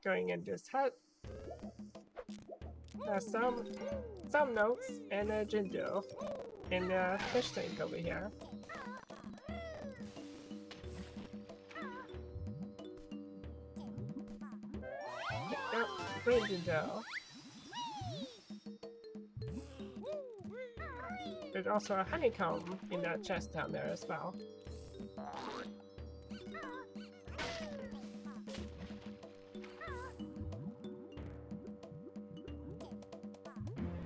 Going in this hut. Some notes and a Jinjo in the fish tank over here. Yep, green Jinjo. There's also a honeycomb in that chest down there as well.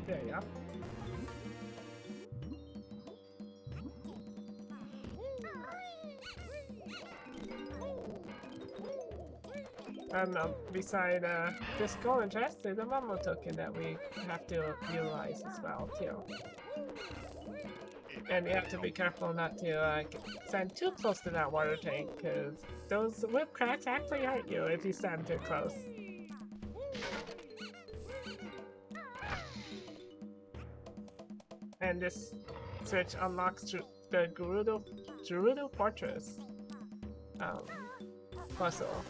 There you go. And beside this golden chest, there's a memo token that we have to utilize as well too. And you have to be careful not to stand too close to that water tank, because those whip cracks actually hurt you if you stand too close. And this switch unlocks the Gerudo Fortress puzzle.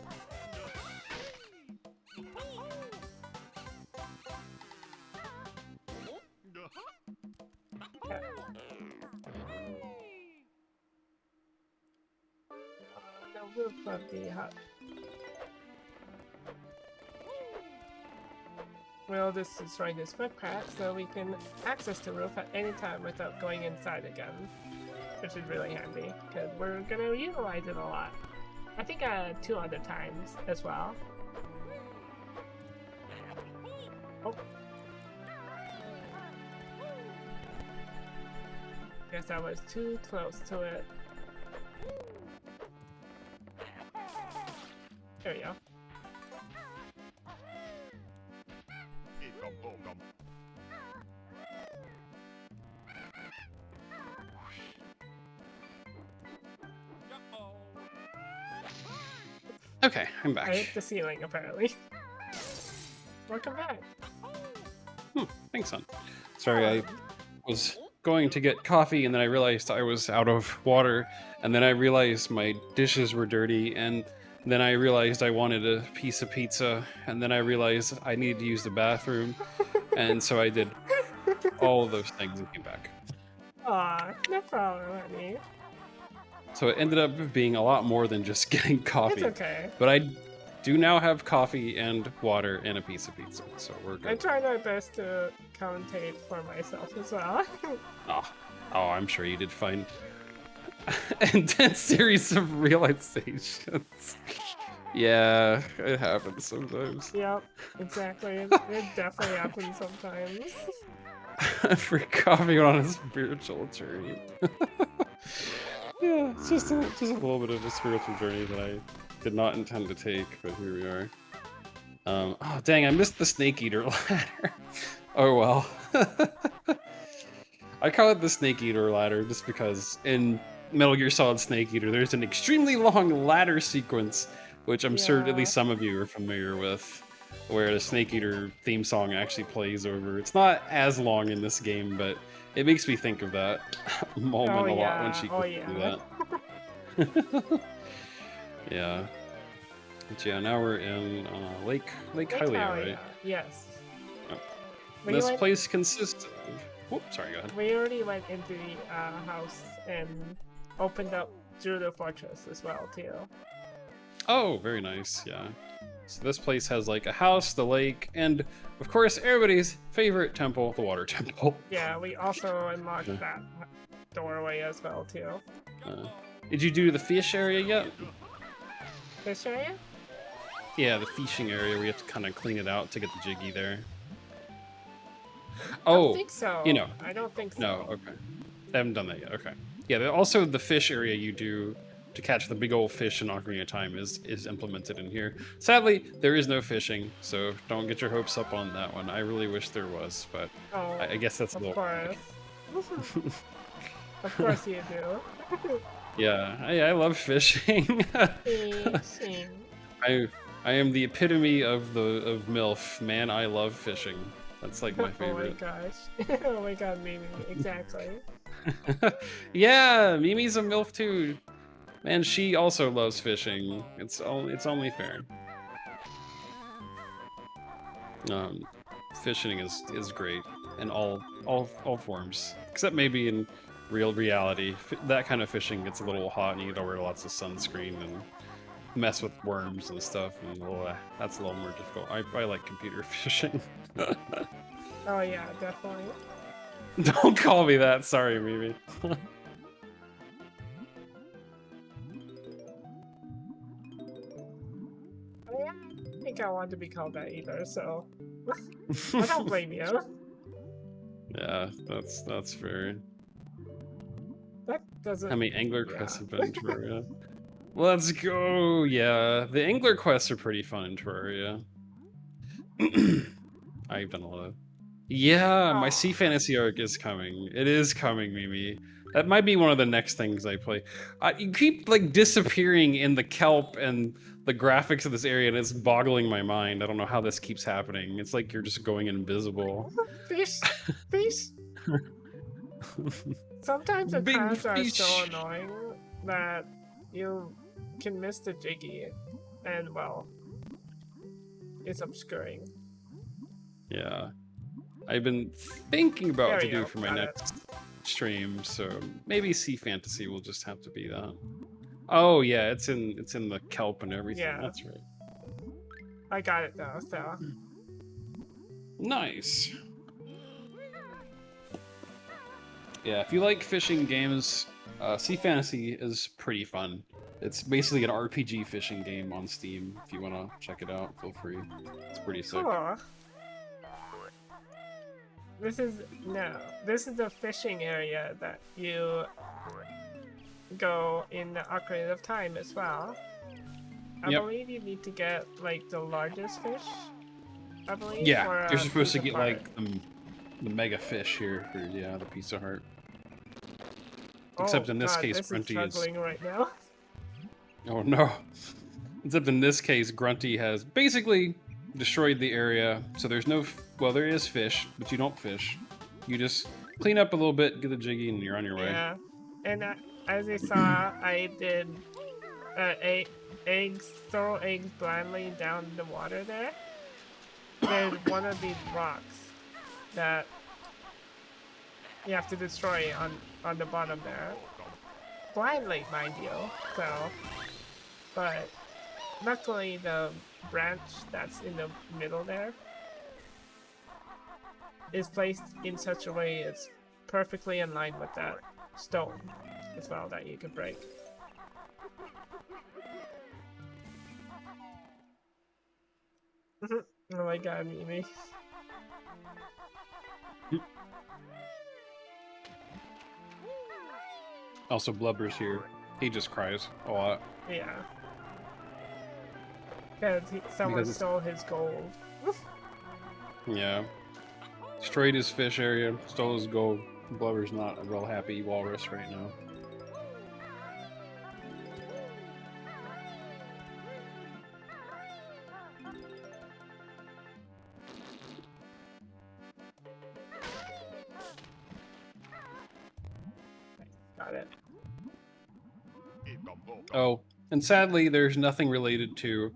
The roof of the hut. We'll just destroy this whip crack so we can access the roof at any time without going inside again, which is really handy because we're gonna utilize it a lot. I think 2 other times as well. Oh. Guess I was too close to it. There we go.
Okay, I'm back.
I hit the ceiling apparently. Welcome back.
Thanks, son. Sorry, I was going to get coffee and then I realized I was out of water, and then I realized my dishes were dirty, and then I realized I wanted a piece of pizza, and then I realized I needed to use the bathroom, and so I did all of those things and came back.
Aw, no problem, honey.
So it ended up being a lot more than just getting coffee.
It's okay.
But I do now have coffee and water and a piece of pizza, so we're good.
I tried my best to commentate for myself as well.
Oh, I'm sure you did fine. Intense series of realizations. Yeah, it happens sometimes.
Yep, exactly. It definitely happens sometimes.
For coffee on a spiritual journey. Yeah, it's just a little bit of a spiritual journey that I did not intend to take, but here we are. Oh dang, I missed the Snake Eater ladder. Oh well. I call it the Snake Eater ladder just because in Metal Gear Solid Snake Eater there's an extremely long ladder sequence, which I'm sure at least some of you are familiar with, where the Snake Eater theme song actually plays over. It's not as long in this game, but it makes me think of that moment a lot when she goes through that. Yeah. But yeah, now we're in Lake Hylia, right?
Yes.
Oh. This place consists of... Whoops, sorry, go ahead.
We already went into the house and opened up Gerudo Fortress as well, too.
Oh, very nice, yeah. So this place has like a house, the lake, and of course everybody's favorite temple, the water temple.
Yeah, we also unlocked that doorway as well, too.
Did you do the fish area yet?
Fish area?
Yeah, the fishing area where you have to kind of clean it out to get the Jiggy there.
I don't think so.
You know.
I don't think so.
No, okay. I haven't done that yet, okay. Yeah, also the fish area you do to catch the big old fish in Ocarina of Time is implemented in here. Sadly, there is no fishing, so don't get your hopes up on that one. I really wish there was, but I guess that's a little...
Of course you do.
Yeah, I love fishing.
Fishing.
I am the epitome of MILF. Man, I love fishing. That's like my favorite.
Oh my gosh. Oh my god, Mimi. Exactly.
Yeah, Mimi's a MILF too. Man, she also loves fishing. It's only fair. Fishing is great in all forms, except maybe in real reality. That kind of fishing gets a little hot and you gotta wear lots of sunscreen and mess with worms and stuff, and that's a little more difficult. I like computer fishing.
Oh yeah, definitely.
Don't call me that. Sorry, Mimi.
think I want to be called that either, so I don't blame you.
Yeah, that's fair.
That doesn't.
How many angler
Yeah.
quests have been in Terraria? Let's go! Yeah, the angler quests are pretty fun in Terraria. I've done a lot of... Yeah, my Sea Fantasy arc is coming. It is coming, Mimi. That might be one of the next things I play. You keep, like, disappearing in the kelp and the graphics of this area, and it's boggling my mind. I don't know how this keeps happening. It's like you're just going invisible.
Fish! Fish! Sometimes the
Big
clouds are so
fish!
annoying that you can miss the Jiggy, and well, it's obscuring.
Yeah. I've been thinking about what
There
to
you
do
go,
for my
got
next stream, so maybe Sea Fantasy will just have to be that. Oh yeah, it's in the kelp and everything.
Yeah.
That's right.
I got it though, so.
Nice. Yeah, if you like fishing games, Sea Fantasy is pretty fun. It's basically an RPG fishing game on Steam. If you want to check it out, feel free. It's pretty sick.
Cool. This is the fishing area that you go in the Ocarina of Time as well. I believe you need to get like the largest fish. I believe.
Yeah, you're supposed to
piece
get
of heart.
like the mega fish here for the piece of heart.
Oh,
Except in this
God,
case,
this
Grunty
is struggling right now.
Oh no. Except in this case, Grunty has basically destroyed the area, so there's no... Well, there is fish, but you don't fish. You just clean up a little bit, get a Jiggy, and you're on your way.
Yeah, and as you saw, I did throw eggs blindly down the water there. There's one of these rocks that you have to destroy on the bottom there. Blindly, mind you, so... But luckily the branch that's in the middle there is placed in such a way it's perfectly in line with that stone as well that you can break. Oh my god, Mimi.
Also, Blubber's here. He just cries a lot.
Yeah. Because someone stole his gold.
Yeah. Destroyed his fish area, stole his gold. Blubber's not a real happy walrus right now.
Got it.
Oh, and sadly, there's nothing related to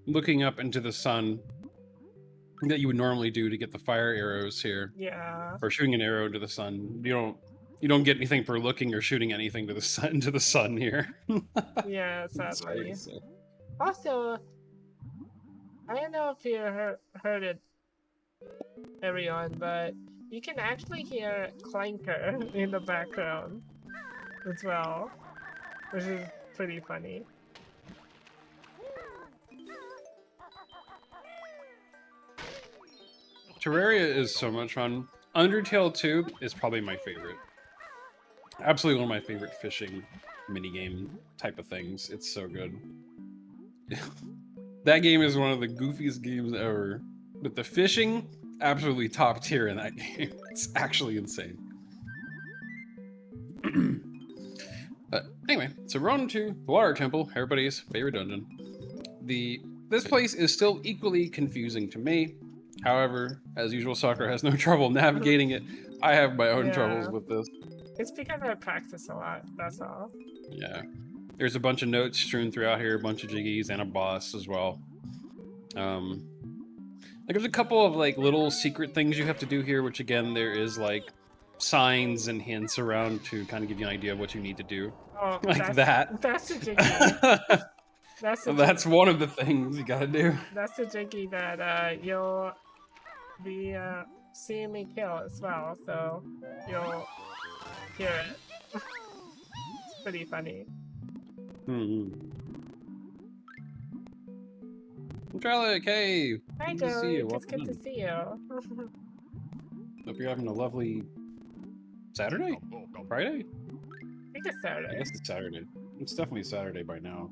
looking up into the sun that you would normally do to get the fire arrows here.
Yeah.
Or shooting an arrow into the sun. You don't get anything for looking or shooting anything to the sun here.
Yeah, sadly. Also, I don't know if you heard it, everyone, but you can actually hear Clanker in the background as well, which is pretty funny.
Terraria is so much fun. Undertale 2 is probably my favorite. Absolutely one of my favorite fishing minigame type of things. It's so good. That game is one of the goofiest games ever. But the fishing, absolutely top tier in that game. It's actually insane. But anyway, so we're on to the Water Temple, everybody's favorite dungeon. This place is still equally confusing to me. However, as usual, Sakura has no trouble navigating it. I have my own troubles with this.
It's because I practice a lot, that's all.
Yeah. There's a bunch of notes strewn throughout here, a bunch of Jiggies, and a boss as well. Like there's a couple of like little secret things you have to do here, which again, there is like signs and hints around to kind of give you an idea of what you need to do.
Oh,
like that.
That's a Jiggy.
That's one of the things you gotta do.
That's the Jiggy that you'll be seeing me kill as well, so you'll hear it. It's pretty funny.
Trellick, hey!
Hi,
Good to see you.
Joey. It's good to
Welcome
see you.
in. Hope you're having a lovely Saturday? Friday?
I think it's Saturday.
I guess it's Saturday. It's definitely Saturday by now.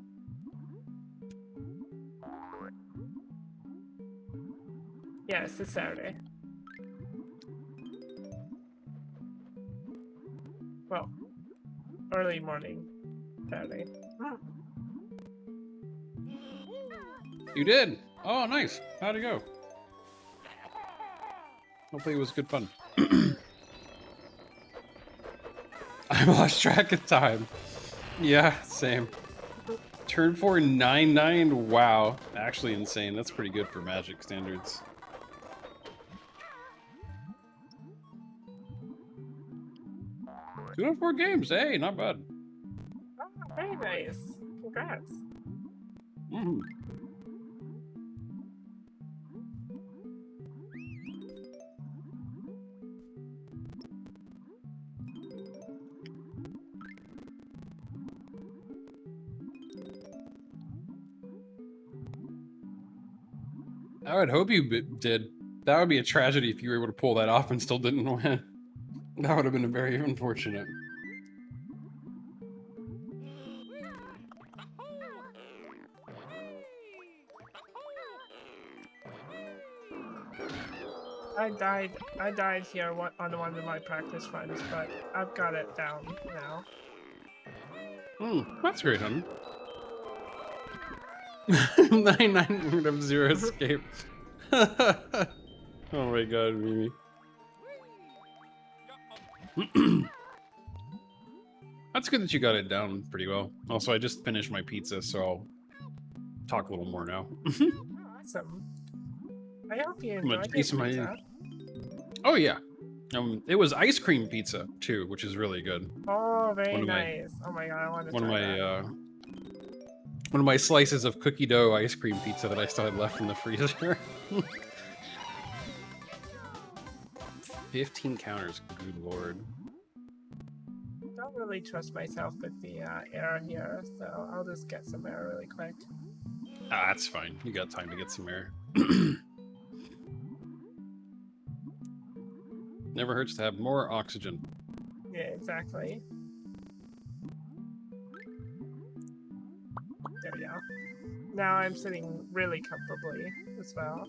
Yes, it's Saturday. Well, early morning Saturday.
You did? Oh, nice. How'd it go? Hopefully it was good fun. I lost track of time. Yeah, same. Turn 4.99. Wow. Actually insane. That's pretty good for Magic standards. Two out of 4 games. Hey, not bad.
Oh, very nice. Congrats.
Mm. I would hope you did. That would be a tragedy if you were able to pull that off and still didn't win. That would have been very unfortunate.
I died here on one of my practice runs, but I've got it down now.
That's great, honey. 99 of 0 escape. Oh my god, Mimi. That's good that you got it down pretty well. Also, I just finished my pizza, so I'll talk a little more now.
Awesome. I hope you
I'm gonna
enjoyed
taste
your
my...
pizza.
Oh yeah. It was ice cream pizza too, which is really good.
Oh, very nice. Oh my god, I want to try that.
One of my slices of cookie dough ice cream pizza that I still had left in the freezer. 15 counters, good lord.
Don't really trust myself with the air here, so I'll just get some air really quick.
Ah, that's fine. You got time to get some air. Never hurts to have more oxygen.
Yeah, exactly. There we go. Now I'm sitting really comfortably as well.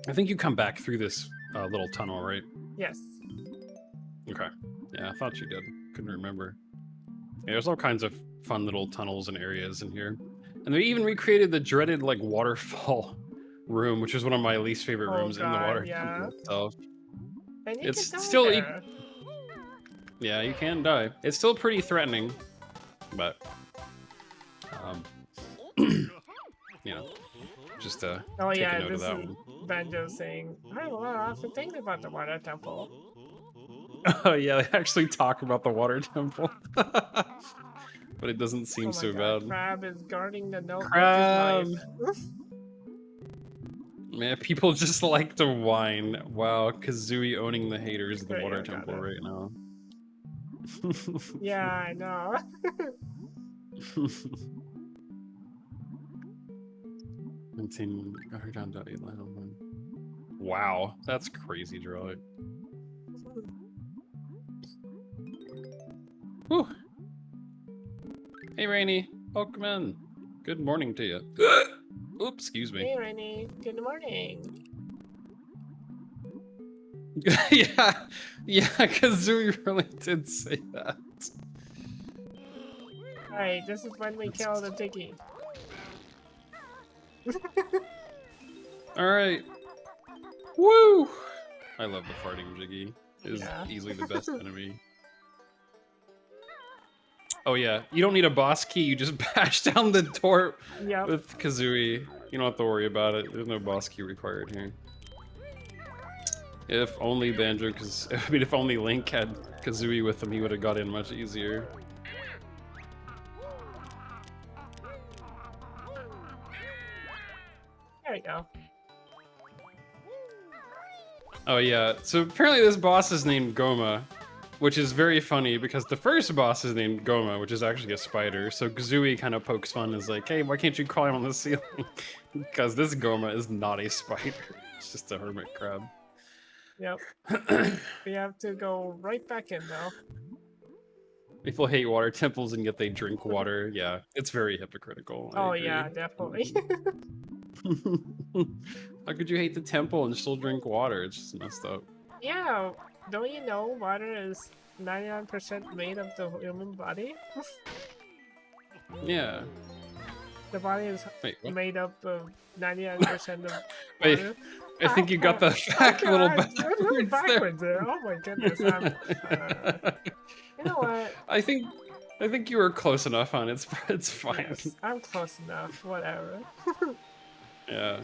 I think you come back through this little tunnel, right?
Yes.
Okay. Yeah, I thought you did. Couldn't remember. Yeah, there's all kinds of fun little tunnels and areas in here. And they even recreated the dreaded, like, waterfall room, which is one of my least favorite rooms in the water temple itself.
And you
It's
can die
still...
there.
Yeah, you can die. It's still pretty threatening, but... you know, just
oh
take
yeah,
a note
this
of that
is
one.
Banjo saying, I have a lot to think about the water temple.
Oh yeah, they actually talk about the water temple. But it doesn't seem so bad.
Crab is guarding the note
Crab!
with his life.
Man, people just like to whine. Wow, Kazooie owning the haters of the
There you
water
go,
temple right now.
Yeah, I know.
Wow, that's crazy, Droid. Whew. Hey, Rainy. Welcome in. Good morning to you. Oops, excuse me.
Hey, Rainy. Good morning.
yeah, Kazooie really did say that.
Alright, this is when we kill the Jiggy.
Alright. Woo! I love the farting Jiggy. It is easily the best enemy. Oh yeah, you don't need a boss key, you just bash down the door with Kazooie. You don't have to worry about it. There's no boss key required here. If only if only Link had Kazooie with him, he would have got in much easier.
There we go.
Oh yeah, so apparently this boss is named Goma. which is very funny because the first boss is named Goma, which is actually a spider. So Kazooie kind of pokes fun, is like, hey, why can't you climb on the ceiling? Because this Goma is not a spider. It's just a hermit crab.
Yep. We have to go right back in now.
People hate water temples and yet they drink water. Yeah, it's very hypocritical. I
Oh
agree.
yeah, definitely.
How could you hate the temple and still drink water? It's just messed up.
Yeah, don't you know water is 99% made of the human body?
Yeah.
The body is
Wait, what?
made up of 99% of
Wait,
water.
I think you got the fact a little
backwards there. Oh my goodness. You know what?
I think you were close enough on it. It's fine.
Yes, I'm close enough. Whatever.
Yeah.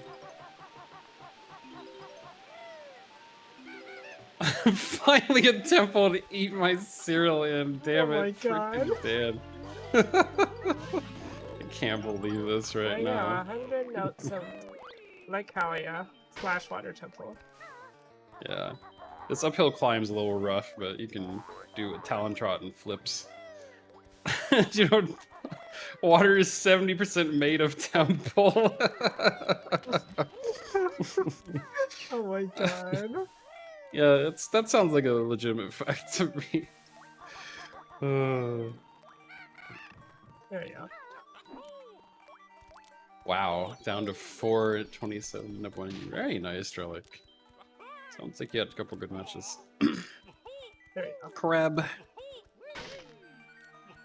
Finally a temple to eat my cereal in. Damn it.
Oh my god.
Freaking Dan. I can't believe this right now.
100 notes of Lake Halia / Water Temple.
Yeah. This uphill climb's a little rough, but you can do a talon trot and flips. You know, water is 70% made of temple.
Oh my god.
Yeah, that sounds like a legitimate fact to me.
There you go.
Wow, down to 427 up one. Very nice, Strelic. Sounds like you had a couple good matches.
There you go.
Crab.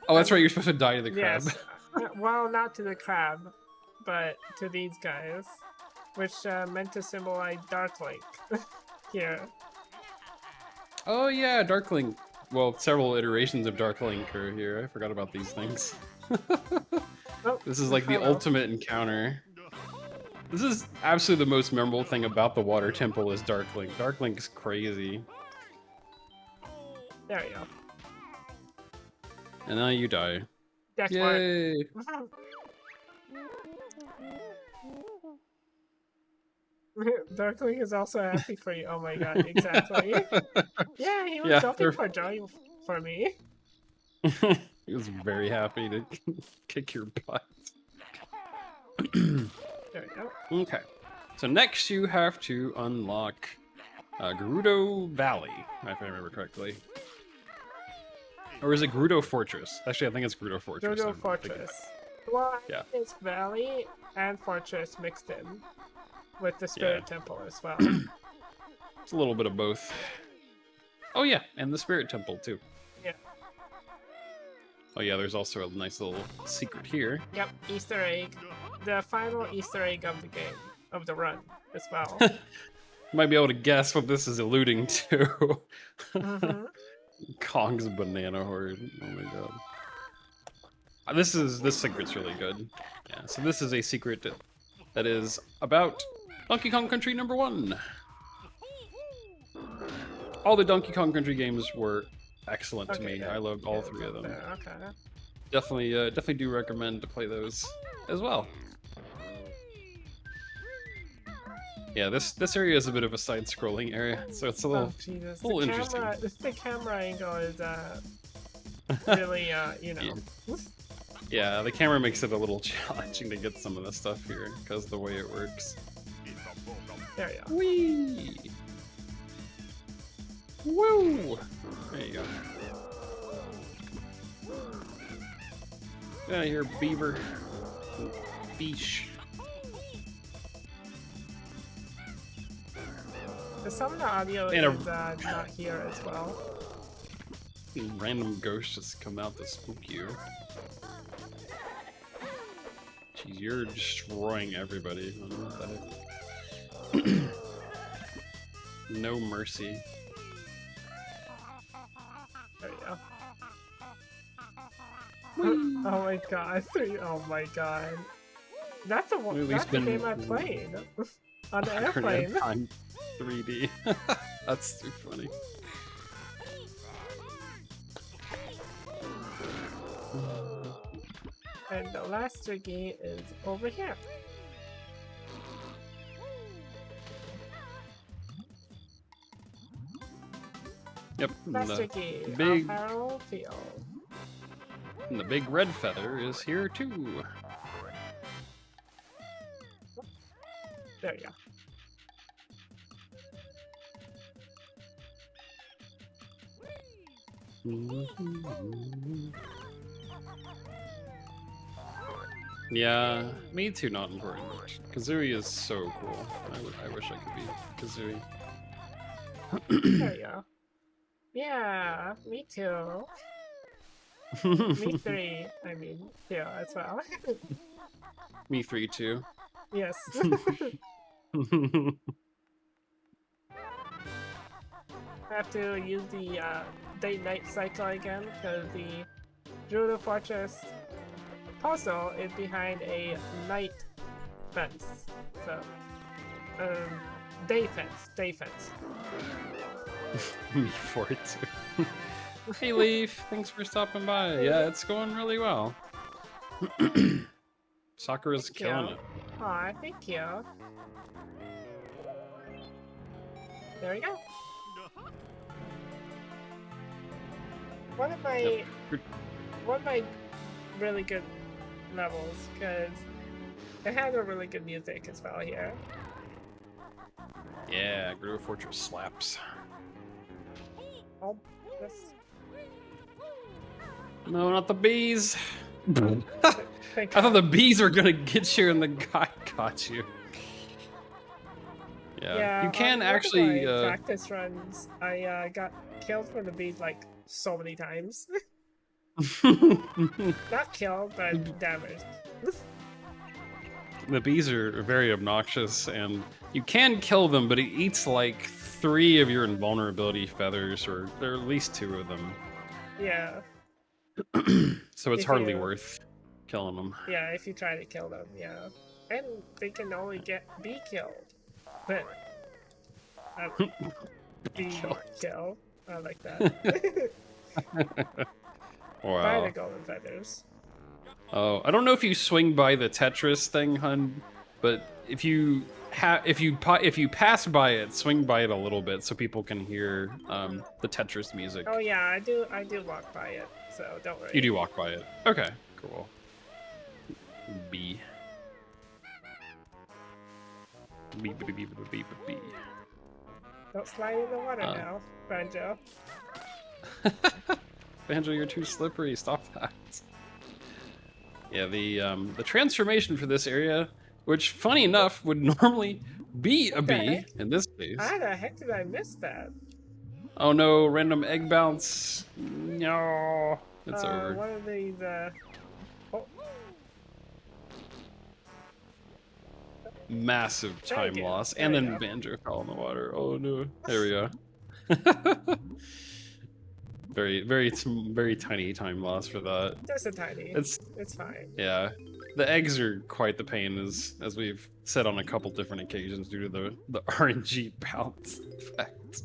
Oh, that's right, you're supposed to die to the crab.
Yes. Well, not to the crab, but to these guys, which meant to symbolize Dark Link here.
Oh yeah, Dark Link. Well, several iterations of Dark Link are here. I forgot about these things.
Oh,
This is like the ultimate encounter. This is absolutely the most memorable thing about the Water Temple is Dark Link. Dark Link's crazy.
There you go.
And now you die.
That's
Yay!
Darkling is also happy for you. Oh my god, exactly. Yeah, he was hoping for joy for me.
He was very happy to kick your butt.
There we go.
Okay. So next you have to unlock Gerudo Valley, if I remember correctly. Or is it Gerudo Fortress? Actually, I think it's Gerudo Fortress.
Gerudo Fortress. Well,
yeah.
It's Valley and Fortress mixed in. With the Spirit Temple as well.
It's a little bit of both. Oh yeah, and the Spirit Temple too.
Yeah.
Oh yeah, there's also a nice little secret here.
Yep, Easter egg. The final Easter egg of the game, of the run as well.
Might be able to guess what this is alluding to.
Mm-hmm.
Kong's banana horde. Oh my god. This secret's really good. Yeah, so this is a secret that is about Donkey Kong Country #1. All the Donkey Kong Country games were excellent to me. I loved all three of them.
Okay.
Definitely do recommend to play those as well. Yeah, this area is a bit of a side-scrolling area, so it's a little, little interesting.
The camera angle is really you know.
Yeah, the camera makes it a little challenging to get some of the stuff here because of the way it works.
There you go.
Whee! Woo! There you go. Get out of here, beaver. Fish.
Some of the audio is not here as well.
Random ghosts just come out to spook you. Jeez, you're destroying everybody. What the heck? No mercy.
There you go. Oh my god! Oh my god! That's the one. That's the game I played on the airplane.
On 3D. That's too funny.
And the last Jiggy is over here.
Yep.
Master Key
big,
of Harold Field.
and the big red feather is here too.
There you go.
Yeah, me too, not important. Kazooie is so cool. I wish I could be Kazooie.
There you go. Yeah, me too. Me three, I mean, too, as well.
Me three too.
Yes. I have to use the day-night cycle again because the Druid Fortress puzzle is behind a night fence. So, day fence.
Me for it too. Hey Leaf, thanks for stopping by. Yeah, it's going really well. Sakura's killing it.
Aw, thank you. There we go. One of my really good levels because it has a really good music as well here.
Yeah, Groove Fortress slaps.
Oh, this.
No, not the bees. I
Thank
thought
God.
the bees were gonna get you and the guy got you. Yeah, you can
on one of
actually.
my practice runs, I got killed from the bees like so many times. Not killed, but damaged.
The bees are very obnoxious, and you can kill them, but it eats like 3 of your invulnerability feathers, or there are at least 2 of them.
Yeah.
So it's
If
hardly
you-
worth killing them.
Yeah, if you try to kill them, yeah. And they can only be killed. But be kill. I like that. By
Wow.
the golden feathers.
Oh, I don't know if you swing by the Tetris thing, hun, but if you pass by it, swing by it a little bit so people can hear the Tetris music.
Oh yeah, I do walk by it, so don't worry.
You do walk by it. Okay, cool. B. B, B, B, B, B, B, B.
Don't slide in the water now, Banjo.
Banjo, you're too slippery. Stop that. Yeah, the transformation for this area, which funny enough would normally be a bee in this case.
How the heck did I miss that?
Oh no, random egg bounce. No, it's over.
One of these, oh.
Massive time loss, and then Banjo fell in the water. Oh no, there we go. very tiny time loss for that.
Just a tiny. It's fine.
Yeah, the eggs are quite the pain, as we've said on a couple different occasions due to the RNG bounce effect.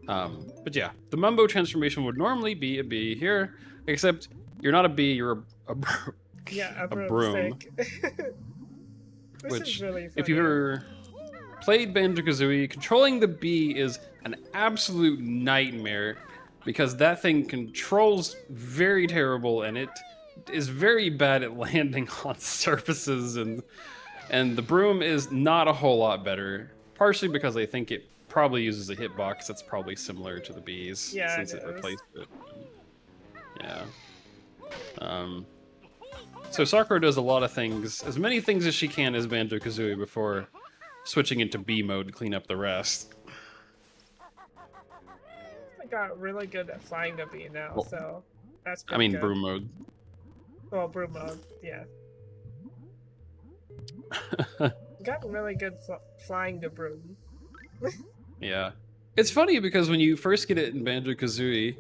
But yeah, the Mumbo transformation would normally be a bee here, except you're not a bee, you're a broom. Which,
really
if you've ever played Banjo-Kazooie, controlling the bee is an absolute nightmare because that thing controls very terrible, and it is very bad at landing on surfaces, and the broom is not a whole lot better, partially because I think it probably uses a hitbox that's probably similar to the bees since it replaced it. Yeah. So Sakura does a lot of things, as many things as she can as Banjo-Kazooie before switching into bee mode to clean up the rest.
I got really good at flying the bee now, so that's pretty
I mean,
good.
broom mode.
Well, broom mode, yeah. Got really good flying the broom.
Yeah. It's funny because when you first get it in Banjo-Kazooie,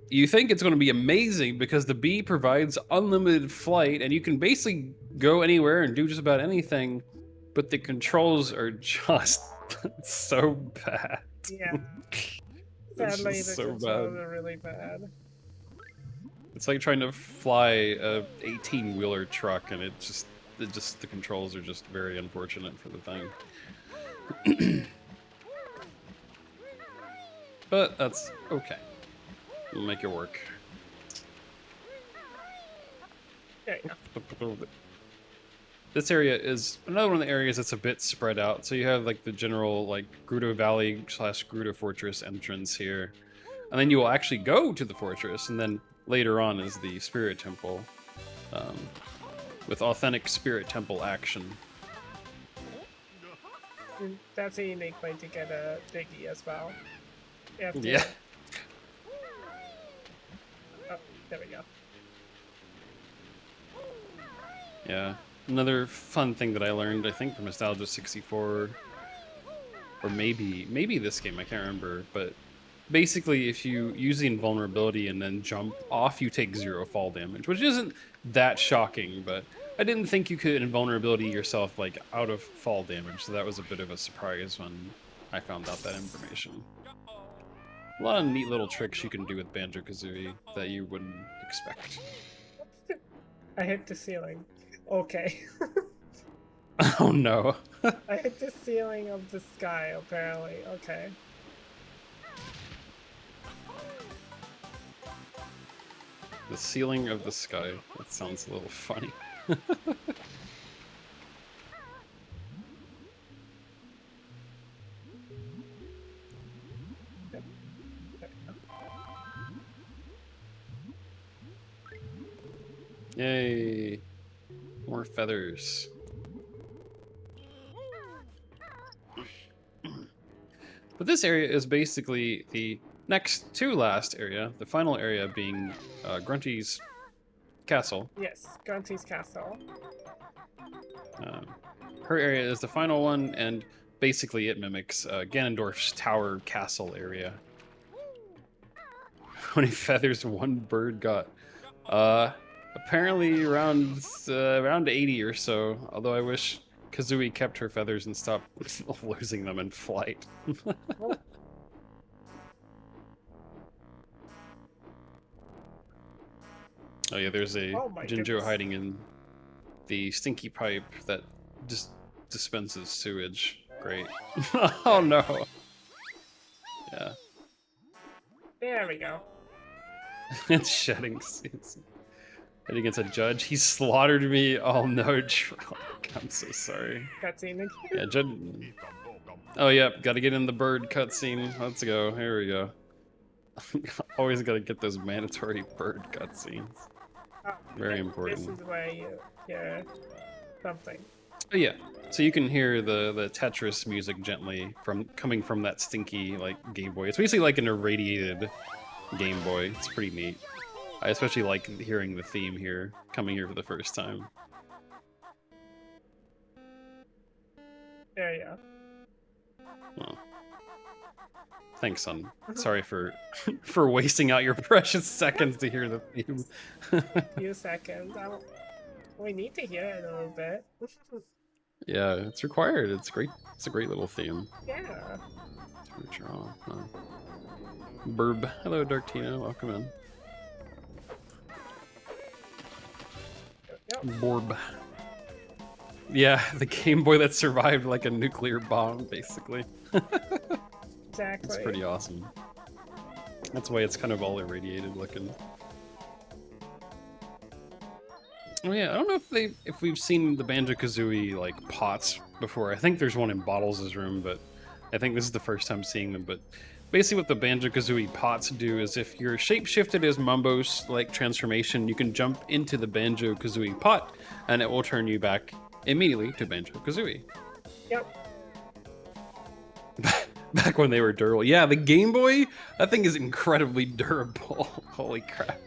you think it's going to be amazing because the bee provides unlimited flight and you can basically go anywhere and do just about anything, but the controls are just so bad.
Yeah. Sadly, the controls are really bad.
It's like trying to fly a 18-wheeler truck, and the controls are just very unfortunate for the thing. but that's okay. We'll make it work.
There you go.
This area is another one of the areas that's a bit spread out. So you have like the general like Gerudo Valley / Gerudo Fortress entrance here. And then you will actually go to the fortress, and then later on is the Spirit Temple. With authentic Spirit Temple action.
That's a unique way to get a Jiggy as well.
Yeah.
Oh, there we go.
Yeah. Another fun thing that I learned, I think, from Nostalgia 64, or maybe this game, I can't remember, but basically if you use the invulnerability and then jump off, you take 0 fall damage, which isn't that shocking, but I didn't think you could invulnerability yourself like out of fall damage, so that was a bit of a surprise when I found out that information. A lot of neat little tricks you can do with Banjo-Kazooie that you wouldn't expect.
I hit the ceiling. Okay.
Oh no.
I hit the ceiling of the sky, apparently. Okay.
The ceiling of the sky. That sounds a little funny. Yay. More feathers. But this area is basically the next to last area, the final area being Grunty's castle.
Yes, Grunty's castle.
Her area is the final one, and basically it mimics Ganondorf's tower castle area. How many feathers one bird got? Apparently around 80 or so, although I wish Kazooie kept her feathers and stopped losing them in flight. Oh yeah, there's a Jinjo hiding in the stinky pipe that just dispenses sewage. Great. Oh no. Yeah.
There we go.
It's shedding season. And against a judge, he slaughtered me. Oh no, I'm so sorry.
Cutscene.
Yeah, judge. Oh yeah, gotta get in the bird cutscene. Let's go. Here we go. Always gotta get those mandatory bird cutscenes. Very important.
This is where you hear something.
Oh yeah, so you can hear the Tetris music gently coming from that stinky like Game Boy. It's basically like an irradiated Game Boy. It's pretty neat. I especially like hearing the theme here, coming here for the first time.
There you go.
Oh. Thanks, son. Sorry for wasting out your precious seconds to hear the theme.
Few seconds. We need to hear it a little bit.
Yeah, it's required. It's great. It's a great little theme.
Yeah.
Draw. Burb. Hello, Darktina. Welcome in.
Yep.
Borb. Yeah, the Game Boy that survived like a nuclear bomb, basically.
Exactly.
It's pretty awesome. That's why it's kind of all irradiated looking. Oh yeah, I don't know if we've seen the Banjo-Kazooie like pots before. I think there's one in Bottles' room, but I think this is the first time seeing them. But basically what the Banjo-Kazooie pots do is if you're shapeshifted as Mumbo's like transformation, you can jump into the Banjo-Kazooie pot and it will turn you back immediately to Banjo-Kazooie.
Yep.
Back when they were durable. Yeah, the Game Boy, that thing is incredibly durable. Holy crap.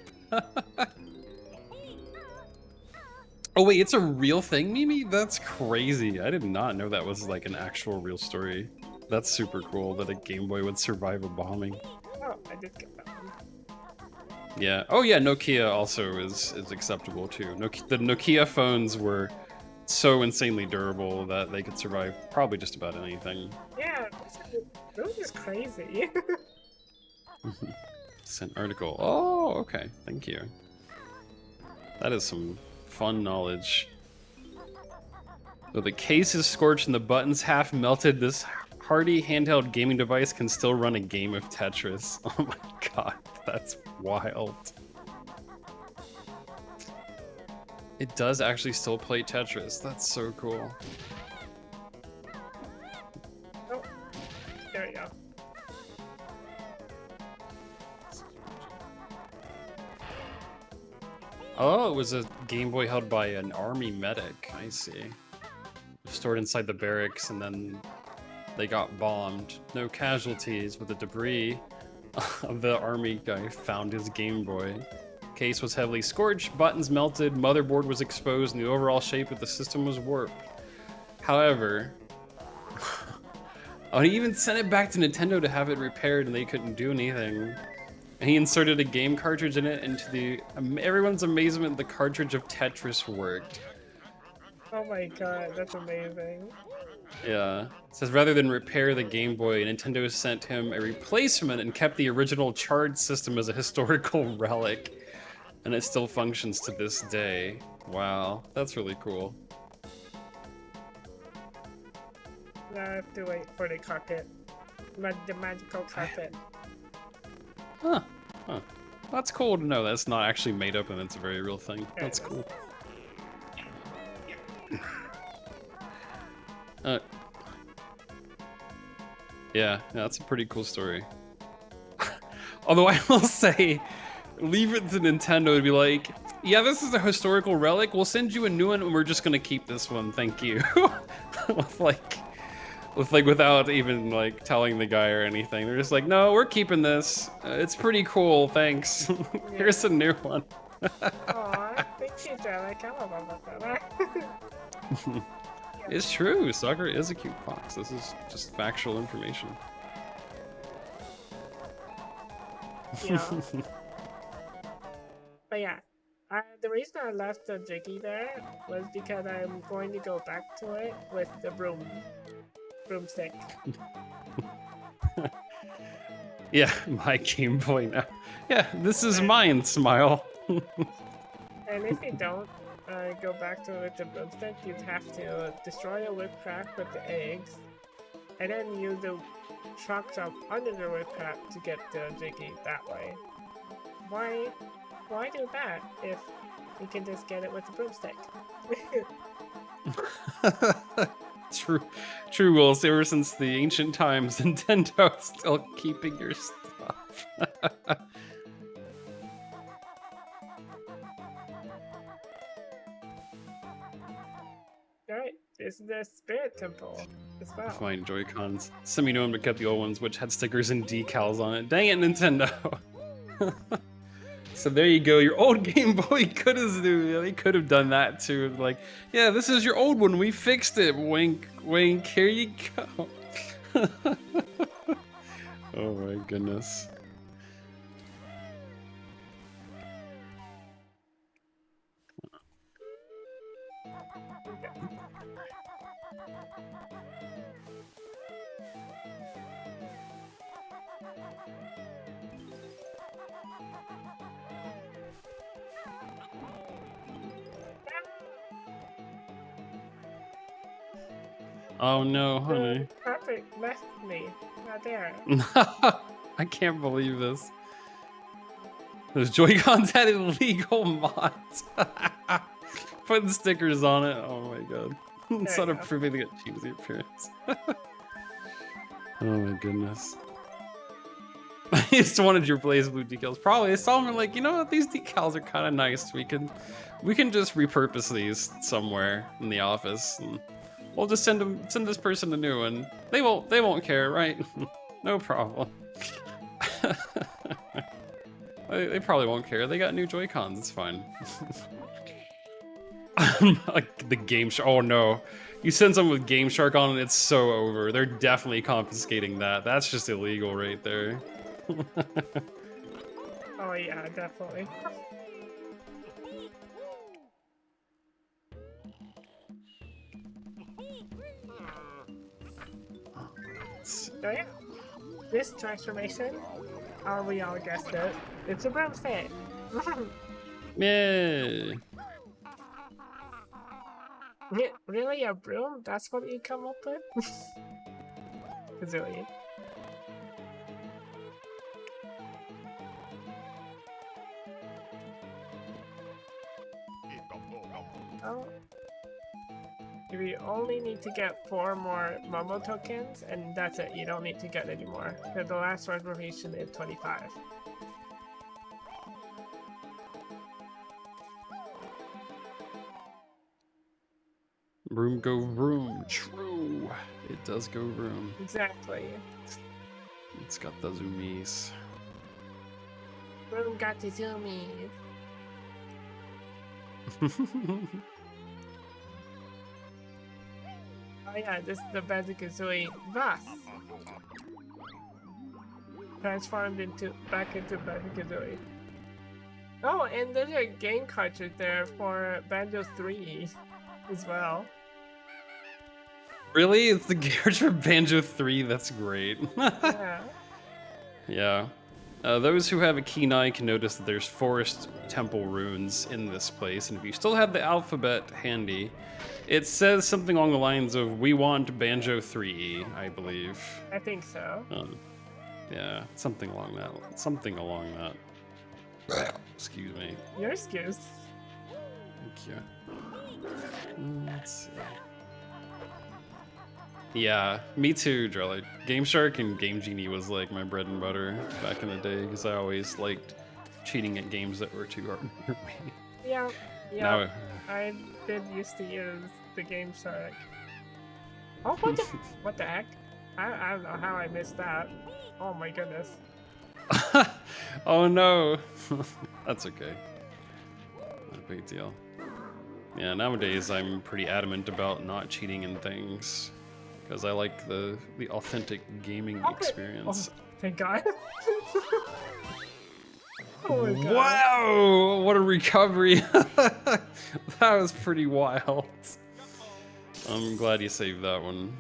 Oh wait, it's a real thing, Mimi? That's crazy. I did not know that was like an actual real story. That's super cool that a Game Boy would survive a bombing.
Oh, I did get that one.
Yeah. Oh yeah, Nokia also is acceptable too. The Nokia phones were so insanely durable that they could survive probably just about anything.
Yeah, this is crazy.
Sent article. Oh, okay. Thank you. That is some fun knowledge. Though the case is scorched and the buttons half melted, this party handheld gaming device can still run a game of Tetris. Oh my god, that's wild. It does actually still play Tetris. That's so cool.
Oh, there we go.
Oh, it was a Game Boy held by an army medic. I see. Stored inside the barracks, and then they got bombed. No casualties, but the debris of the army guy found his Game Boy. Case was heavily scorched, buttons melted, motherboard was exposed, and the overall shape of the system was warped. However, he even sent it back to Nintendo to have it repaired, and they couldn't do anything. And he inserted a game cartridge in it, and to everyone's amazement, the cartridge of Tetris worked.
Oh my god, that's amazing.
Yeah. It says rather than repair the Game Boy, Nintendo sent him a replacement and kept the original charge system as a historical relic. And it still functions to this day. Wow, that's really cool.
Now I have to wait for the carpet. The magical carpet.
Huh. That's cool to know that's not actually made up and it's a very real thing. That's cool. Yeah, that's a pretty cool story. Although I will say, leave it to Nintendo to be like, yeah, this is a historical relic. We'll send you a new one, and we're just gonna keep this one. Thank you. without even like telling the guy or anything. They're just like, no, we're keeping this. It's pretty cool. Thanks. Here's a new one.
Aw, thank you, Jellic. I love that.
It's true. Sakura is a cute fox. This is just factual information.
Yeah. But yeah, the reason I left the Jiggy there was because I'm going to go back to it with the broomstick.
Yeah, my Game Boy now. Yeah, this is mine, Smile.
And if you don't go back to it with the broomstick, you'd have to destroy a whip crack with the eggs, and then use the shock jump under the whip crack to get the Jiggy that way. Why do that if you can just get it with the broomstick?
True, Wills. Ever since the ancient times, Nintendo's still keeping your stuff.
Alright, this is the Spirit Temple as well.
Fine Joy-Cons. Semi-new one but kept the old ones, which had stickers and decals on it. Dang it, Nintendo! So there you go, your old Game Boy they could have done that too. Like, yeah, this is your old one, we fixed it. Wink, wink, here you go. Oh my goodness. Oh no, honey.
Perfect left me. Not there.
I can't believe this. Those Joy-Cons had illegal mods. Putting stickers on it. Oh my god. Instead of proving they get cheesy appearance. Oh my goodness. I just wanted your Blaze Blue decals. Probably I saw them like, you know what, these decals are kind of nice. We can just repurpose these somewhere in the office, and we'll just send this person a new one. They won't care, right? No problem. They probably won't care. They got new Joy-Cons. It's fine. Like the Game Shark. Oh no, you send someone with Game Shark on it, it's so over. They're definitely confiscating that. That's just illegal right there.
Oh yeah, definitely. So yeah, this transformation, we all guessed it. It's a broomstick.
Yay!
Really, a broom? That's what you come up with? Kazooie. Oh. We only need to get 4 more Momo tokens, and that's it. You don't need to get any more. Because the last reservation is 25.
Room go room. True. It does go room.
Exactly.
It's got the zoomies.
Room got the zoomies. Oh yeah, this is the Banjo-Kazooie bus. Transformed back into Banjo-Kazooie. Oh, and there's a game cartridge there for Banjo 3 as well.
Really? It's the carriage for Banjo 3? That's great.
Yeah.
Yeah. Those who have a keen eye can notice that there's forest temple runes in this place, and if you still have the alphabet handy, it says something along the lines of, "We want Banjo 3, I believe.
I think so.
Yeah, something along that. Excuse me.
Your excuse.
Thank you. Let's see. Yeah, me too, Drella. Game Shark and Game Genie was like my bread and butter back in the day because I always liked cheating at games that were too hard for me.
Yeah,
Now,
I did used to use the Game Shark. Oh, what the heck? I don't know how I missed that. Oh my goodness.
oh no, that's okay. Not a big deal. Yeah, nowadays I'm pretty adamant about not cheating in things because I like the authentic gaming experience.
Oh, thank God. Oh my God.
Wow, what a recovery. That was pretty wild. I'm glad you saved that one.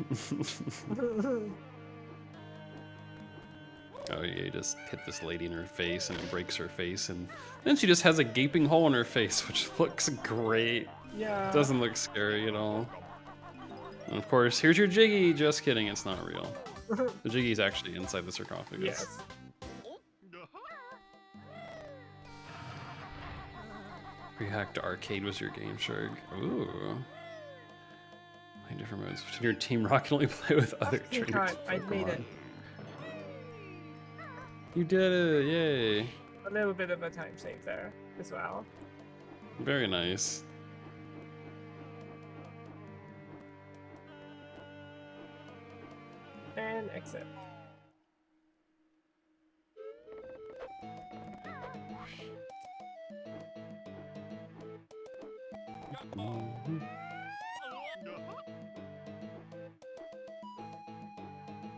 Oh yeah, you just hit this lady in her face and it breaks her face, and then she just has a gaping hole in her face, which looks great.
Yeah.
Doesn't look scary at all. And of course, here's your Jiggy. Just kidding, it's not real. The Jiggy's actually inside the sarcophagus.
Yes.
Rehacked arcade was your Game Shark. Ooh. 9 different modes. Between your Team Rocket can only play with other trainers.
God, I made it.
You did it, yay.
A little bit of a time save there as well.
Very nice.
And exit.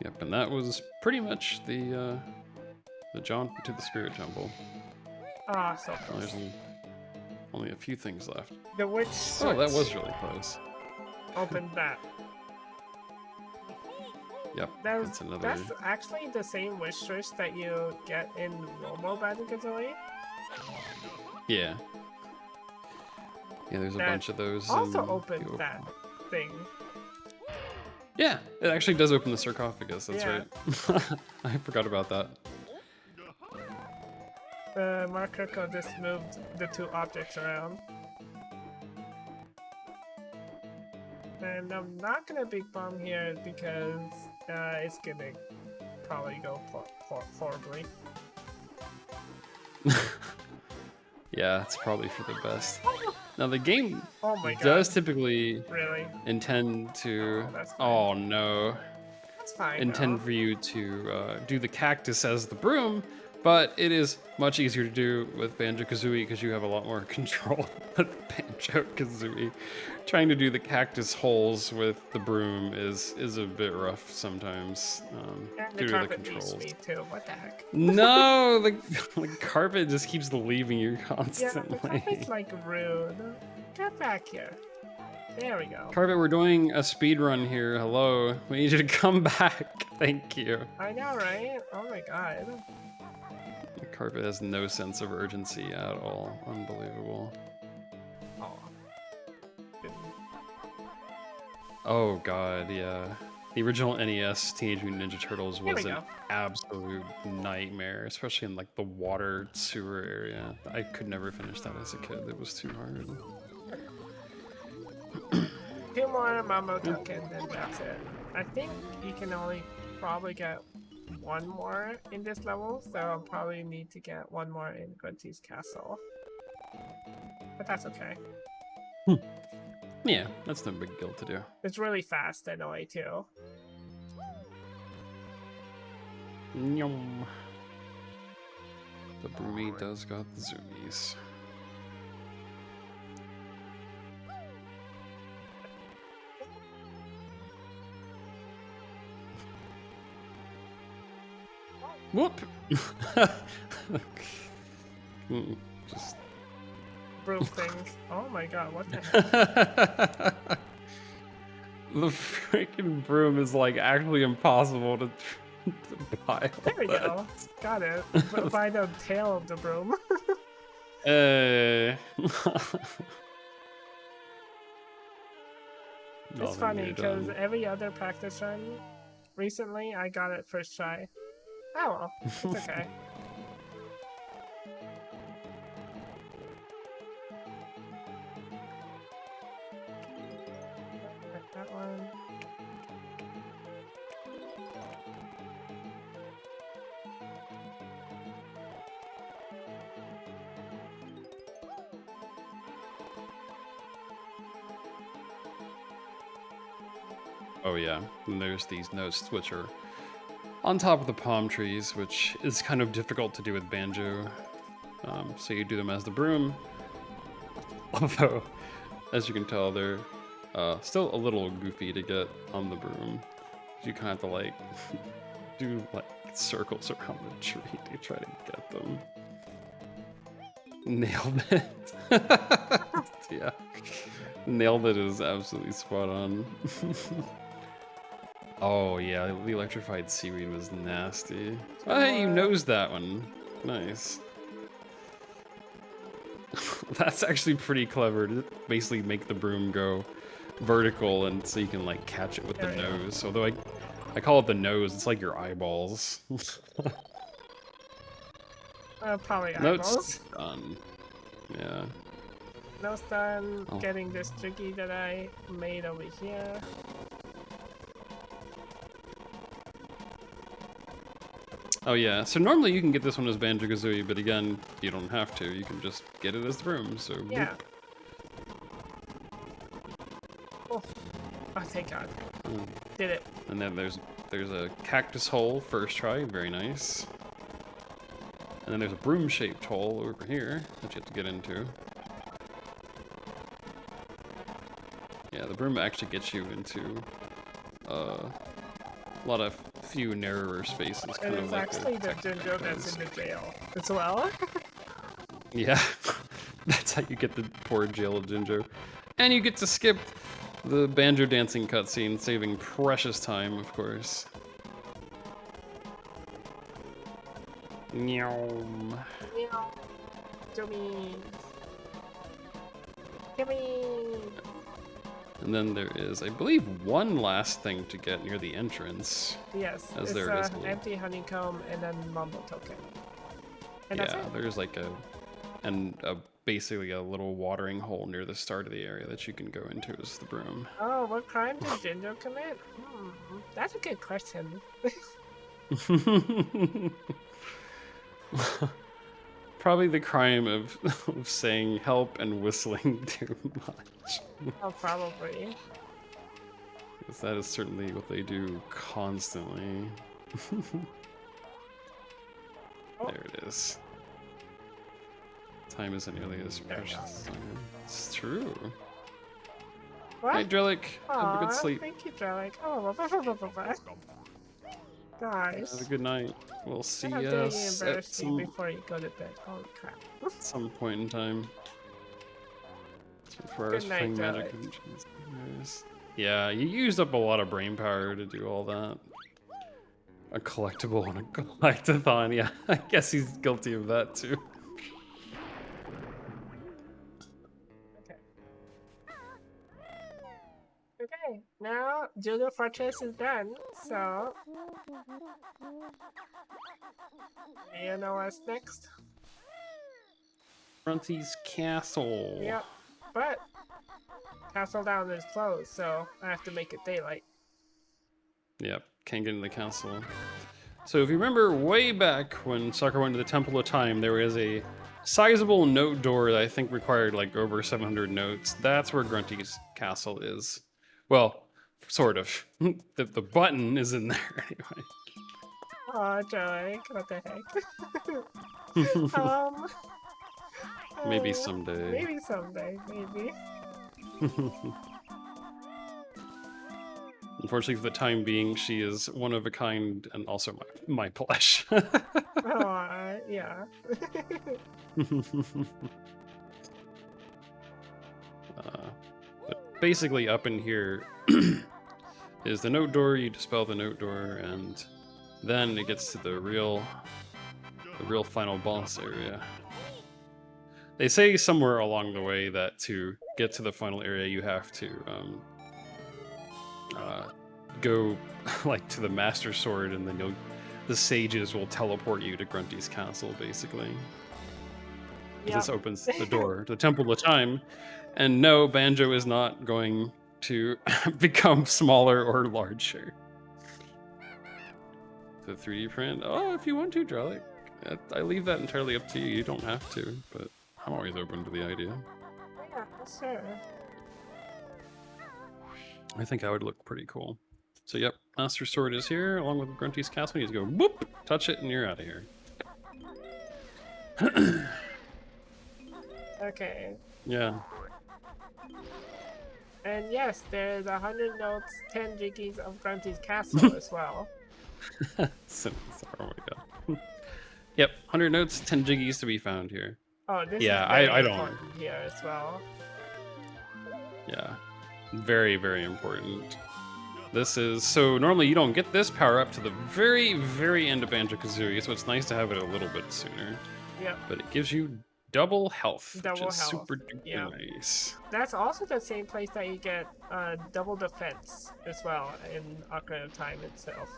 Yep, and that was pretty much the jaunt to the Spirit Temple.
Ah, so
Well,
close.
there's only a few things left.
The witch
Oh, that
switch
was really close.
opened that.
Yep,
That's
another.
actually the same wish switch that you get in Romo Banjo-Kazooie.
Yeah. Yeah, there's a
That
bunch of those.
Also
in
opened
the
that thing.
Yeah, it actually does open the sarcophagus, that's
Yeah.
right. I forgot about that.
Mark Kirko just moved the 2 objects around. And I'm not gonna big bomb here because it's gonna probably go horribly.
Yeah, it's probably for the best. Now the game
Oh my God.
does typically
Really?
intend to.
Oh, that's fine.
Oh no.
That's fine.
Intend
though.
for you to do the cactus as the broom, but it is much easier to do with Banjo-Kazooie because you have a lot more control with Banjo-Kazooie. Trying to do the cactus holes with the broom is a bit rough sometimes
And
due
the
to the
carpet needs
controls.
me too. What the heck?
No, the carpet just keeps leaving you
Yeah,
constantly.
the carpet's like rude. Get back here. There we go.
Carpet, we're doing a speed run here. Hello, we need you to come back. Thank you.
I know, right? Oh my God.
Carpet has no sense of urgency at all. Unbelievable.
Oh.
Oh god, yeah. The original NES Teenage Mutant Ninja Turtles
Here we
was an
go.
absolute nightmare, especially in like the water sewer area. I could never finish that as a kid. It was too hard.
2 more Mambo
Yeah.
tokens and that's it. I think you can only probably get 1 more in this level, so I'll probably need to get 1 more in Grunty's castle. But that's okay.
Yeah, that's no big deal to do.
It's really fast anyway too.
Yum. The Broomy does got the zoomies. Whoop! Just
Broom things. Oh my god, what the heck?
the freaking broom is like actually impossible to buy.
There we go. Got it. By the tail of the broom. It's funny because every other practice run recently I got it first try. Oh well, it's okay. That one.
Oh yeah, and there's these notes which are on top of the palm trees, which is kind of difficult to do with banjo. So you do them as the broom. Although, as you can tell, they're still a little goofy to get on the broom. You kind of have to like do like circles around the tree to try to get them. Nailed it. Yeah. Nailed it is absolutely spot on. Oh yeah, the electrified seaweed was nasty. Oh hey, you nosed that one. Nice. That's actually pretty clever to basically make the broom go vertical and so you can like catch it with the nose. Although I call it the nose, it's like your eyeballs.
Probably eyeballs.
Note's done. Yeah.
Note's done getting this Jiggy that I made over here.
Oh yeah, so normally you can get this one as Banjo-Kazooie, but again, you don't have to. You can just get it as the broom, so...
Yeah. Oh, thank God. Did it.
And then there's a cactus hole, first try, very nice. And then there's a broom-shaped hole over here that you have to get into. Yeah, the broom actually gets you into a lot of few narrower spaces.
And it's like actually the Jinjo that's in the jail as well.
Yeah, that's how you get the poor jail of Jinjo. And you get to skip the banjo dancing cutscene, saving precious time, of course. Nyom.
Meow. Jummies. Gimme.
And then there is, I believe, one last thing to get near the entrance.
Yes,
as
it's
there is
empty honeycomb and then mumbo token. And
yeah, there's like basically a little watering hole near the start of the area that you can go into as the broom.
Oh, what crime did Jinjo commit? That's a good question.
Probably the crime of saying help and whistling too much.
Oh, probably.
Because that is certainly what they do constantly. There it is. Time isn't nearly as precious. It's true.
What?
Hey, Drellic. Have a good sleep.
Thank you, Drellic. Oh, nice.
Have a good night. We'll see you
before you go to bed. Holy crap.
Some point in time.
Good night,
magic. Yeah, you used up a lot of brain power to do all that. A collectible and a collectathon. Yeah, I guess he's guilty of that too.
Okay, now Judo Fortress is done, so you know what's next?
Grunty's castle.
Yep, but Castle Down is closed, so I have to make it daylight.
Yep, can't get into the castle. So if you remember way back when Sakura went to the Temple of Time, there was a sizable note door that I think required like over 700 notes. That's where Grunty's castle is. Well, sort of. The button is in there anyway.
Aw, Joey, what the heck?
Maybe someday.
Maybe someday, maybe.
Unfortunately, for the time being, she is one of a kind and also my plush.
Oh, yeah.
But basically, up in here is the note door. You dispel the note door, and then it gets to the real final boss area. They say somewhere along the way that to get to the final area, you have to go like to the Master Sword, and then the sages will teleport you to Grunty's castle, basically.
Yep.
This opens the door to the Temple of Time, and no, Banjo is not going to become smaller or larger. The 3D print? Oh, if you want to, Dralik. I leave that entirely up to you. You don't have to, but I'm always open to the idea.
Yeah, sure.
I think that would look pretty cool. So yep, Master Sword is here, along with Grunty's castle. You just go whoop, touch it, and you're out of here.
Okay.
Yeah.
And yes, there's 100 notes, 10 Jiggies of Grunty's castle as well.
Oh my god. Yep, 100 notes, 10 Jiggies to be found here.
Oh, this
yeah,
is very
I don't.
important here as well.
Yeah, very, very important. This is, so normally you don't get this power up to the very, very end of Banjo-Kazooie, so it's nice to have it a little bit sooner.
Yep.
But it gives you double health,
Double
which is
health.
super duper nice.
That's also the same place that you get double defense as well in Ocarina of Time itself.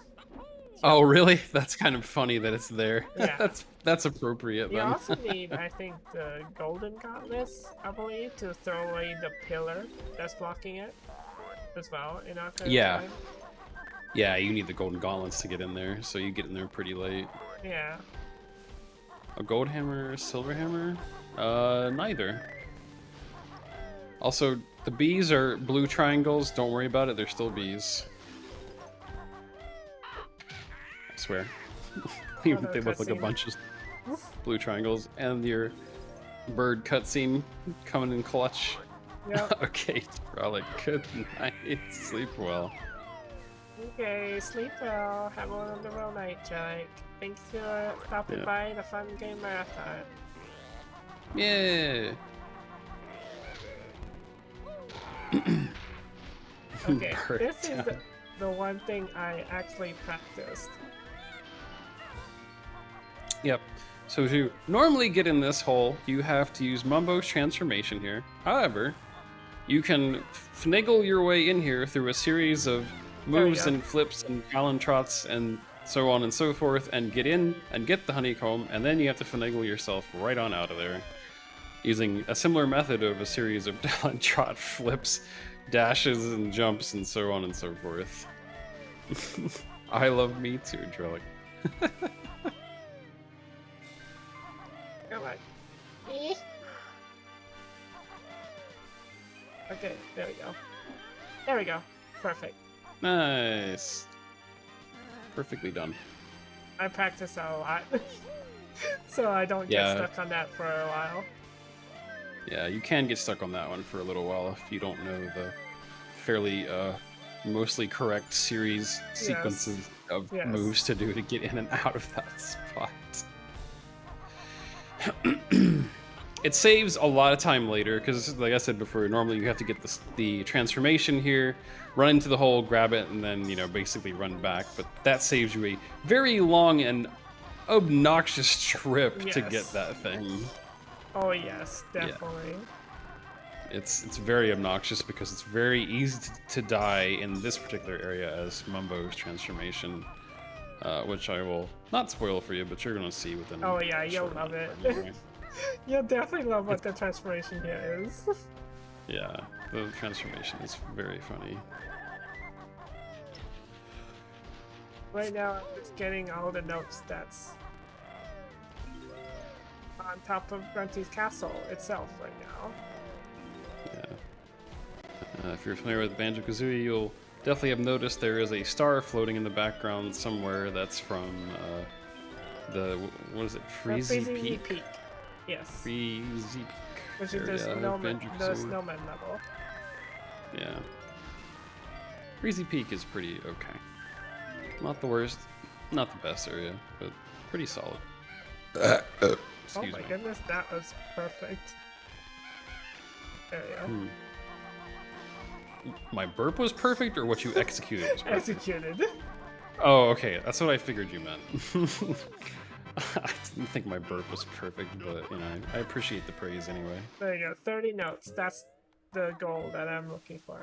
Oh, really? That's kind of funny that it's there.
Yeah.
that's appropriate
You
then.
also need, I think, the Golden Gauntlets, I believe, to throw away the pillar that's blocking it as well in Ocarina of Time.
Yeah, you need the Golden Gauntlets to get in there, so you get in there pretty late.
Yeah.
A gold hammer, silver hammer? Neither. Also, the bees are blue triangles. Don't worry about it, they're still bees. I swear. They look like a bunch of blue triangles. And your bird cutscene coming in clutch.
Yep.
Okay, Frolic, good night. Sleep well.
Okay, sleep well. Have a wonderful night, Jake. Thanks for stopping by the Fangame Marathon.
Yeah.
Okay, this is the one thing I actually practiced.
Yep. So to normally get in this hole, you have to use Mumbo's transformation here. However, you can finagle your way in here through a series of moves and flips and Allen trots and so on and so forth, and get in and get the honeycomb, and then you have to finagle yourself right on out of there using a similar method of a series of Allen trot flips, dashes and jumps and so on and so forth. I love me too, Drellick.
Come on. Okay, there we go. There we go. Perfect.
Nice. Perfectly done.
I practice that a lot. So I don't get stuck on that for a while.
Yeah, you can get stuck on that one for a little while if you don't know the fairly mostly correct series sequences of moves to do to get in and out of that spot. It saves a lot of time later because, like I said before, normally you have to get the transformation here, run into the hole, grab it, and then, you know, basically run back. But that saves you a very long and obnoxious trip to get that thing.
Oh yes, definitely.
it's very obnoxious because it's very easy to die in this particular area as Mumbo's transformation, which I will not spoil for you, but you're gonna see within.
Oh yeah,
a
you'll
short
love
amount
it.
of time anyway.
You'll definitely love what the transformation here is.
Yeah, the transformation is very funny.
Right now, I'm just getting all the notes that's on top of Grunty's castle itself right now.
Yeah. If you're familiar with Banjo-Kazooie, you'll definitely have noticed there is a star floating in the background somewhere that's from what is it, Freezy Peak?
Yes.
Freezy Peak.
Which is the snowman level.
Yeah. Freezy Peak is pretty okay. Not the worst, not the best area, but pretty solid.
Oh my goodness, that was perfect. There you go.
My burp was perfect, or what you executed was perfect?
Executed.
Oh, okay, that's what I figured you meant. I didn't think my burp was perfect, but you know, I appreciate the praise anyway.
There you go, 30 notes. That's the goal that I'm looking for.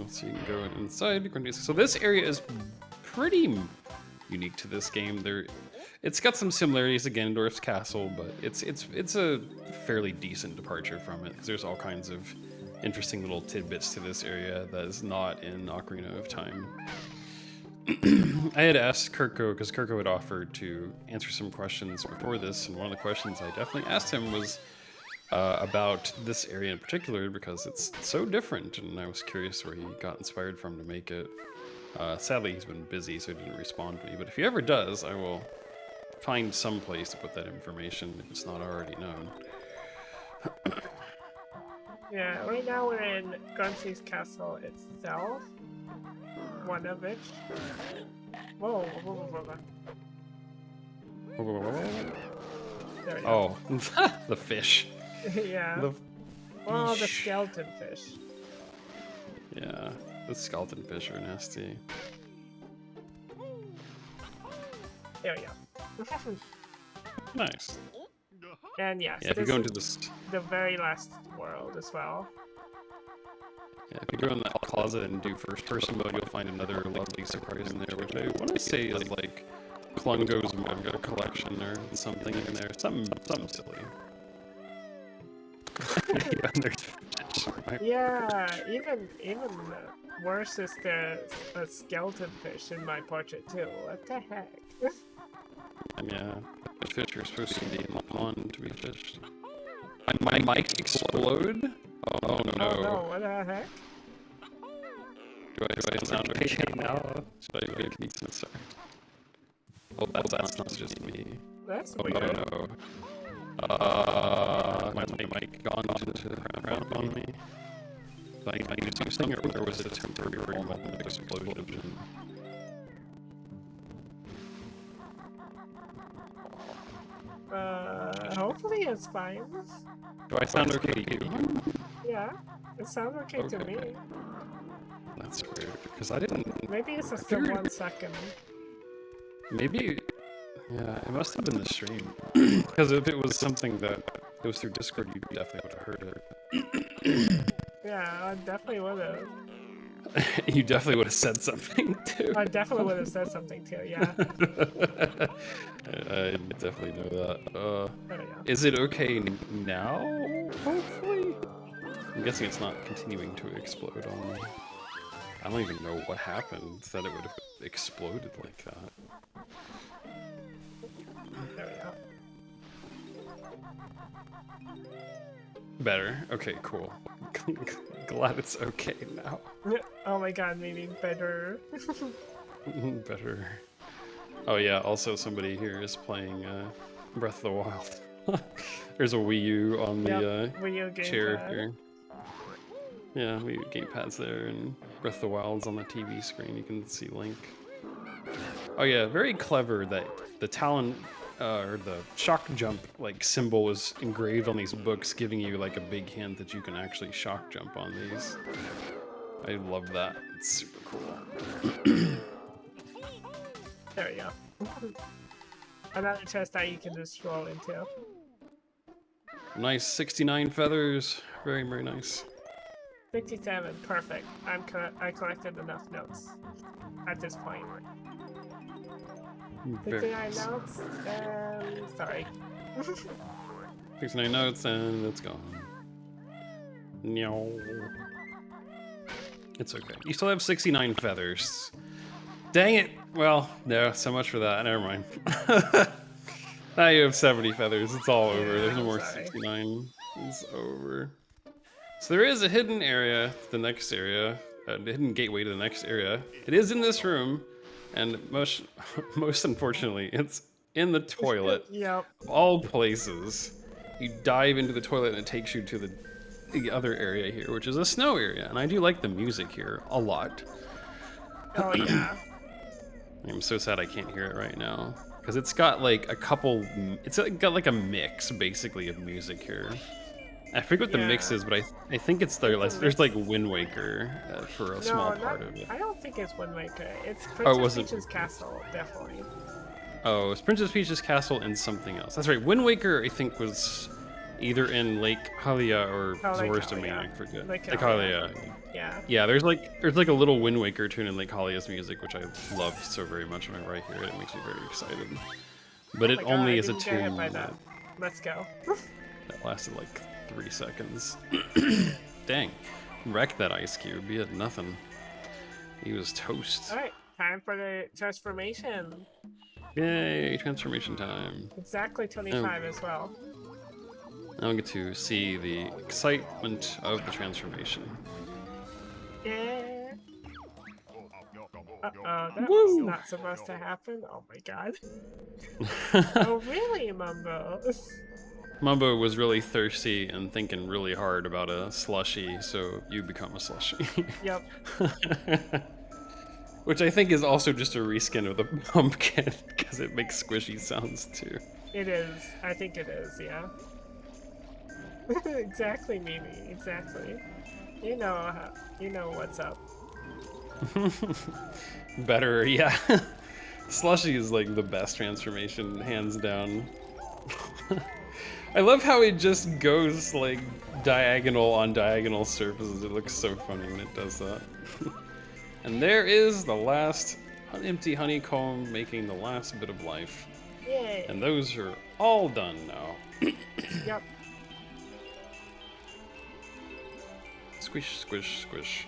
So you can go inside. So this area is pretty unique to this game. It's got some similarities to Ganondorf's castle, but it's a fairly decent departure from it because there's all kinds of interesting little tidbits to this area that is not in Ocarina of Time. I had asked Kirko, because Kirko had offered to answer some questions before this, and one of the questions I definitely asked him was about this area in particular because it's so different, and I was curious where he got inspired from to make it. Sadly, he's been busy, so he didn't respond to me, but if he ever does, I will find some place to put that information if it's not already known.
Yeah, right now we're in Grunty's castle itself. One of it. Whoa, whoa, whoa, whoa. There we go.
Oh, the fish.
Yeah. Oh, the skeleton fish.
Yeah, the skeleton fish are nasty.
There we go.
Nice.
And yes,
yeah, if you go into this,
the very last world as well.
Yeah, if you go in that closet and do first-person mode, you'll find another lovely surprise in there, which I want to say is like Klungo's manga collection or something in there. Something silly.
Yeah, even worse is there's a skeleton fish in my portrait too. What the heck?
Yeah, the fish are supposed to be in the pond to be fished. My mic explode? Oh no.
Oh no, what the heck?
Do I sound okay now? Should I make me some sorry? Oh, that's not just me.
That's
weird. No. My mic gone around on me. I used to sing it, or was it a temporary moment of explosion?
Hopefully it's fine.
Do I sound okay to you?
Yeah, it sounds okay to me.
That's weird, because I didn't...
Maybe it's just the 1 second.
Maybe... Yeah, it must have been the stream. Because if it was something that goes through Discord, you definitely would have heard it.
Yeah, I definitely would have.
You definitely would have said something, too.
I definitely would have said something, too, yeah.
I definitely know that.
There we go.
Is it okay now, hopefully? I'm guessing it's not continuing to explode on me. I don't even know what happened that it would have exploded like that.
There we go.
Better. Okay, cool. Glad it's okay now.
Oh my god, maybe better.
Better. Oh yeah, also somebody here is playing Breath of the Wild. There's a Wii U on the
Wii U
chair
gamepad.
here. Yeah, Wii U gamepad's there, and Breath of the Wild's on the TV screen. You can see Link. Oh yeah, very clever that the talent or the shock jump like symbol was engraved on these books, giving you like a big hint that you can actually shock jump on these. I love that. It's super cool.
There we go. Another chest that you can just roll into.
Nice 69 feathers. Very, very nice.
57, perfect. I collected enough notes at this point.
Very
59
nice.
notes, and sorry.
69 notes, and let's go. No. It's okay. You still have 69 feathers. Dang it! Well, no, so much for that. Never mind. Now you have 70 feathers. It's all over.
Yeah,
There's no
I'm
more
sorry.
69. It's over. So there is a hidden area to the next area. A hidden gateway to the next area. It is in this room, and most unfortunately, it's in the toilet.
Yep.
Of all places. You dive into the toilet and it takes you to the other area here, which is a snow area. And I do like the music here a lot.
Oh yeah.
I'm so sad I can't hear it right now. Because it's got like a couple, it's got like a mix basically of music here. I forget what the mix
Yeah.
is, but I think it's there's like Wind Waker for a small part of it.
I don't think it's Wind Waker. It's
Oh, it
Princess
wasn't.
Peach's castle, definitely.
Oh, it's Princess Peach's castle and something else. That's right. Wind Waker, I think, was either in Lake Hylia or Zora's Domain. I forget. Lake Hylia.
Yeah.
Yeah, there's like a little Wind Waker tune in Lake Hylia's music, which I love so very much. Whenever I hear it, it makes me very excited. But it only is a tune
Let's go.
that lasted like 3 seconds. Dang, wrecked that ice cube. He had nothing. He was toast.
All right, time for the transformation.
Yay, transformation time.
Exactly 25 as well.
Now I get to see the excitement of the transformation.
Yeah. That was not supposed to happen. Oh my god. Oh really, Mumbo?
Mumbo was really thirsty and thinking really hard about a slushie, so you become a slushie.
Yep.
Which I think is also just a reskin of the pumpkin, because it makes squishy sounds too.
It is. I think it is, yeah. Exactly, Mimi. Exactly. You know what's up.
Better, yeah. Slushie is like the best transformation, hands down. I love how it just goes like diagonal on diagonal surfaces. It looks so funny when it does that. And there is the last empty honeycomb making the last bit of life.
Yay.
And those are all done now.
Yep.
Squish, squish, squish.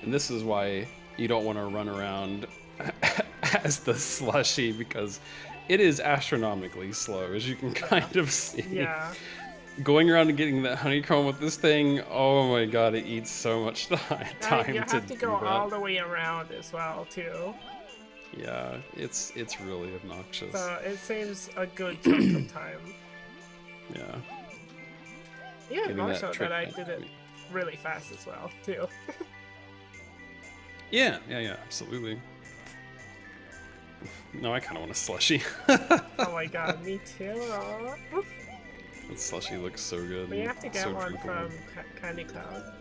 And this is why you don't want to run around as the slushie, because it is astronomically slow, as you can kind of see.
Yeah.
Going around and getting that honeycomb with this thing, oh my god, it eats so much time
You have to go
do
all
that.
the way around as well, too.
Yeah, it's really obnoxious.
So it saves a good chunk of time.
Yeah.
Even more so that I did it really fast as well, too.
Yeah, absolutely. No, I kind of want a slushie.
Oh my god, me too.
That slushie looks so good.
We have to get
so
one
drinkable.
from Candy Cloud.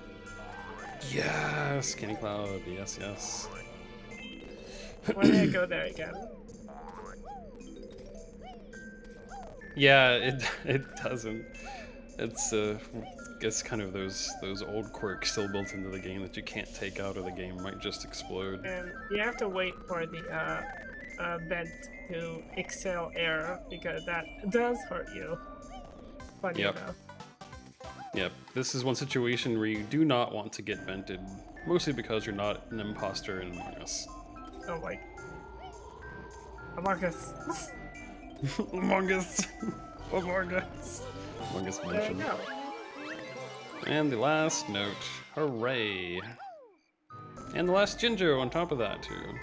Yes, Candy Cloud. Yes, yes.
When did I go there again?
Yeah, it doesn't. It's kind of those old quirks still built into the game that you can't take out, or the game might just explode.
And you have to wait for the vent to exhale air, because that does hurt you. Funny enough.
Yep. This is one situation where you do not want to get vented, mostly because you're not an imposter in Among Us.
Oh my. Among Us.
Among Us. Among Us. Among Us
There you
mentioned.
go.
And the last note. Hooray. And the last Jinjo on top of that, too.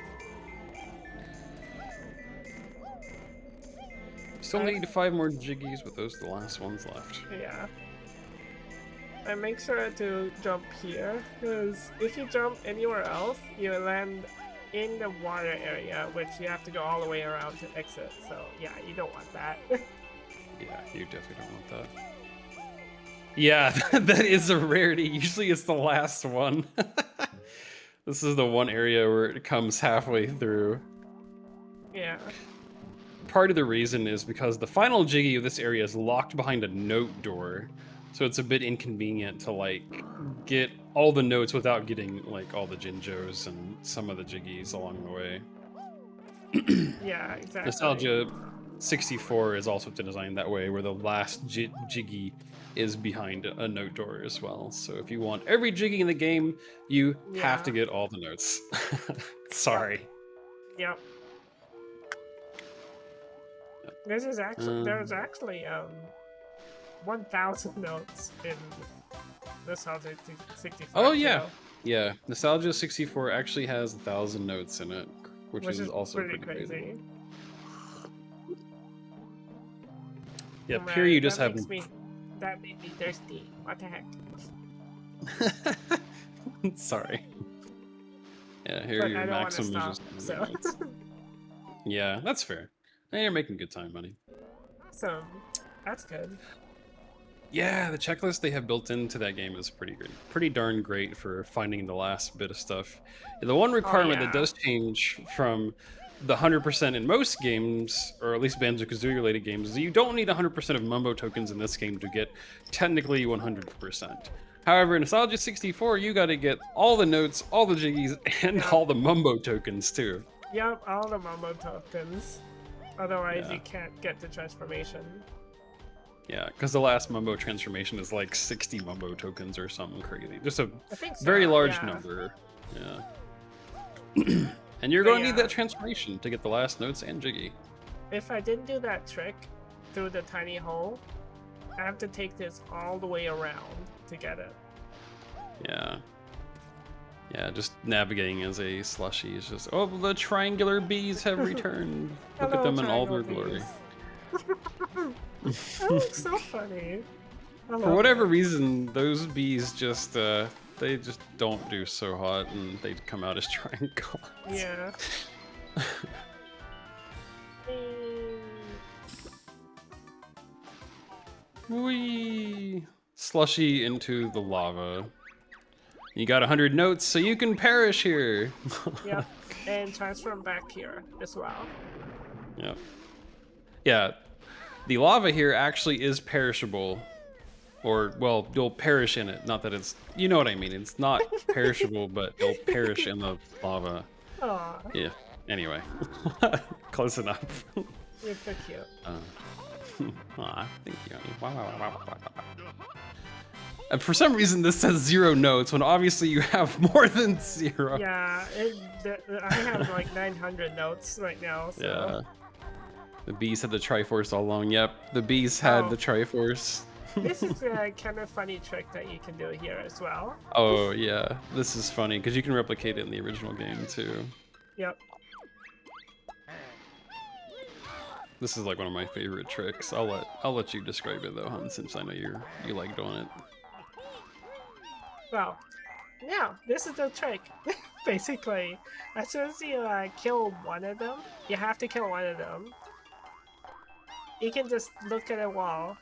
Still need 5 more Jiggies, but those are the last ones left.
Yeah. And make sure to jump here, because if you jump anywhere else, you land in the water area, which you have to go all the way around to exit. So yeah, you don't want that.
Yeah, you definitely don't want that. Yeah, that is a rarity. Usually it's the last one. This is the one area where it comes halfway through.
Yeah.
part of the reason is because the final Jiggy of this area is locked behind a note door. So it's a bit inconvenient to like get all the notes without getting like all the Jinjos and some of the Jiggies along the way.
Yeah, exactly.
Nostalgia 64 is also designed that way, where the last Jiggy is behind a note door as well. So if you want every Jiggy in the game, you have to get all the notes. Sorry.
Yep. This is actually there's actually 1,000 notes in Nostalgia 65.
Oh yeah, yeah. Nostalgia 64 actually has 1,000 notes in it, which is also pretty crazy. Yep, here you just have.
That made me thirsty. What the heck?
Sorry. Yeah, here your maximum is just notes. Yeah, that's fair. Hey, you're making good time, buddy.
Awesome. That's good.
Yeah, the checklist they have built into that game is pretty good. Pretty darn great for finding the last bit of stuff. The one requirement that does change from the 100% in most games, or at least Banjo-Kazooie related games, is you don't need 100% of Mumbo tokens in this game to get technically 100%. However, in Nostalgia 64, you gotta get all the notes, all the Jiggies, and all the Mumbo tokens too.
Yep, all the Mumbo tokens. Otherwise, you can't get the transformation.
Yeah, because the last Mumbo transformation is like 60 Mumbo tokens or something crazy. Just a very large number. Yeah. And you're going to need that transformation to get the last notes and Jiggy.
If I didn't do that trick through the tiny hole, I have to take this all the way around to get it.
Yeah. Yeah, just navigating as a slushy is just, oh, the triangular bees have returned. Look at them in all their glory.
That looks so funny.
For whatever reason, those bees just, they just don't do so hot and they come out as triangles.
Yeah.
Whee! Slushy into the lava. You got 100 notes, so you can perish here.
Yep, and transform back here as well.
Yep. Yeah, the lava here actually is perishable. Or, well, you'll perish in it. Not that it's, you know what I mean. It's not perishable, but you'll perish in the lava.
Aww.
Yeah, anyway. Close enough.
You're so cute.
Aw, thank you, honey. Wow. And for some reason, this says 0 notes, when obviously you have more than 0.
Yeah, I have like 900 notes right now, so...
Yeah. The bees had the Triforce all along. Yep, the bees had the Triforce.
This is a kind of funny trick that you can do here as well.
Oh, yeah. This is funny, because you can replicate it in the original game, too.
Yep.
This is like one of my favorite tricks. I'll let you describe it, though, hon, since I know you like doing it.
Well, yeah, this is the trick. Basically, as soon as you kill one of them, you have to kill one of them. You can just look at a wall,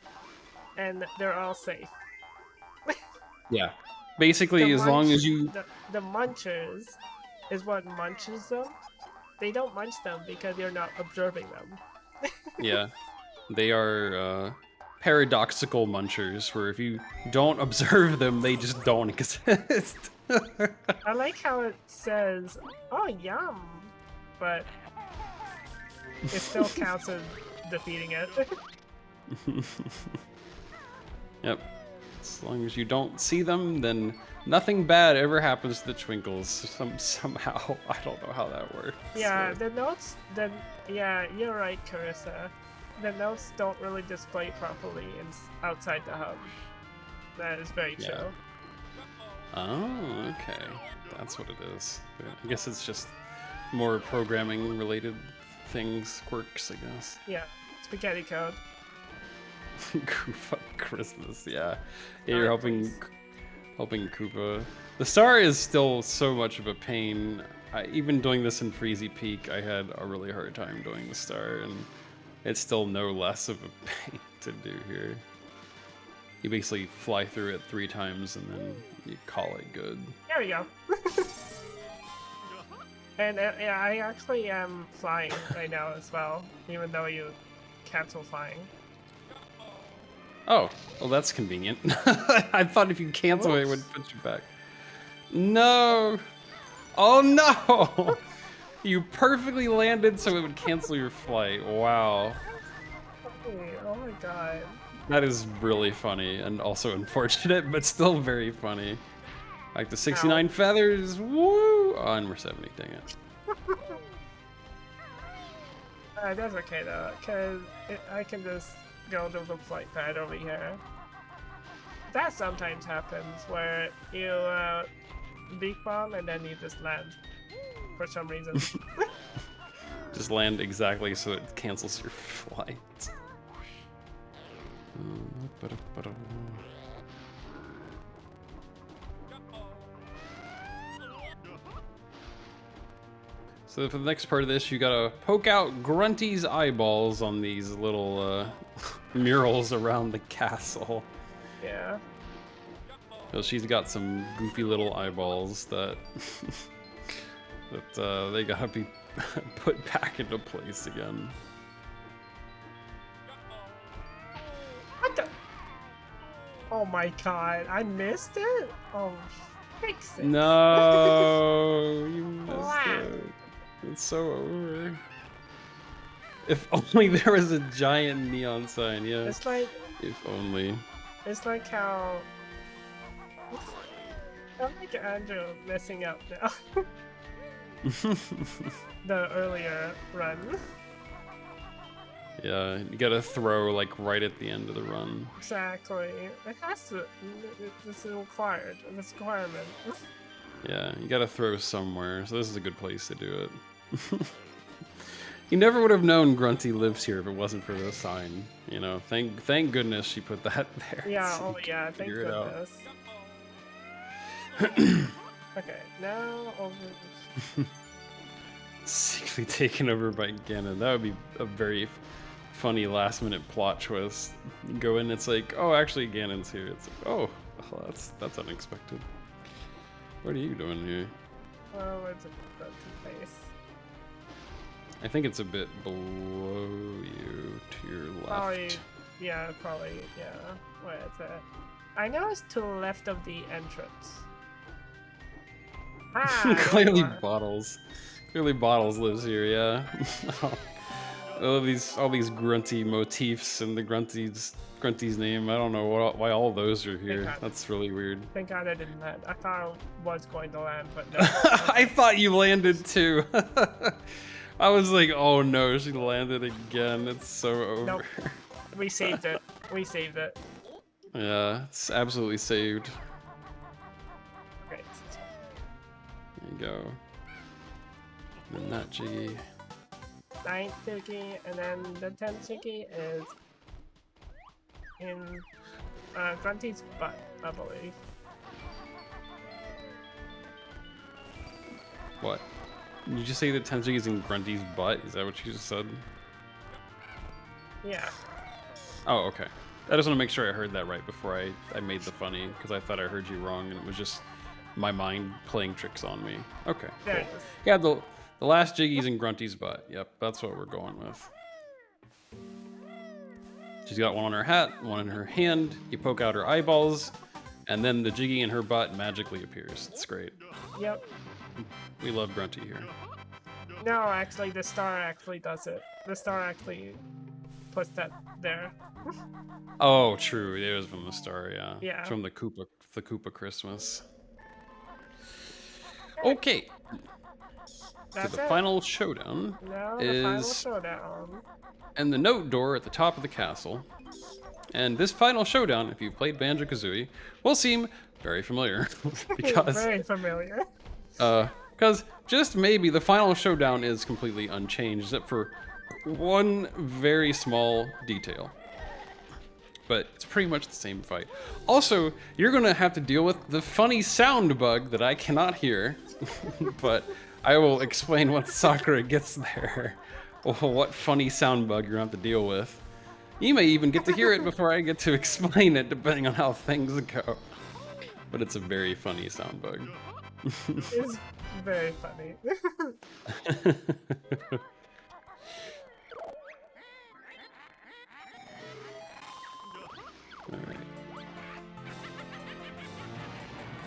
and they're all safe.
Yeah. Basically, as long as you...
The munchers is what munches them. They don't munch them because you're not observing them.
Yeah. They are paradoxical munchers, where if you don't observe them, they just don't exist.
I like how it says, oh, yum, but it still counts as defeating it.
Yep. As long as you don't see them, then nothing bad ever happens to the Twinkles. Somehow. I don't know how that works.
Yeah, the notes, yeah, you're right, Carissa. The notes don't really display properly outside the hub. That is very true.
Oh, okay. That's what it is. I guess it's just more programming related things, quirks, I guess.
Yeah, spaghetti code.
Koopa Christmas, yeah. You're helping Koopa. The star is still so much of a pain. Even doing this in Freezy Peak, I had a really hard time doing the star, and it's still no less of a pain to do here. You basically fly through it 3 times and then you call it good.
There we go. And yeah, I actually am flying right now as well, even though you cancel flying.
Oh, well that's convenient. I thought if you cancel it would put you back. No! Oh no! You perfectly landed so it would cancel your flight. Wow.
Hey, oh my god.
That is really funny and also unfortunate, but still very funny. Like the 69
Ow.
feathers, woo! Oh, and we're 70, dang it.
That's okay though, because I can just go to the flight pad over here. That sometimes happens where you beak bomb and then you just land for some reason.
Just land exactly so it cancels your flight. So for the next part of this, you gotta poke out Grunty's eyeballs on these little murals around the castle.
Yeah.
So she's got some goofy little eyeballs that they gotta be put back into place again.
What the? Oh my god, I missed it? Oh, fix it.
No, you missed it. It's so over. If only there was a giant neon sign, yeah.
It's like...
If only.
It's like how... I'm like Andrew messing up now. The earlier run.
Yeah, you gotta throw like right at the end of the run.
Exactly. It has to... It's required. It's a requirement.
Yeah, you gotta throw somewhere, so this is a good place to do it. You never would have known Grunty lives here if it wasn't for this sign. You know, thank goodness she put that there.
Yeah,
so
oh yeah, thank goodness. Okay, now over...
Secretly taken over by Ganon. That would be a very funny last minute plot twist. You go in, it's like, oh, actually Ganon's here. It's like, oh, that's unexpected. What are you doing here?
Oh, it's a face.
I think it's a bit below you, to your left.
Probably, yeah, probably, yeah. Where is it? I know it's to the left of the entrance. Ah,
Clearly Bottles. Clearly Bottles lives here, yeah. all these grunty motifs and the Grunty's name. I don't know why all those are here. That's really weird.
Thank God I didn't land. I thought I was going to land, but no.
I thought you landed too. I was like, oh no, she landed again. It's so over.
Nope. We saved it. We saved it.
Yeah, it's absolutely saved.
Great.
There you go. Then that Jiggy.
9th Jiggy, and then the 10th Jiggy is in Grunty's butt, I believe.
What? Did you just say that 10th Jiggy is in Grunty's butt? Is that what you just said?
Yeah.
Oh, okay. I just want to make sure I heard that right before I made the funny, because I thought I heard you wrong, and it was just my mind playing tricks on me. Okay,
There
cool.
it is.
Yeah, the last Jiggy's in Grunty's butt. Yep, that's what we're going with. She's got one on her hat, one in her hand. You poke out her eyeballs, and then the Jiggy in her butt magically appears. It's great.
Yep.
We love Grunty here.
No, actually, the star actually does it. The star actually puts that there.
Oh, true. It was from the star, yeah.
Yeah.
It's from the Koopa Christmas. Okay.
That's
So the
it.
final showdown
Now the
is
final showdown.
and the note door at the top of the castle. And this final showdown, if you've played Banjo-Kazooie, will seem very familiar. because
Very familiar.
Because just maybe the final showdown is completely unchanged, except for one very small detail. But it's pretty much the same fight. Also, you're gonna have to deal with the funny sound bug that I cannot hear. But I will explain once Sakura gets there. What funny sound bug you're gonna have to deal with. You may even get to hear it before I get to explain it, depending on how things go. But it's a very funny sound bug.
Very funny.
Alright.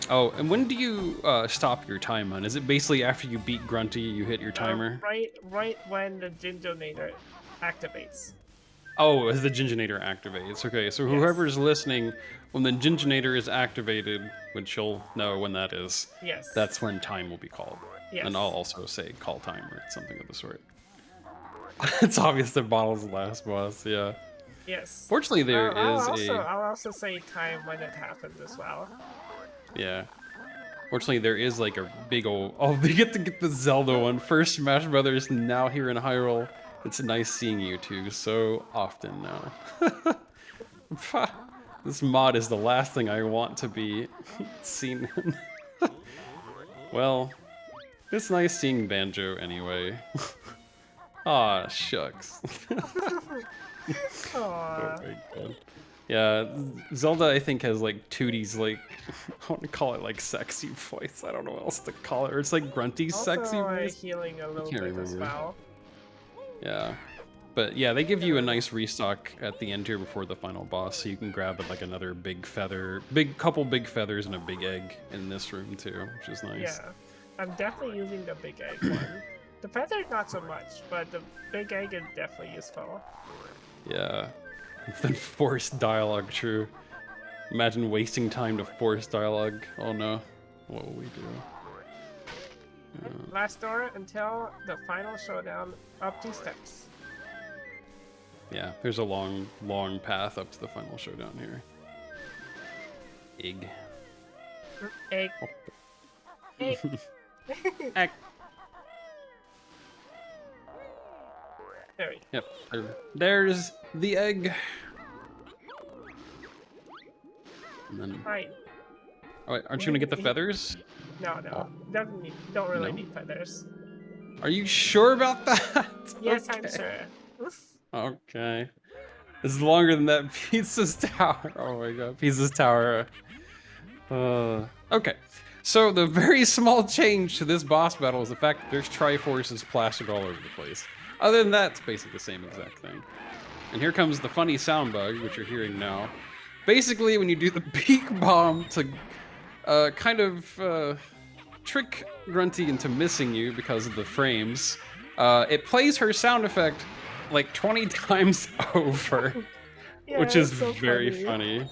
Oh, and when do you stop your time on? Is it basically after you beat Grunty, you hit your timer?
Right when the Ginjonator activates.
Oh, as the Ginginator activates. Okay, so
Yes.
whoever's listening, when the Ginginator is activated, which you'll know when that is,
Yes.
that's when time will be called.
Yes.
And I'll also say call time or something of the sort. It's obvious that Bottle's the last boss, yeah.
Yes.
Fortunately, there is
I'll also say time when it happens as well.
Yeah. Fortunately, there is like a big old. Oh, they get to get the Zelda one. First Smash Brothers, now here in Hyrule. It's nice seeing you two so often now. This mod is the last thing I want to be seen in. Well, it's nice seeing Banjo anyway. Aw, shucks.
Aww.
Oh my god. Yeah, Zelda I think has like Tootie's like, I want to call it like sexy voice. I don't know what else to call it. Or it's like Grunty's sexy voice.
Healing a little
can't
bit as
remember.
well.
Yeah. But yeah, they give you a nice restock at the end here before the final boss, so you can grab like another big feather, couple big feathers and a big egg in this room too, which is nice.
Yeah, I'm definitely using the big egg one. The feather not so much, but the big egg is definitely useful.
Yeah. Then forced dialogue, true. Imagine wasting time to force dialogue. Oh no. What will we do?
Last door until the final showdown up 2 steps.
Yeah, there's a long, long path up to the final showdown here. Egg.
Egg. Egg.
Egg.
There we go.
Yep. There's the egg. And then.
Right.
Oh, wait, aren't you gonna get the feathers?
No.
Oh.
Don't really
No?
need feathers.
Are you sure about that?
Yes,
Okay.
I'm sure.
Okay. This is longer than that Pizza's Tower. Oh my god, Pizza's Tower. Okay. So the very small change to this boss battle is the fact that there's Triforces plastered all over the place. Other than that, it's basically the same exact thing. And here comes the funny sound bug, which you're hearing now. Basically, when you do the peak bomb to kind of trick Grunty into missing you because of the frames, it plays her sound effect like 20 times over,
Yeah,
which is
so
very funny.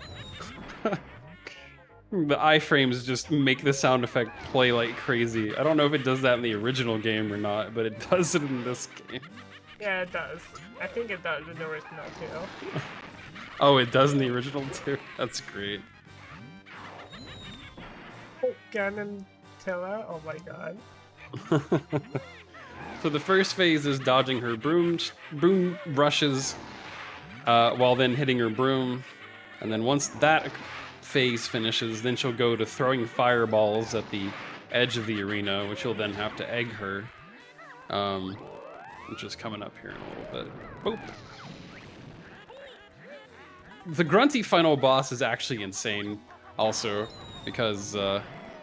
The iframes just make the sound effect play like crazy. I don't know if it does that in the original game or not, but it does it in this game.
Yeah, it does. I think it does in the original too.
Oh, it does in the original too? That's great.
Oh, Ganondilla? Oh my god.
So the first phase is dodging her broom rushes while then hitting her broom. And then once that phase finishes, then she'll go to throwing fireballs at the edge of the arena, which you'll then have to egg her. Which is coming up here in a little bit. Boop. The Grunty final boss is actually insane also, because,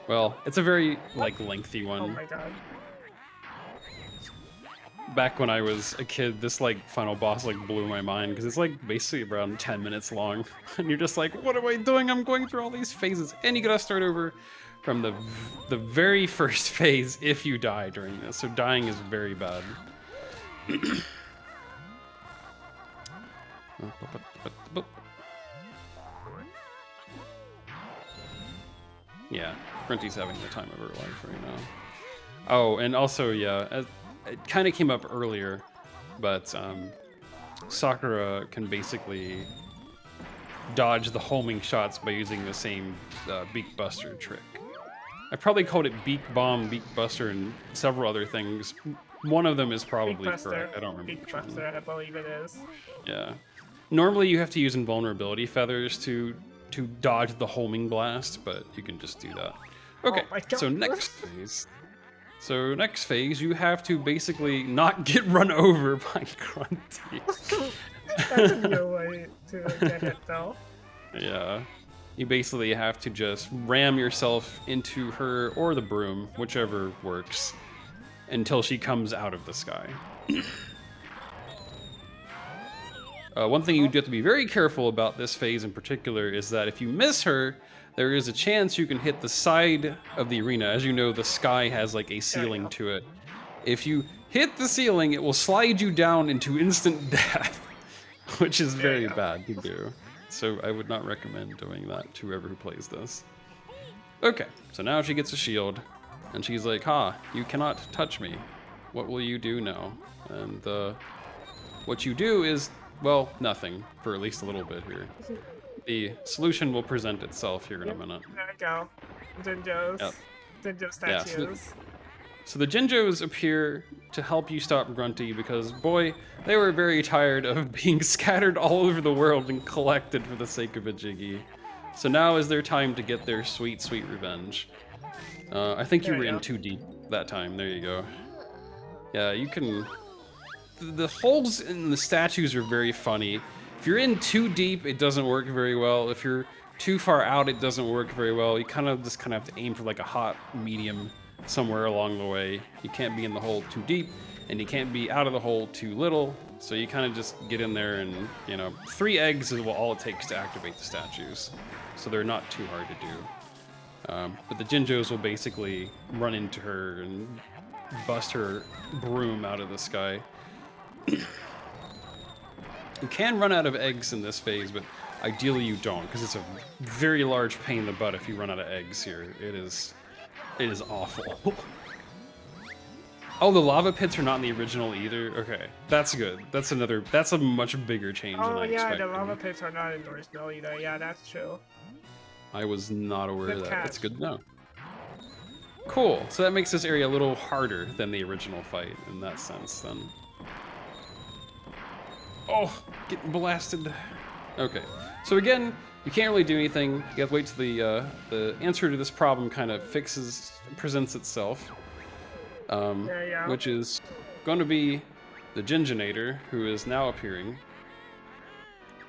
well, it's a very, like, lengthy one.
Oh my god.
Back when I was a kid, this like final boss like blew my mind because it's like basically around 10 minutes long, and you're just like, what am I doing? I'm going through all these phases, and you gotta start over from the very first phase if you die during this. So dying is very bad. Yeah, Grunty's having the time of her life right now. Oh, and also, yeah, it kind of came up earlier, but Sakura can basically dodge the homing shots by using the same Beak Buster trick. I probably called it Beak Bomb, Beak Buster, and several other things. One of them is probably correct. I don't remember
Beak
which one.
Buster, I believe it is.
Yeah. Normally you have to use invulnerability feathers to dodge the homing blast, but you can just do that. Okay,
Oh my God.
so next phase. So next phase, you have to basically not get run over by Grunty.
That's a new way to get it though.
Yeah. you basically have to just ram yourself into her or the broom, whichever works, until she comes out of the sky. One thing you do have to be very careful about this phase in particular is that if you miss her, there is a chance you can hit the side of the arena. As you know, the sky has like a ceiling to it. If you hit the ceiling, it will slide you down into instant death, which is very bad to do. So I would not recommend doing that to whoever who plays this. Okay, so now she gets a shield, and she's like, "Ha, you cannot touch me. What will you do now?" And what you do is, well, nothing, for at least a little bit here. The solution will present itself here in a minute.
There we go. Jinjos.
Yep.
Jinjo statues.
So the Jinjos appear to help you stop Grunty because, boy, they were very tired of being scattered all over the world and collected for the sake of a Jiggy. So now is their time to get their sweet, sweet revenge. I think you were in too deep that time. There you go. Yeah, you can... The holes in the statues are very funny. If you're in too deep, it doesn't work very well. If you're too far out, it doesn't work very well. You kind of have to aim for like a hot medium somewhere along the way. You can't be in the hole too deep, and you can't be out of the hole too little. So you kind of just get in there, and 3 eggs is all it takes to activate the statues. So they're not too hard to do. But the Jinjos will basically run into her and bust her broom out of the sky. You can run out of eggs in this phase, but ideally you don't, because it's a very large pain in the butt if you run out of eggs here. It is awful. Oh, the lava pits are not in the original either? Okay, that's good. That's a much bigger change than I expected.
Oh yeah, the lava pits are not in the original either. Yeah, that's true.
I was not aware of that. That's good to know. Cool, so that makes this area a little harder than the original fight in that sense, then. Oh, getting blasted. Okay, so again, you can't really do anything. You have to wait till the answer to this problem kind of presents itself. Which is going to be the Ginginator, who is now appearing.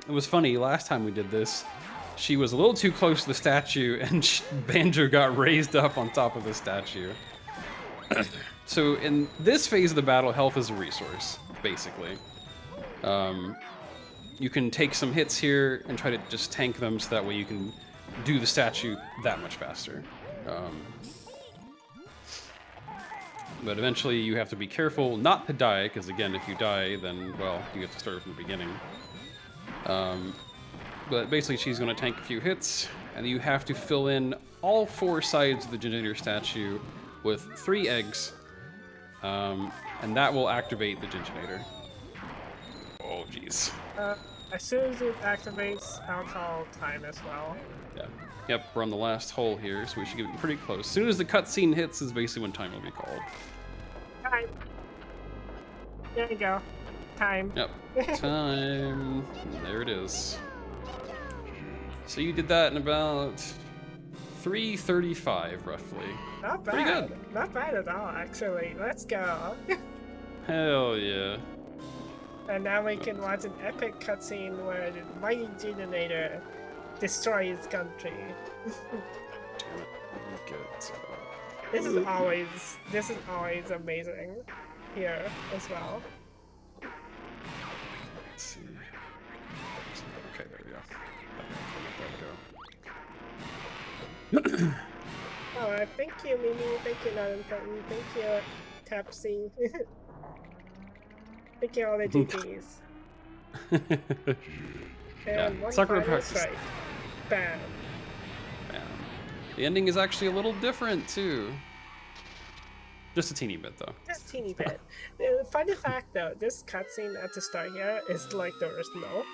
It was funny, last time we did this, she was a little too close to the statue, and Banjo got raised up on top of the statue. So in this phase of the battle, health is a resource, basically. You can take some hits here and try to just tank them so that way you can do the statue that much faster. But eventually you have to be careful not to die, because again, if you die, then, well, you have to start from the beginning. But basically she's going to tank a few hits, and you have to fill in all 4 sides of the Ginginator statue with 3 eggs, and that will activate the Ginginator. Oh, jeez.
As soon as it activates, I'll call time as well.
Yeah. Yep, we're on the last hole here, so we should get pretty close. As soon as the cutscene hits is basically when time will be called.
Time. There you go. Time.
Yep. Time. There it is. So you did that in about 3:35, roughly.
Not bad.
Pretty good.
Not bad at all, actually. Let's go.
Hell yeah.
And now we can watch an epic cutscene where the mighty Ginginator destroys country.
Damn it. Good.
This is always amazing here as well.
Let's see. Okay, there we go.
Oh, thank you, Mimi. Thank you, not important. Thank you, Tapsy. Thank you, all the Jiggies. And one final strike. Bam.
Bam. The ending is actually a little different, too. Just a teeny bit, though.
Just a teeny bit. The funny fact, though, this cutscene at the start here is like the original.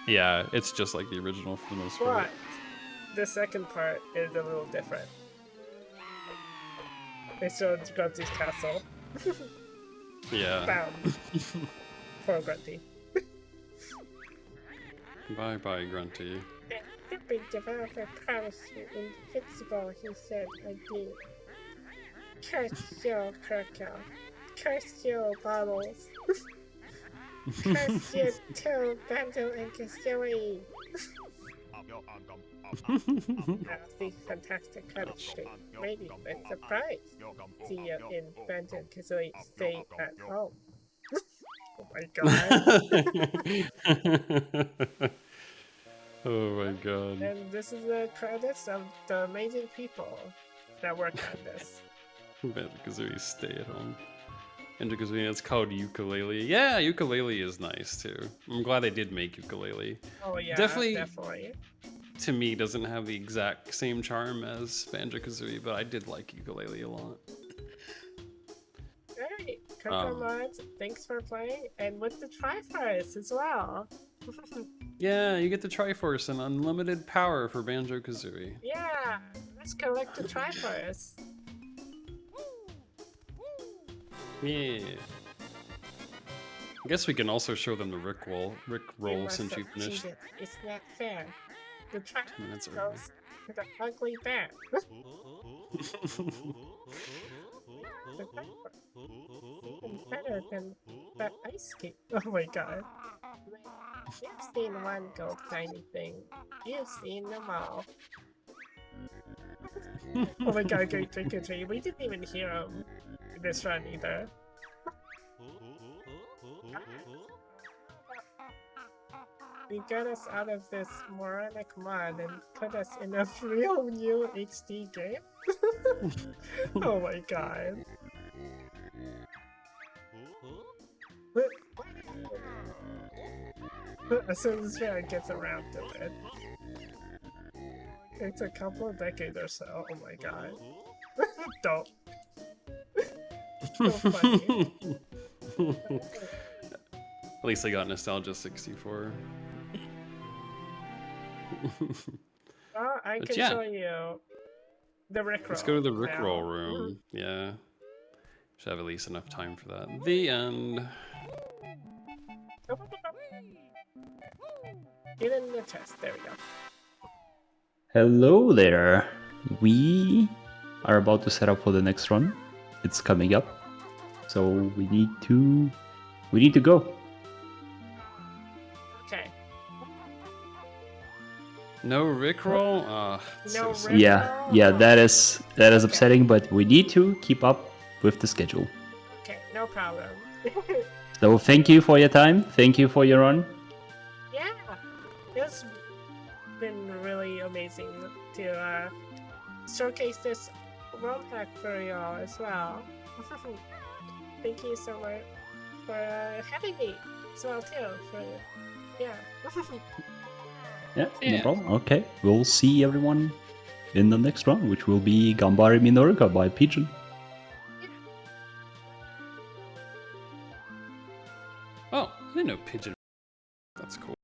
Yeah, it's just like the original for the most part.
But the second part is a little different. It shows Grunty's castle.
Yeah.
Bam. Poor Grunty.
Bye-bye, Grunty.
The big developer promised you invincible, he said, I do. Curse your Krakka. Curse your bottles. Curse your two Banjo and Kazooie. The fantastic credit stream. Maybe with surprise. See you in Banjo-Kazooie Stay at Home. Oh my god.
Oh my god.
And this is the credits of the amazing people that worked on this.
Banjo-Kazooie Stay at Home. Banjo-Kazooie, it's called Ukulele. Yeah, Ukulele is nice too. I'm glad they did make Ukulele.
Oh yeah,
Definitely. To me, doesn't have the exact same charm as Banjo-Kazooie, but I did like Ukulele a lot.
Alright, Mods, thanks for playing, and with the Triforce as well.
Yeah, you get the Triforce and unlimited power for Banjo-Kazooie.
Yeah, let's collect the Triforce.
Yeah. I guess we can also show them the Rickroll since you finished.
It's not fair. The
minutes
Triforce goes to the ugly bear. The Triforce is better than that ice skate. Oh my god. You've seen one gold shiny thing. You've seen them all. Oh my god, great Trick-or-Treat. We didn't even hear him this run either. You got us out of this moronic mod and put us in a real new HD game? Oh my god. As soon as Farron gets around to it. It's a couple of decades or so. Oh my god. Don't. So funny.
At least I got Nostalgia 64.
Oh, I can show you the Rickroll.
Let's go to the Rickroll room. Yeah. Should have at least enough time for that. The end.
Get in the chest. There we go.
Hello there. We are about to set up for the next run. It's coming up, so we need to go.
Okay.
No Rickroll?
No
so
Rickroll?
Yeah, that is upsetting, but we need to keep up with the schedule.
Okay, no problem.
So thank you for your time. Thank you for your run.
Yeah, it's been really amazing to showcase this world hack for y'all as well. Thank you so much for having me as well too.
Yeah, no problem. Okay, we'll see everyone in the next round, which will be Gambari Minorika by Pigeon.
Oh, I didn't know Pigeon. That's cool.